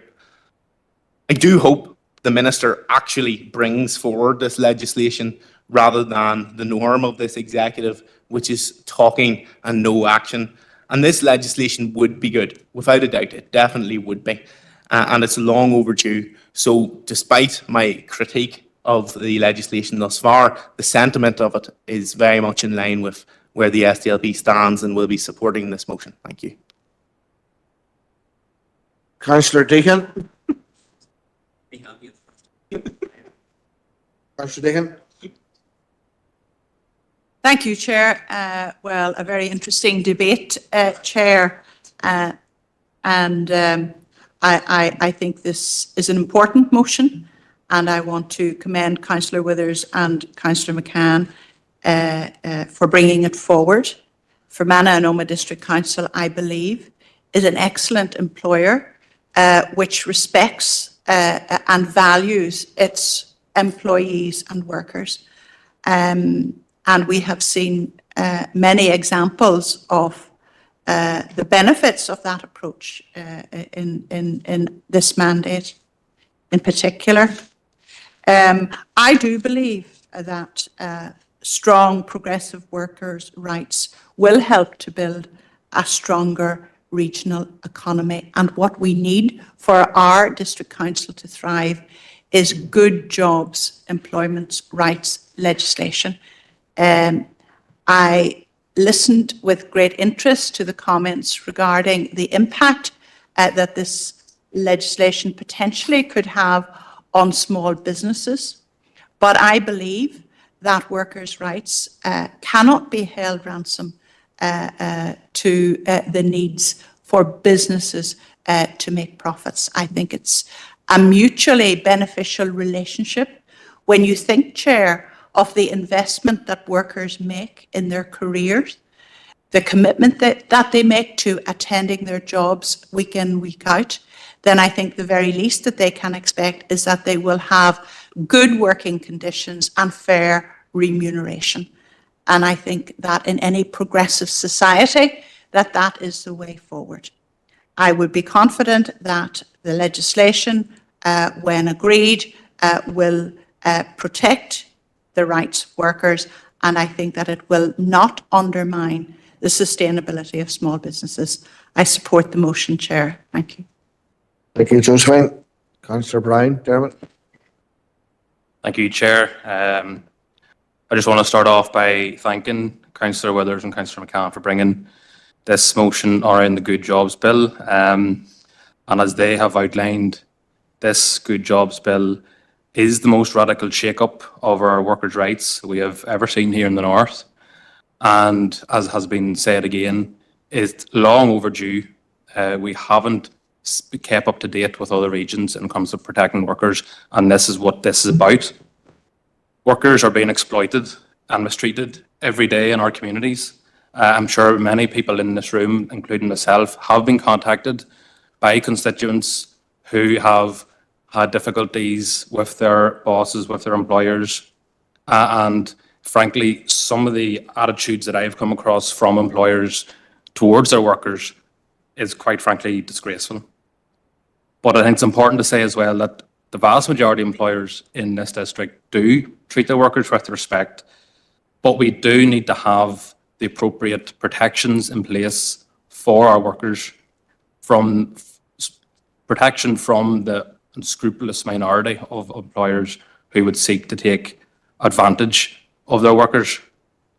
I do hope the Minister actually brings forward this legislation rather than the norm of this Executive, which is talking and no action. And this legislation would be good, without a doubt. It definitely would be. And it's long overdue. So despite my critique of the legislation thus far, the sentiment of it is very much in line with where the SDLP stands and will be supporting this motion. Thank you. Councillor Deacon. Councillor Deacon. Thank you, Chair. Well, a very interesting debate, Chair. I think this is an important motion, and I want to commend Councillor Withers and Councillor McCann for bringing it forward. Fermanagh and Omagh District Council, I believe, is an excellent employer which respects and values its employees and workers. And we have seen many examples of the benefits of that approach in this mandate in particular. I do believe that strong progressive workers' rights will help to build a stronger regional economy. And what we need for our district council to thrive is good jobs, employment rights legislation. I listened with great interest to the comments regarding the impact that this legislation potentially could have on small businesses. But I believe that workers' rights cannot be held ransom to the needs for businesses to make profits. I think it's a mutually beneficial relationship. When you think, Chair, of the investment that workers make in their careers, the commitment that they make to attending their jobs week in, week out, then I think the very least that they can expect is that they will have good working conditions and fair remuneration. And I think that in any progressive society, that is the way forward. I would be confident that the legislation, when agreed, will protect the rights of workers, and I think that it will not undermine the sustainability of small businesses. I support the motion, Chair. Thank you. Thank you, Josephine. Councillor Bryan, Dermot. Thank you, Chair. I just want to start off by thanking Councillor Withers and Councillor McCann for bringing this motion around the Good Jobs Bill. And as they have outlined, this Good Jobs Bill is the most radical shake-up of our workers' rights we have ever seen here in the North. And as has been said again, it's long overdue. We haven't kept up to date with other regions when it comes to protecting workers, and this is what this is about. Workers are being exploited and mistreated every day in our communities. I'm sure many people in this room, including myself, have been contacted by constituents who have had difficulties with their bosses, with their employers, and frankly, some of the attitudes that I've come across from employers towards their workers is quite frankly disgraceful. But I think it's important to say as well that the vast majority of employers in this district do treat their workers with respect, but we do need to have the appropriate protections in place for our workers, from protection from the unscrupulous minority of employers who would seek to take advantage of their workers.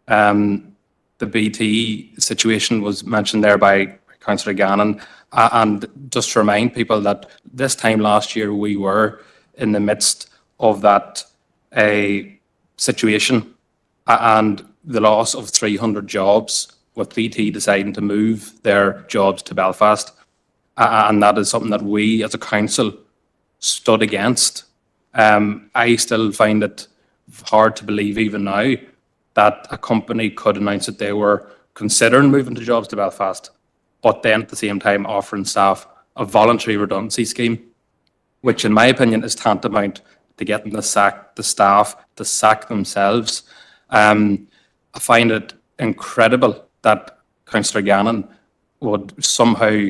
The BT situation was mentioned there by Councillor Gannon, and just to remind people that this time last year we were in the midst of that situation and the loss of 300 jobs, with BT deciding to move their jobs to Belfast, and that is something that we as a council stood against. I still find it hard to believe even now that a company could announce that they were considering moving the jobs to Belfast, but then at the same time offering staff a voluntary redundancy scheme, which in my opinion is tantamount to getting the staff to sack themselves. I find it incredible that Councillor Gannon would somehow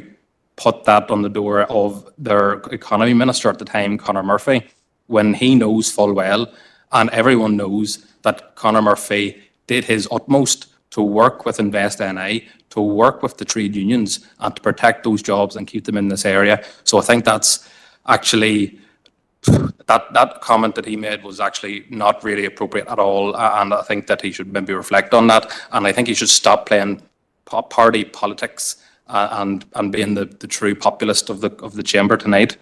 put that on the door of their economy minister at the time, Conor Murphy, when he knows full well, and everyone knows, that Conor Murphy did his utmost to work with Invest NI, to work with the trade unions and to protect those jobs and keep them in this area. So I think that's actually that comment that he made was actually not really appropriate at all, and I think that he should maybe reflect on that, and I think he should stop playing party politics and being the true populist of the chamber tonight.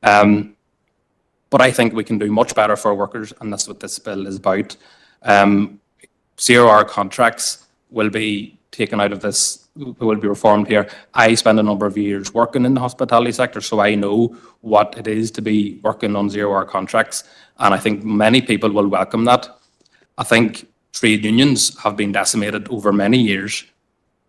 But I think we can do much better for workers, and that's what this bill is about. 0-hour contracts will be taken out of this, will be reformed here. I spent a number of years working in the hospitality sector, so I know what it is to be working on 0-hour contracts, and I think many people will welcome that. I think trade unions have been decimated over many years,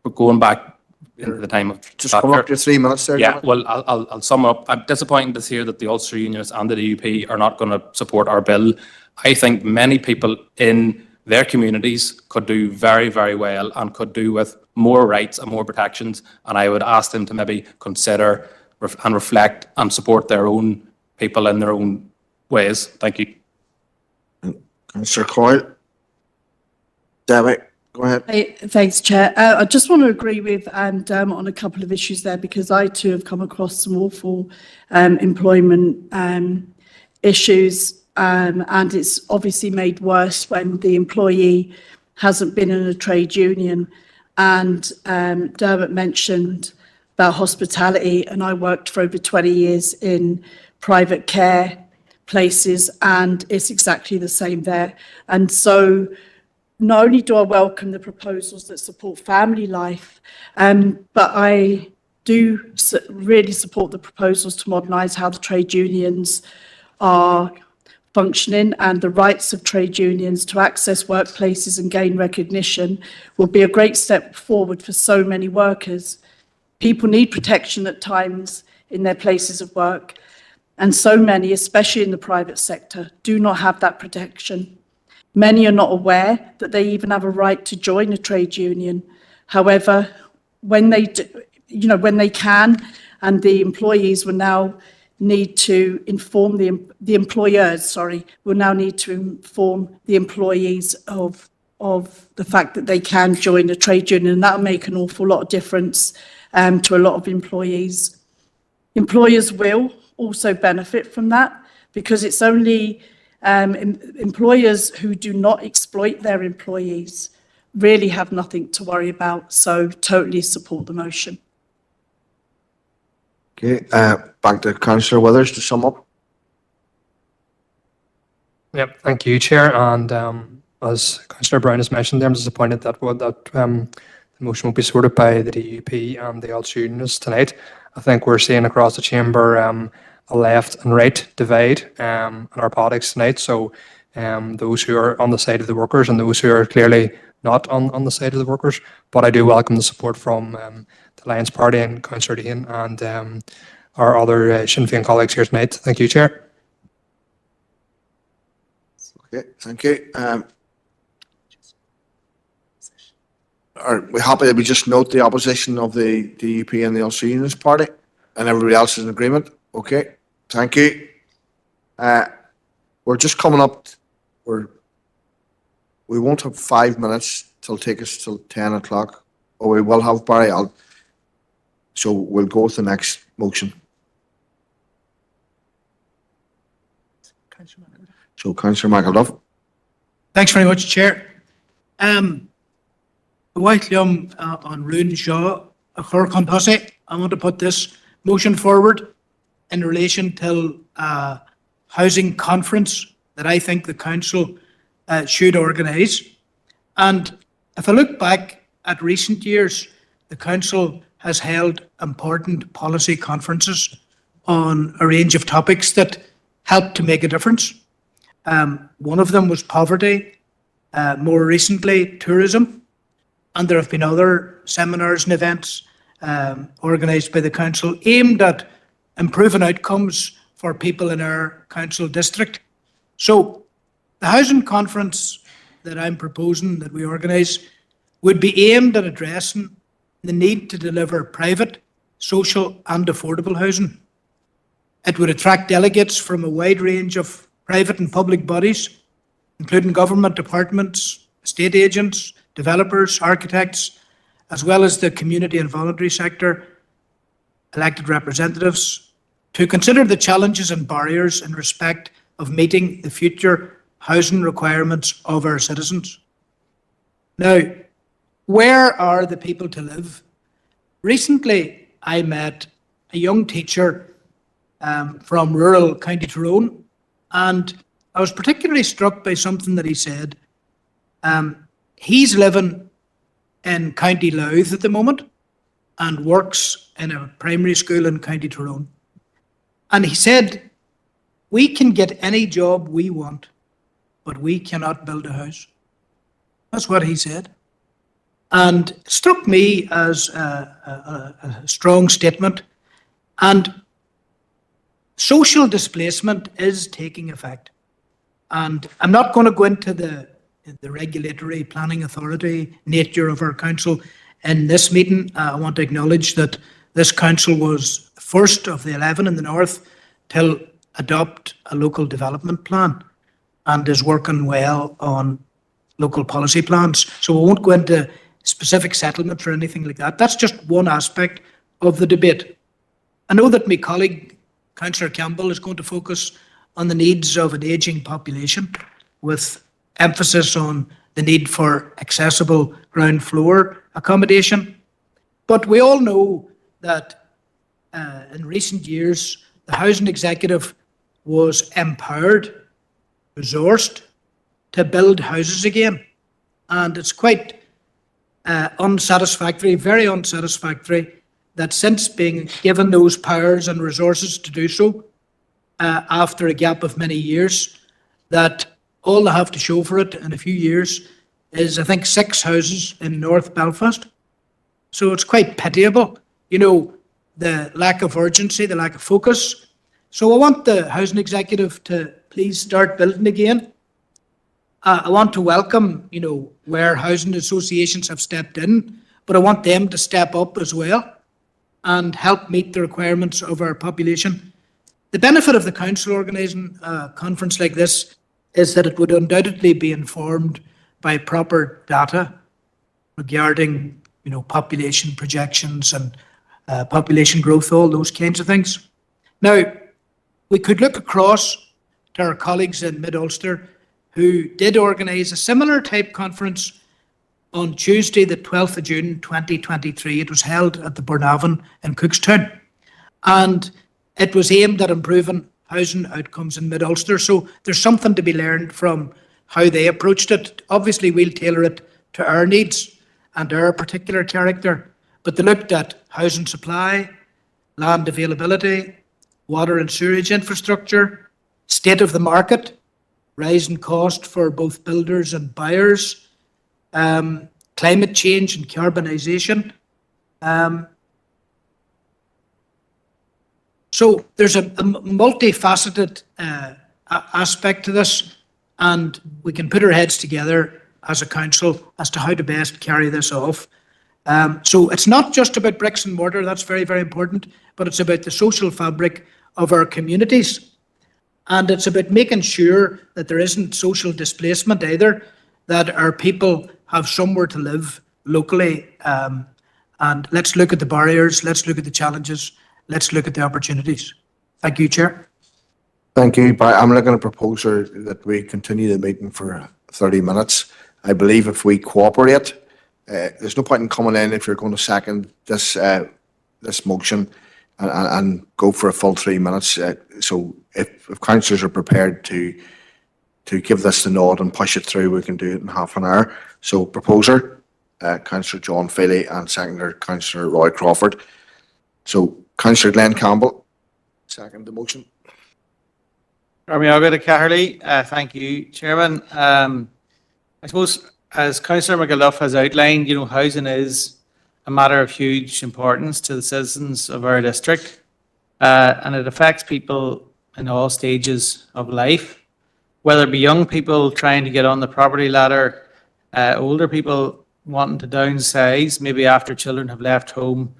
but going back into the time of just come up to 3 minutes there. Yeah, well, I'll sum up. I'm disappointed to hear that the Ulster Unionists and the DUP are not going to support our bill. I think many people in their communities could do very, very well and could do with more rights and more protections, and I would ask them to maybe consider and reflect and support their own people in their own ways. Thank you. Councillor Coyle. Debbie, go ahead. Hey, thanks, Chair. I just want to agree with Dermot on a couple of issues there, because I too have come across some awful employment issues, and it's obviously made worse when the employee hasn't been in a trade union. And Dermot mentioned about hospitality, and I worked for over 20 years in private care places, and it's exactly the same there. And so not only do I welcome the proposals that support family life, but I do really support the proposals to modernise how the trade unions are functioning, and the rights of trade unions to access workplaces and gain recognition will be a great step forward for so many workers. People need protection at times in their places of work, and so many, especially in the private sector, do not have that protection. Many are not aware that they even have a right to join a trade union. However, when they do, when they can, and the employees will now need to inform the employers, will now need to inform the employees of the fact that they can join a trade union, and that'll make an awful lot of difference to a lot of employees. Employers will also benefit from that, because it's only employers who do not exploit their employees really have nothing to worry about. So totally support the motion. Okay, back to Councillor Withers to sum up. Yep, thank you, Chair. And as Councillor Brown has mentioned, I'm disappointed that the motion will be supported by the DUP and the Ulster Unionists tonight. I think we're seeing across the chamber a left and right divide in our politics tonight. So those who are on the side of the workers and those who are clearly not on the side of the workers. But I do welcome the support from the Alliance Party and Councillor Dean and our other Sinn Féin colleagues here tonight. Thank you, Chair. Okay, thank you. Are we happy that we just note the opposition of the DUP and the Ulster Unionist Party, and everybody else is in agreement? Okay, thank you. We're just coming up. We won't have 5 minutes till take us till 10 o'clock, or we will have Barry out. So we'll go with the next motion. So Councillor McElduff. Thanks very much, Chair. Welcome on Rune Shaw, a Correspondence Postal. I want to put this motion forward in relation to a housing conference that I think the council should organise. And if I look back at recent years, the council has held important policy conferences on a range of topics that help to make a difference. One of them was poverty, more recently tourism, and there have been other seminars and events organised by the council aimed at improving outcomes for people in our council district. So the housing conference that I'm proposing that we organise would be aimed at addressing the need to deliver private, social and affordable housing. It would attract delegates from a wide range of private and public bodies, including government departments, estate agents, developers, architects, as well as the community and voluntary sector, elected representatives, to consider the challenges and barriers in respect of meeting the future housing requirements of our citizens. Now, where are the people to live? Recently, I met a young teacher from rural County Tyrone, and I was particularly struck by something that he said. He's living in County Louth at the moment and works in a primary school in County Tyrone. And he said, we can get any job we want, but we cannot build a house. That's what he said. And it struck me as a strong statement. And social displacement is taking effect. And I'm not going to go into the regulatory planning authority nature of our council in this meeting. I want to acknowledge that this council was the first of the 11 in the north to adopt a local development plan and is working well on local policy plans. So we won't go into specific settlements or anything like that. That's just one aspect of the debate. I know that my colleague, Councillor Campbell, is going to focus on the needs of an ageing population with emphasis on the need for accessible ground floor accommodation. But we all know that in recent years, the housing executive was empowered, resourced to build houses again. And it's quite unsatisfactory, very unsatisfactory, that since being given those powers and resources to do so, after a gap of many years, that all they have to show for it in a few years is, I think, 6 houses in North Belfast. So it's quite pitiable, you know, the lack of urgency, the lack of focus. So I want the housing executive to please start building again. I want to welcome, you know, where housing associations have stepped in, but I want them to step up as well and help meet the requirements of our population. The benefit of the council organising a conference like this is that it would undoubtedly be informed by proper data regarding, you know, population projections and population growth, all those kinds of things. Now, we could look across to our colleagues in Mid-Ulster who did organise a similar type conference on Tuesday, the 12th of June 2023. It was held at the Burnavan in Cookstown. And it was aimed at improving housing outcomes in Mid-Ulster. So there's something to be learned from how they approached it. Obviously, we'll tailor it to our needs and our particular character. But they looked at housing supply, land availability, water and sewerage infrastructure, state of the market, rising cost for both builders and buyers, climate change and carbonisation. So there's a multifaceted aspect to this, and we can put our heads together as a council as to how to best carry this off. So it's not just about bricks and mortar, that's very, very important, but it's about the social fabric of our communities. And it's about making sure that there isn't social displacement either, that our people have somewhere to live locally. And let's look at the barriers, let's look at the challenges, let's look at the opportunities. Thank you, Chair. Thank you. I'm looking at a proposal that we continue the meeting for 30 minutes. I believe if we cooperate, there's no point in coming in if you're going to second this this motion and go for a full 3 minutes. So if councillors are prepared to give this the nod and push it through, we can do it in half an hour. So proposer, Councillor John Feely, and seconder, Councillor Roy Crawford. So Councillor Glenn Campbell, second the motion. Thank you, Chairman. I suppose, as Councillor McAuliffe has outlined, you know, housing is a matter of huge importance to the citizens of our district, and it affects people in all stages of life, whether it be young people trying to get on the property ladder, older people wanting to downsize, maybe after children have left home,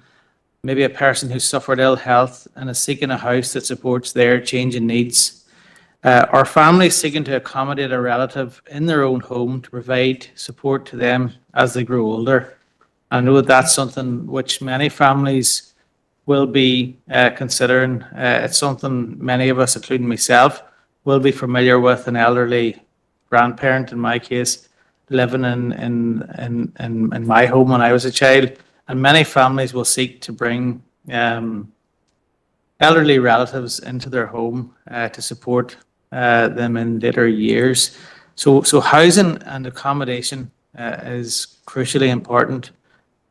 maybe a person who's suffered ill health and is seeking a house that supports their changing needs, or families seeking to accommodate a relative in their own home to provide support to them as they grow older. I know that that's something which many families will be considering. It's something many of us, including myself, will be familiar with. An elderly grandparent, in my case, living in my home when I was a child, and many families will seek to bring elderly relatives into their home to support them in later years. So housing and accommodation is crucially important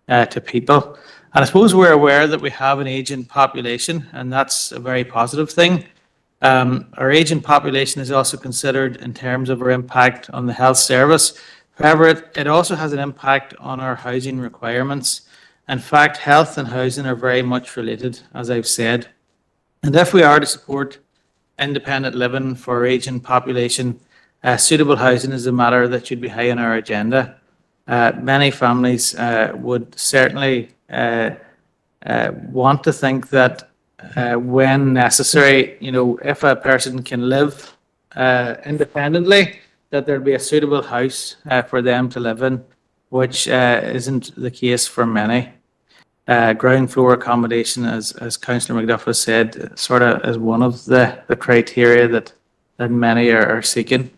to people. And I suppose we're aware that we have an aging population, and that's a very positive thing. Our aging population is also considered in terms of our impact on the health service. However, it also has an impact on our housing requirements. In fact, health and housing are very much related, as I've said. And if we are to support independent living for our aging population, suitable housing is a matter that should be high on our agenda. Many families would certainly want to think that when necessary, if a person can live independently, that there'll be a suitable house for them to live in, which isn't the case for many. Ground floor accommodation, as Councillor McDuff has said, sort of is one of the criteria that many are seeking.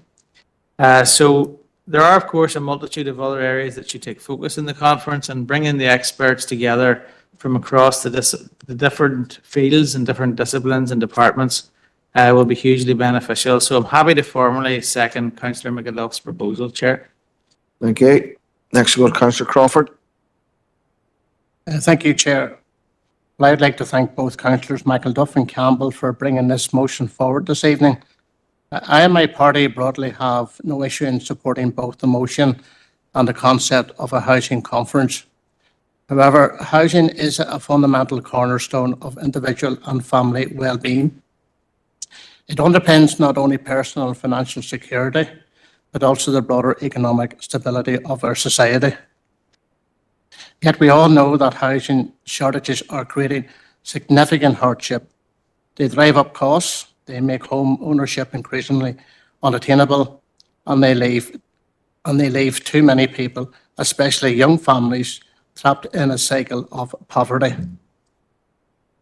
So there are, of course, a multitude of other areas that should take focus in the conference, and bringing the experts together from across the different fields and different disciplines and departments will be hugely beneficial. So I'm happy to formally second Councillor McAduff's proposal, Chair. Thank you. Next, we'll go to Councillor Crawford. Thank you, Chair. Well, I'd like to thank both Councillors McAduff and Campbell for bringing this motion forward this evening. I and my party broadly have no issue in supporting both the motion and the concept of a housing conference. However, housing is a fundamental cornerstone of individual and family well-being. It underpins not only personal and financial security, but also the broader economic stability of our society. Yet we all know that housing shortages are creating significant hardship. They drive up costs, they make home ownership increasingly unattainable, and they leave too many people, especially young families, trapped in a cycle of poverty.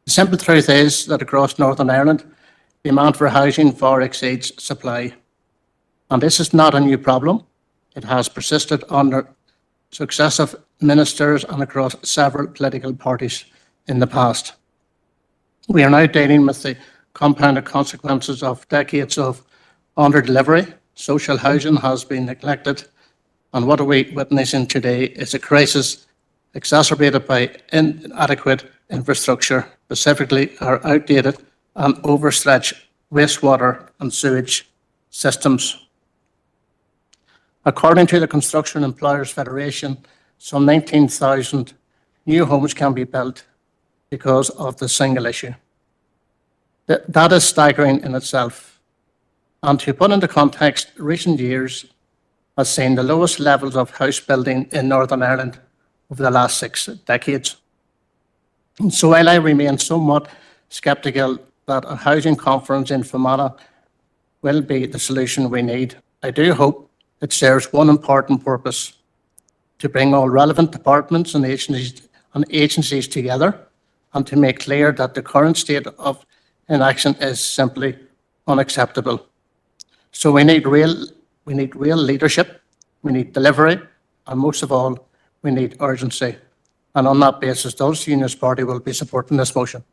The simple truth is that across Northern Ireland, demand for housing far exceeds supply. And this is not a new problem. It has persisted under successive ministers and across several political parties in the past. We are now dealing with the compounded consequences of decades of under-delivery. Social housing has been neglected, and what are we witnessing today is a crisis exacerbated by inadequate infrastructure, specifically our outdated and overstretched wastewater and sewage systems. According to the Construction Employers Federation, some 19,000 new homes can be built because of the single issue. That is staggering in itself. And to put into context, recent years has seen the lowest levels of house building in Northern Ireland over the last 6 decades. And so while I remain somewhat sceptical that a housing conference in Fermanagh will be the solution we need, I do hope it serves one important purpose: to bring all relevant departments and agencies together, and to make clear that the current state of inaction is simply unacceptable. So we need real leadership, we need delivery, and most of all, we need urgency. And on that basis, the Ulster Unionist Party will be supporting this motion.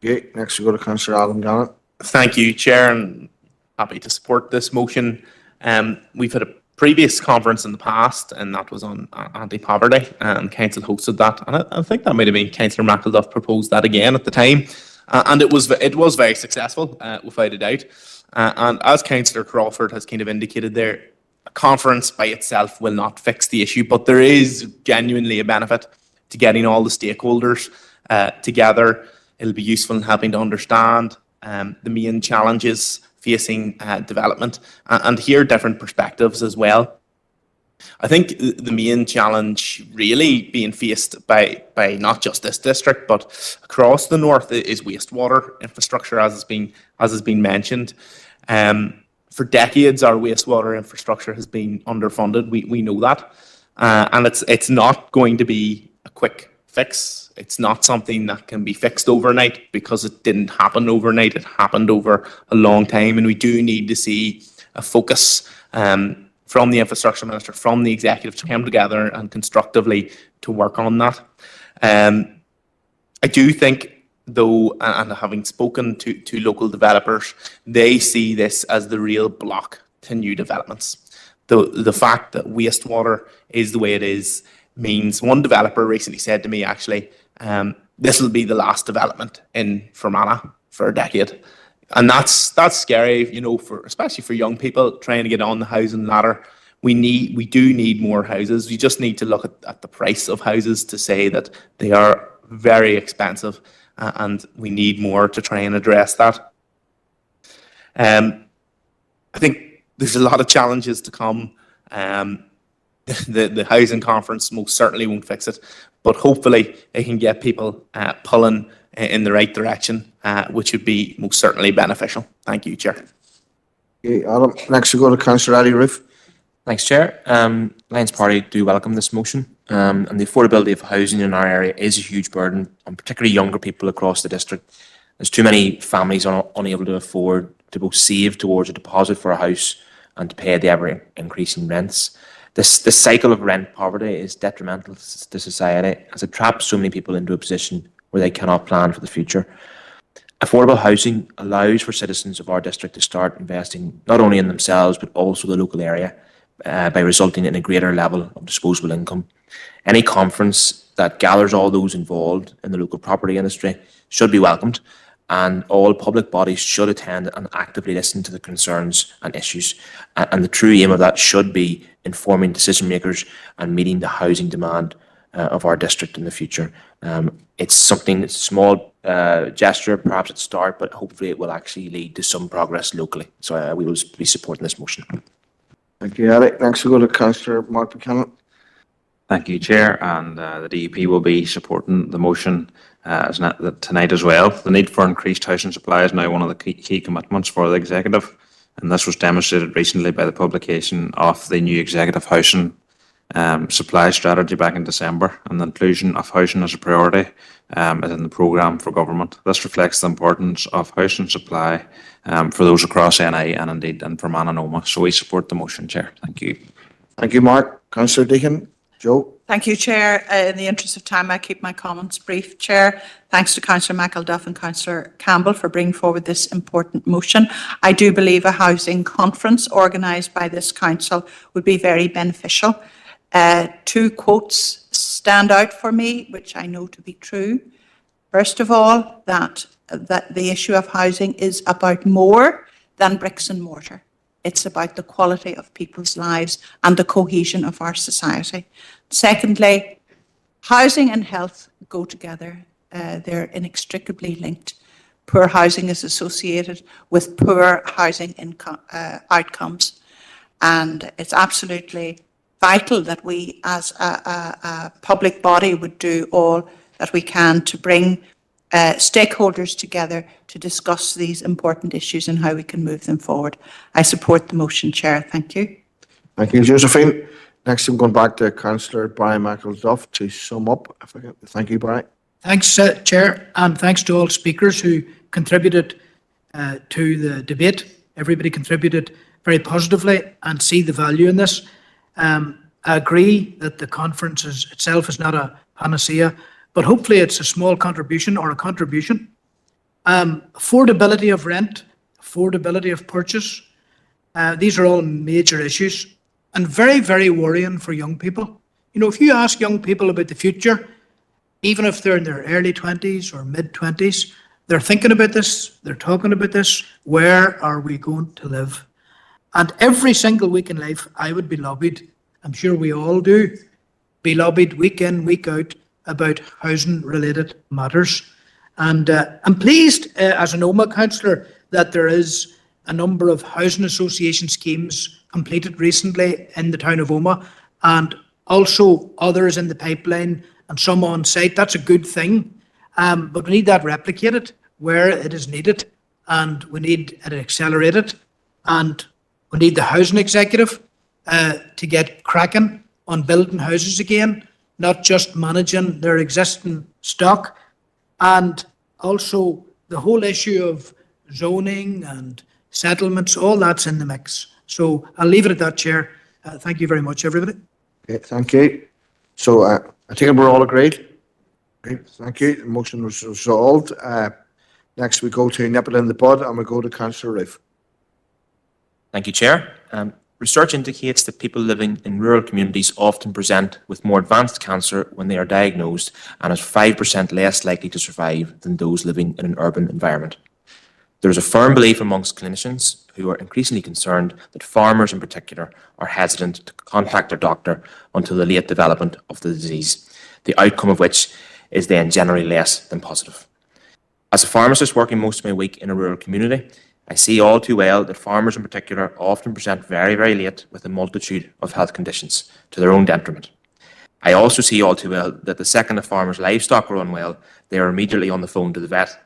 Okay, next we go to Councillor Adam Gannon. Thank you, Chair, and happy to support this motion. We've had a previous conference in the past, and that was on anti-poverty, and Council hosted that. And I think that might have been Councillor McAduff proposed that again at the time, and it was very successful, without a doubt. And as Councillor Crawford has kind of indicated there, a conference by itself will not fix the issue, but there is genuinely a benefit to getting all the stakeholders together. It'll be useful in helping to understand the main challenges facing development and hear different perspectives as well. I think the main challenge really being faced by not just this district but across the north is wastewater infrastructure, as has been mentioned. For decades, our wastewater infrastructure has been underfunded. We know that, and it's not going to be a quick fix. It's not something that can be fixed overnight because it didn't happen overnight. It happened over a long time, and we do need to see a focus from the infrastructure minister, from the executive, to come together and constructively to work on that. I do think, though, and having spoken to local developers, they see this as the real block to new developments. The fact that wastewater is the way it is means, one developer recently said to me, actually, this will be the last development in Fermanagh for a decade. And that's scary, you know, especially for young people trying to get on the housing ladder. We do need more houses. We just need to look at the price of houses to say that they are very expensive, and we need more to try and address that. I think there's a lot of challenges to come. The housing conference most certainly won't fix it, but hopefully it can get people pulling in the right direction, which would be most certainly beneficial. Thank you, Chair. Okay, Adam, next we go to Councillor Ali Roof. Thanks, Chair. Lions Party do welcome this motion, and the affordability of housing in our area is a huge burden on particularly younger people across the district. There's too many families unable to afford to both save towards a deposit for a house and to pay the ever-increasing rents. This cycle of rent poverty is detrimental to society, as it traps so many people into a position where they cannot plan for the future. Affordable housing allows for citizens of our district to start investing not only in themselves but also the local area, by resulting in a greater level of disposable income. Any conference that gathers all those involved in the local property industry should be welcomed, and all public bodies should attend and actively listen to the concerns and issues. And the true aim of that should be informing decision makers and meeting the housing demand of our district in the future. It's something that's a small gesture perhaps at the start, but hopefully it will actually lead to some progress locally. So we will be supporting this motion. Thank you, Eric. Next we go to Councillor Mark Buchanan. Thank you, Chair, and the DUP will be supporting the motion tonight as well. The need for increased housing supply is now one of the key commitments for the Executive, and this was demonstrated recently by the publication of the new Executive Housing Supply Strategy back in December, and the inclusion of housing as a priority is in the programme for government. This reflects the importance of housing supply for those across NI and indeed in Fermanagh. So we support the motion, Chair. Thank you. Thank you, Mark. Councillor Deacon. Joe. Thank you, Chair. In the interest of time, I keep my comments brief, Chair. Thanks to Councillor McElduff and Councillor Campbell for bringing forward this important motion. I do believe a housing conference organised by this council would be very beneficial. Two quotes stand out for me, which I know to be true. First of all, that the issue of housing is about more than bricks and mortar. It's about the quality of people's lives and the cohesion of our society. Secondly, housing and health go together. They're inextricably linked. Poor housing is associated with poor housing outcomes. And it's absolutely vital that we as a public body would do all that we can to bring stakeholders together to discuss these important issues and how we can move them forward. I support the motion, Chair. Thank you. Thank you, Josephine. Next, I'm going back to Councillor Brian McElduff to sum up. Thank you, Brian. Thanks, Chair, and thanks to all speakers who contributed to the debate. Everybody contributed very positively and see the value in this. I agree that the conference itself is not a panacea, but hopefully it's a small contribution or a contribution. Affordability of rent, affordability of purchase, these are all major issues and very, very worrying for young people. You know, if you ask young people about the future, even if they're in their early 20s or mid-20s, they're thinking about this, they're talking about this, where are we going to live? And every single week in life, I would be lobbied, I'm sure we all do, be lobbied week in, week out about housing-related matters. And I'm pleased as an OMA councillor that there is a number of housing association schemes completed recently in the town of Omagh, and also others in the pipeline and some on site. That's a good thing, but we need that replicated where it is needed, and we need it accelerated, and we need the housing executive to get cracking on building houses again. not just managing their existing stock, and also the whole issue of zoning and settlements, all that's in the mix. So I'll leave it at that, Chair. Thank you very much, everybody. Okay, thank you. So I think we're all agreed. Okay, thank you. The motion was resolved. Next we go to nip it in the bud and we go to Councillor Roof. Thank you, Chair. Research indicates that people living in rural communities often present with more advanced cancer when they are diagnosed and are 5% less likely to survive than those living in an urban environment. There is a firm belief amongst clinicians who are increasingly concerned that farmers in particular are hesitant to contact their doctor until the late development of the disease, the outcome of which is then generally less than positive. As a pharmacist working most of my week in a rural community, I see all too well that farmers in particular often present very, very late with a multitude of health conditions to their own detriment. I also see all too well that the second a farmer's livestock are unwell, they are immediately on the phone to the vet.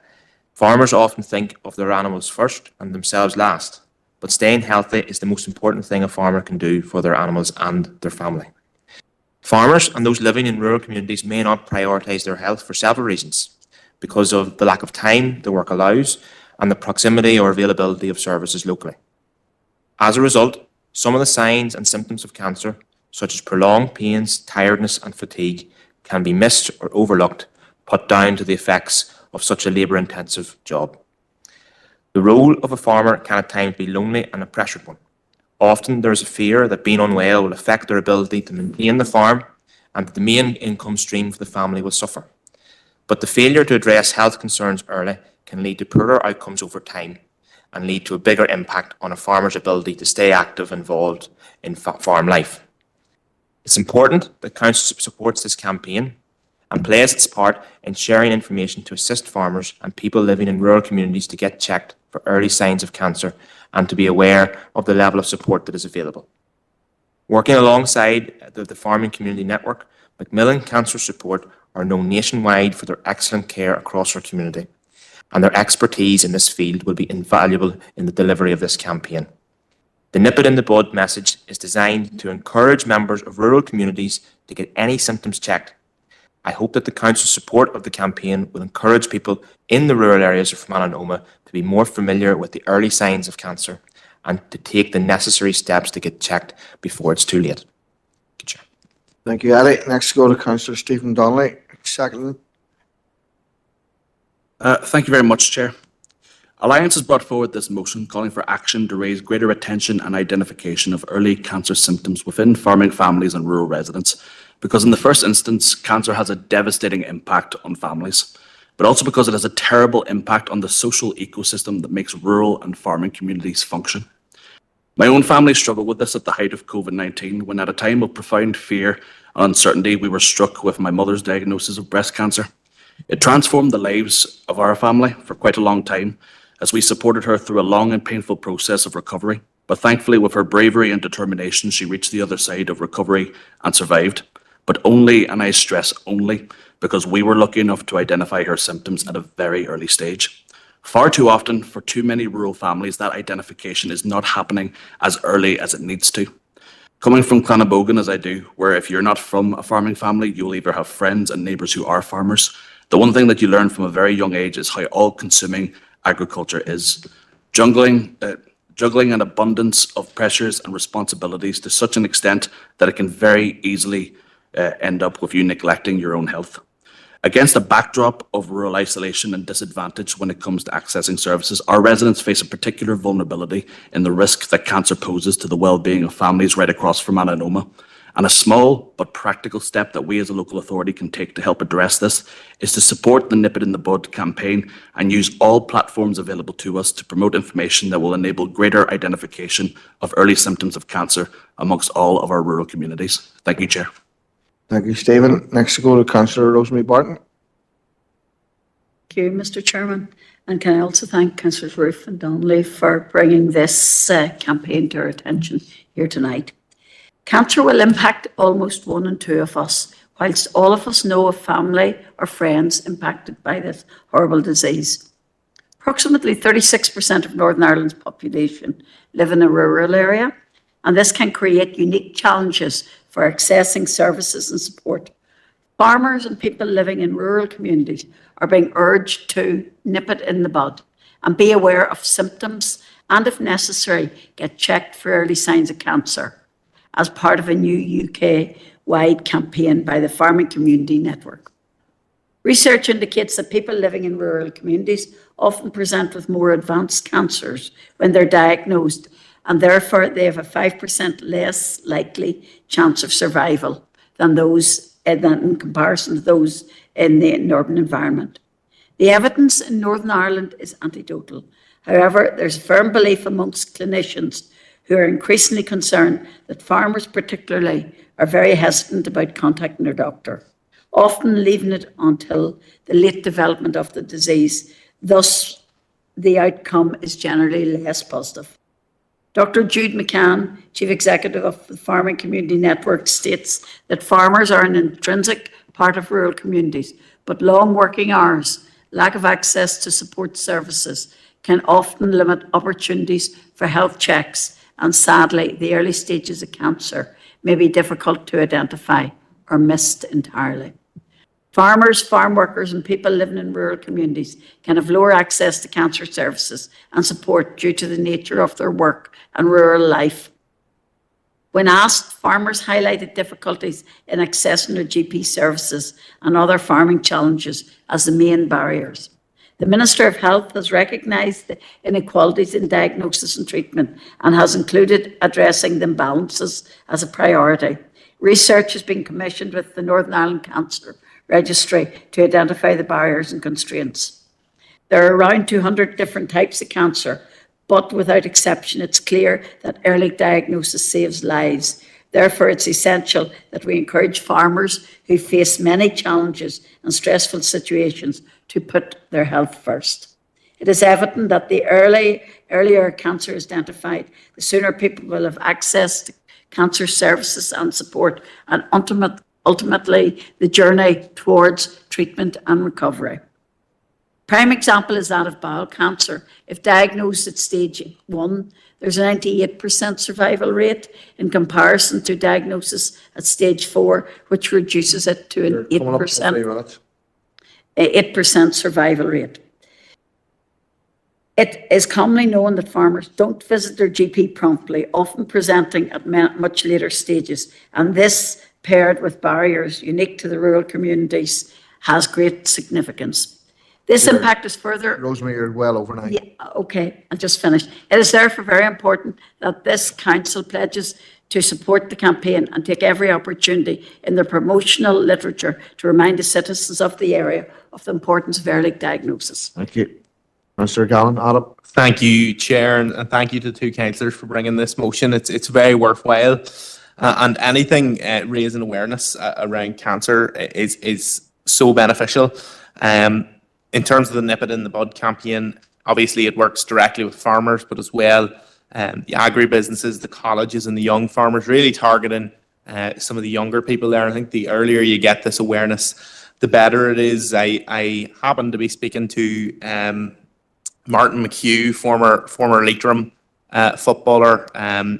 Farmers often think of their animals first and themselves last, but staying healthy is the most important thing a farmer can do for their animals and their family. Farmers and those living in rural communities may not prioritise their health for several reasons, because of the lack of time the work allows and the proximity or availability of services locally. As a result, some of the signs and symptoms of cancer, such as prolonged pains, tiredness and fatigue, can be missed or overlooked, put down to the effects of such a labour-intensive job. The role of a farmer can at times be lonely and a pressured one. Often there is a fear that being unwell will affect their ability to maintain the farm and that the main income stream for the family will suffer. But the failure to address health concerns early can lead to poorer outcomes over time and lead to a bigger impact on a farmer's ability to stay active and involved in farm life. It's important that Council supports this campaign and plays its part in sharing information to assist farmers and people living in rural communities to get checked for early signs of cancer and to be aware of the level of support that is available. Working alongside the Farming Community Network, Macmillan Cancer Support are known nationwide for their excellent care across our community, and their expertise in this field will be invaluable in the delivery of this campaign. The Nip It in the Bud message is designed to encourage members of rural communities to get any symptoms checked. I hope that the Council's support of the campaign will encourage people in the rural areas of melanoma to be more familiar with the early signs of cancer and to take the necessary steps to get checked before it's too late. Good job. Thank you, Eddie. Next go to Councillor Stephen Donnelly. Second. Thank you very much, Chair. Alliance has brought forward this motion calling for action to raise greater attention and identification of early cancer symptoms within farming families and rural residents, because in the first instance, cancer has a devastating impact on families, but also because it has a terrible impact on the social ecosystem that makes rural and farming communities function. My own family struggled with this at the height of COVID-19, when at a time of profound fear and uncertainty, we were struck with my mother's diagnosis of breast cancer. It transformed the lives of our family for quite a long time, as we supported her through a long and painful process of recovery. But thankfully, with her bravery and determination, she reached the other side of recovery and survived. But only, and I stress only, because we were lucky enough to identify her symptoms at a very early stage. Far too often, for too many rural families, that identification is not happening as early as it needs to. Coming from Clannabogan as I do, where if you're not from a farming family, you'll either have friends and neighbours who are farmers. The one thing that you learn from a very young age is how all-consuming agriculture is. Juggling an abundance of pressures and responsibilities to such an extent that it can very easily end up with you neglecting your own health. Against a backdrop of rural isolation and disadvantage when it comes to accessing services, our residents face a particular vulnerability in the risk that cancer poses to the well-being of families right across from melanoma. And a small but practical step that we as a local authority can take to help address this is to support the Nip It in the Bud campaign and use all platforms available to us to promote information that will enable greater identification of early symptoms of cancer amongst all of our rural communities. Thank you, Chair. Thank you, Stephen. Next to go to Councillor Rosemary Barton. Thank you, Mr. Chairman. And can I also thank Councillors Roof and Donnelly for bringing this campaign to our attention here tonight. Cancer will impact almost 1 in 2 of us, whilst all of us know of family or friends impacted by this horrible disease. Approximately 36% of Northern Ireland's population live in a rural area, and this can create unique challenges for accessing services and support. Farmers and people living in rural communities are being urged to nip it in the bud and be aware of symptoms and, if necessary, get checked for early signs of cancer as part of a new UK-wide campaign by the Farming Community Network. Research indicates that people living in rural communities often present with more advanced cancers when they're diagnosed, and therefore they have a 5% less likely chance of survival than those in comparison to those in the urban environment. The evidence in Northern Ireland is anecdotal. However, there's a firm belief amongst clinicians who are increasingly concerned that farmers particularly are very hesitant about contacting their doctor, often leaving it until the late development of the disease. Thus, the outcome is generally less positive. Dr. Jude McCann, Chief Executive of the Farming Community Network, states that farmers are an intrinsic part of rural communities, but long working hours, lack of access to support services can often limit opportunities for health checks, and sadly, the early stages of cancer may be difficult to identify or missed entirely. Farmers, farm workers, and people living in rural communities can have lower access to cancer services and support due to the nature of their work and rural life. When asked, farmers highlighted difficulties in accessing their GP services and other farming challenges as the main barriers. The Minister of Health has recognised the inequalities in diagnosis and treatment and has included addressing the imbalances as a priority. Research has been commissioned with the Northern Ireland Cancer Registry to identify the barriers and constraints. There are around 200 different types of cancer, but without exception, it's clear that early diagnosis saves lives. Therefore, it's essential that we encourage farmers who face many challenges and stressful situations to put their health first. It is evident that the earlier cancer is identified, the sooner people will have access to cancer services and support, and ultimately the journey towards treatment and recovery. Prime example is that of bowel cancer. If diagnosed at stage 1, there's a 98% survival rate in comparison to diagnosis at stage 4, which reduces it to an 8% survival rate. It is commonly known that farmers don't visit their GP promptly, often presenting at much later stages, and this, paired with barriers unique to the rural communities, has great significance. This impact is further... Rosemary, you're well over now. Yeah, okay, I'll just finish. It is therefore very important that this council pledges to support the campaign and take every opportunity in the promotional literature to remind the citizens of the area of the importance of early diagnosis. Thank you. Mr. Gallen, Adam. Thank you, Chair, and thank you to the two councillors for bringing this motion. It's very worthwhile, and anything raising awareness around cancer is so beneficial. In terms of the Nip It in the Bud campaign, obviously it works directly with farmers, but as well the agribusinesses, the colleges and the young farmers, really targeting some of the younger people there. I think the earlier you get this awareness, the better it is. I happened to be speaking to Martin McHugh, former Leitrim footballer.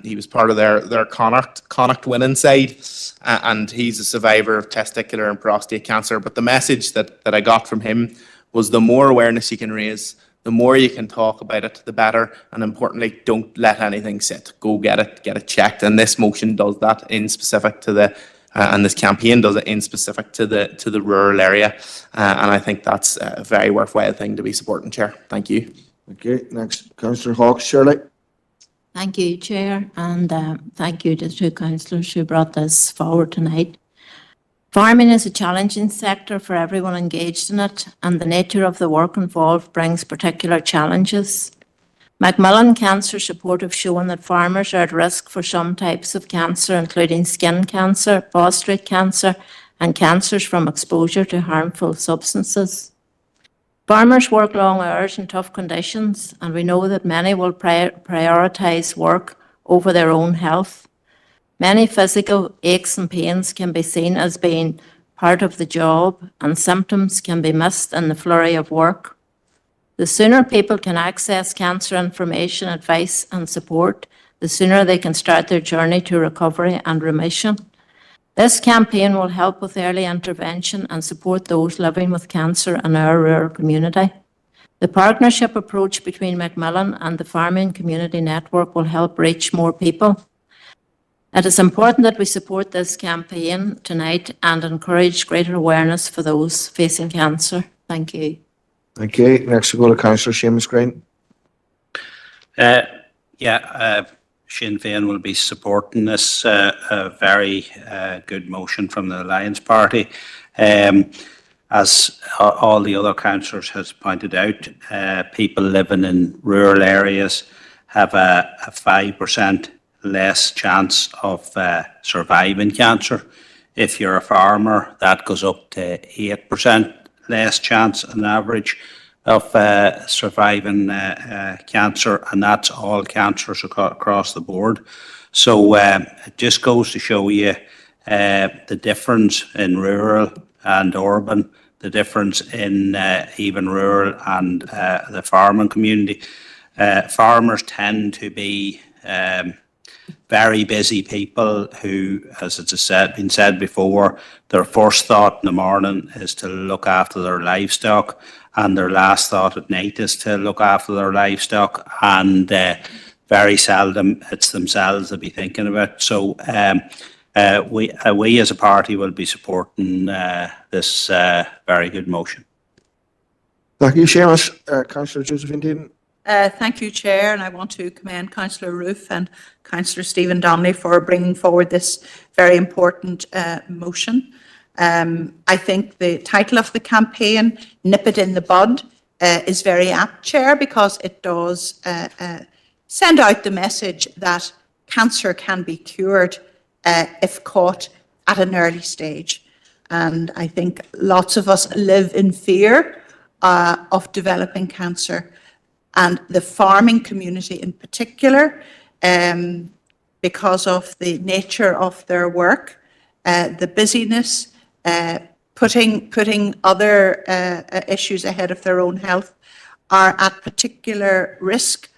He was part of their Connacht winning side, and he's a survivor of testicular and prostate cancer. But the message that I got from him was the more awareness you can raise, the more you can talk about it, the better. And importantly, don't let anything sit. Go get it checked. And this motion does that in specific to the, and this campaign does it in specific to the rural area. And I think that's a very worthwhile thing to be supporting, Chair. Thank you. Okay, next, Councillor Hawkes, Shirley. Thank you, Chair, and thank you to the two councillors who brought this forward tonight. Farming is a challenging sector for everyone engaged in it, and the nature of the work involved brings particular challenges. Macmillan Cancer Support have shown that farmers are at risk for some types of cancer, including skin cancer, prostate cancer, and cancers from exposure to harmful substances. Farmers work long hours in tough conditions, and we know that many will prioritise work over their own health. Many physical aches and pains can be seen as being part of the job, and symptoms can be missed in the flurry of work. The sooner people can access cancer information, advice and support, the sooner they can start their journey to recovery and remission. This campaign will help with early intervention and support those living with cancer in our rural community. The partnership approach between Macmillan and the Farming Community Network will help reach more people. It is important that we support this campaign tonight and encourage greater awareness for those facing cancer. Thank you. Thank you. Next we'll go to Councillor Seamus Green. Sinn Féin will be supporting this very good motion from the Alliance Party. As all the other councillors has pointed out, people living in rural areas have a 5% less chance of surviving cancer. If you're a farmer, that goes up to 8% less chance on average of surviving cancer, and that's all cancers across the board. So it just goes to show you the difference in rural and urban, the difference in even rural and the farming community. Farmers tend to be very busy people who, as it's been said before, their first thought in the morning is to look after their livestock, and their last thought at night is to look after their livestock, and very seldom it's themselves they'll be thinking about. So we as a party will be supporting this very good motion. Thank you, Seamus. Councillor Josephine Dean. Thank you, Chair, and I want to commend Councillor Roof and Councillor Stephen Donnelly for bringing forward this very important motion. I think the title of the campaign, Nip It in the Bud, is very apt, Chair, because it does send out the message that cancer can be cured if caught at an early stage. And I think lots of us live in fear of developing cancer. And the farming community in particular, because of the nature of their work, the busyness, putting other issues ahead of their own health, are at particular risk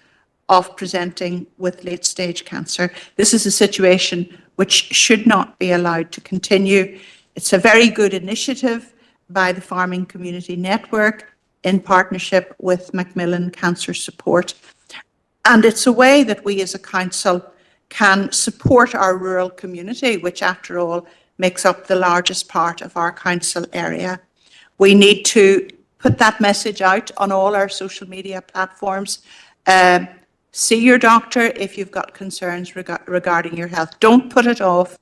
of presenting with late-stage cancer. This is a situation which should not be allowed to continue. It's a very good initiative by the Farming Community Network in partnership with Macmillan Cancer Support. And it's a way that we as a council can support our rural community, which after all makes up the largest part of our council area. We need to put that message out on all our social media platforms. See your doctor if you've got concerns regarding your health. Don't put it off.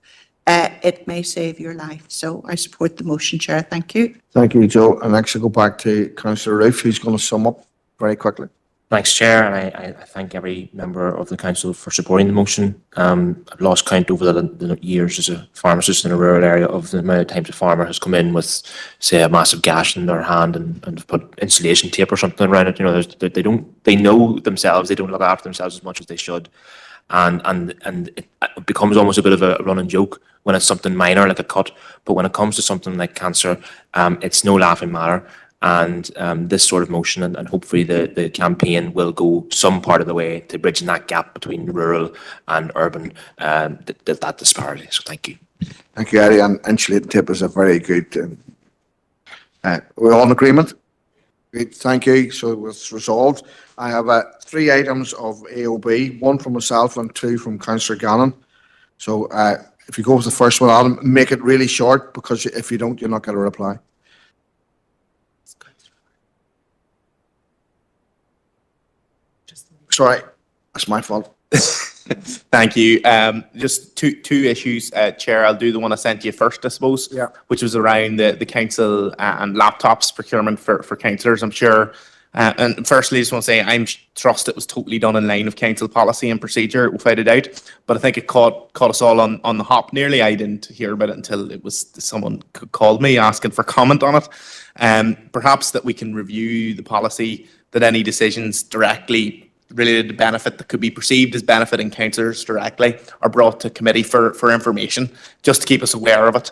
It may save your life. So I support the motion, Chair. Thank you. Thank you, Joe. And next we'll go back to Councillor Roof, who's going to sum up very quickly. Thanks, Chair, and I thank every member of the council for supporting the motion. I've lost count over the years as a pharmacist in a rural area of the amount of times a farmer has come in with, say, a massive gash in their hand and put insulation tape or something around it. You know, they know themselves, they don't look after themselves as much as they should. And it becomes almost a bit of a running joke when it's something minor like a cut, but when it comes to something like cancer, it's no laughing matter. And this sort of motion and hopefully the campaign will go some part of the way to bridging that gap between rural and urban, that disparity. So thank you. Thank you, Eddie. And insulating tape is a very good. We're all in agreement. Great, thank you. So it's resolved. I have 3 items of AOB, 1 from myself and 2 from Councillor Gannon. So if you go with the first one, I'll make it really short because if you don't, you're not going to reply. Sorry, that's my fault. Thank you. Just two issues, Chair. I'll do the one I sent you first, I suppose, which was around the council and laptops procurement for councillors. I'm sure. And firstly, I just want to say I trust it was totally done in line with council policy and procedure, without a doubt. But I think it caught us all on the hop nearly. I didn't hear about it until it was someone called me asking for comment on it. Perhaps that we can review the policy that any decisions directly related to benefit that could be perceived as benefiting councillors directly are brought to committee for information, just to keep us aware of it,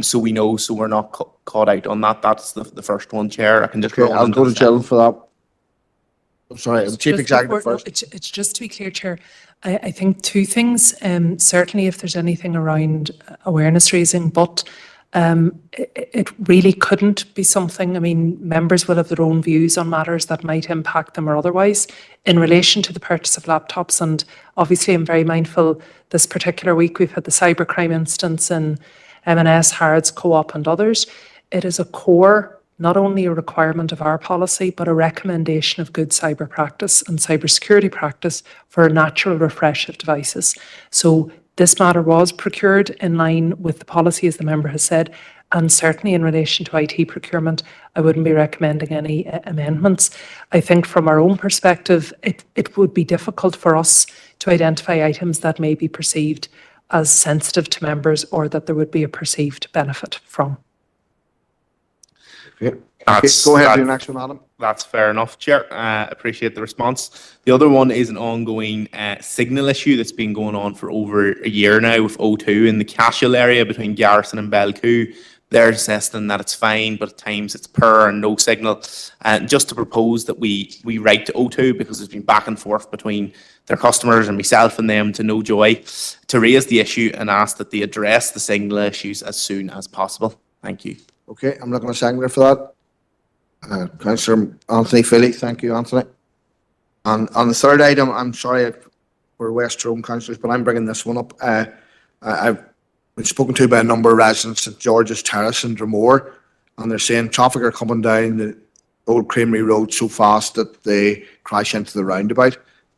so we know, so we're not caught out on that. That's the first one, Chair. I can just I'll go to Jill for that. Sorry, I'm Chief Executive first. It's just to be clear, Chair. I think two things. Certainly, if there's anything around awareness raising, but it really couldn't be something. I mean, members will have their own views on matters that might impact them or otherwise. In relation to the purchase of laptops, and obviously, I'm very mindful. This particular week, we've had the cybercrime instance in M&S, Harrods, Co-op, and others. It is a core. Not only a requirement of our policy, but a recommendation of good cyber practice and cybersecurity practice for a natural refresh of devices. So this matter was procured in line with the policy, as the member has said, and certainly in relation to IT procurement, I wouldn't be recommending any amendments. I think from our own perspective, it would be difficult for us to identify items that may be perceived as sensitive to members or that there would be a perceived benefit from. Okay. Go ahead to your next one, Adam. That's fair enough, Chair. Appreciate the response. The other one is an ongoing signal issue that's been going on for over a year now with O2 in the Cashel area between Garrison and Belcoo. They're assessing that it's fine, but at times it's poor and no signal. And just to propose that we write to O2, because there's been back and forth between their customers and myself and them to no joy, to raise the issue and ask that they address the signal issues as soon as possible. Thank you. Okay, I'm looking at a seconder for that. Councillor Anthony Philly, thank you, Anthony. And on the third item, I'm sorry for West Tyrone councillors, but I'm bringing this one up. I've been spoken to by a number of residents at George's Terrace in Dromore, and they're saying traffic are coming down the old Creamery Road so fast that they crash into the roundabout,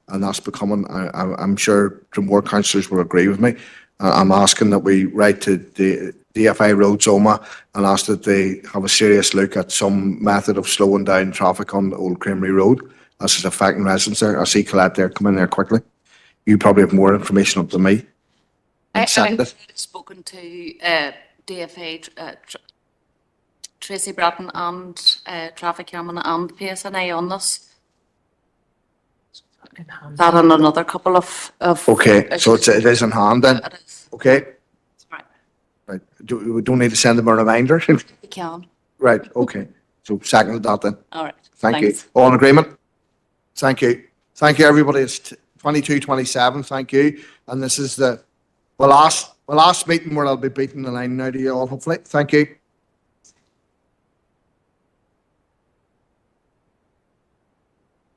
and that's becoming, I'm sure Dromore councillors will agree with me. I'm asking that we write to the DFI Roads OMA and ask that they have a serious look at some method of slowing down traffic on the old Creamery Road. This is affecting residents there. I see Colette there, come in there quickly. You probably have more information up than me. I've spoken to DFA, Tracy Bratton and Traffic Cameron and PSNA on this. That and another couple of okay, so it is in hand then? It is. Okay. Right. Right. We don't need to send them a reminder? You can. Right, okay. So second that then. All right. Thank Thanks. you. All in agreement? Thank you. Thank you, everybody. It's 22:27. Thank you. And this is the last meeting where I'll be beating the line now to you all, hopefully. Thank you.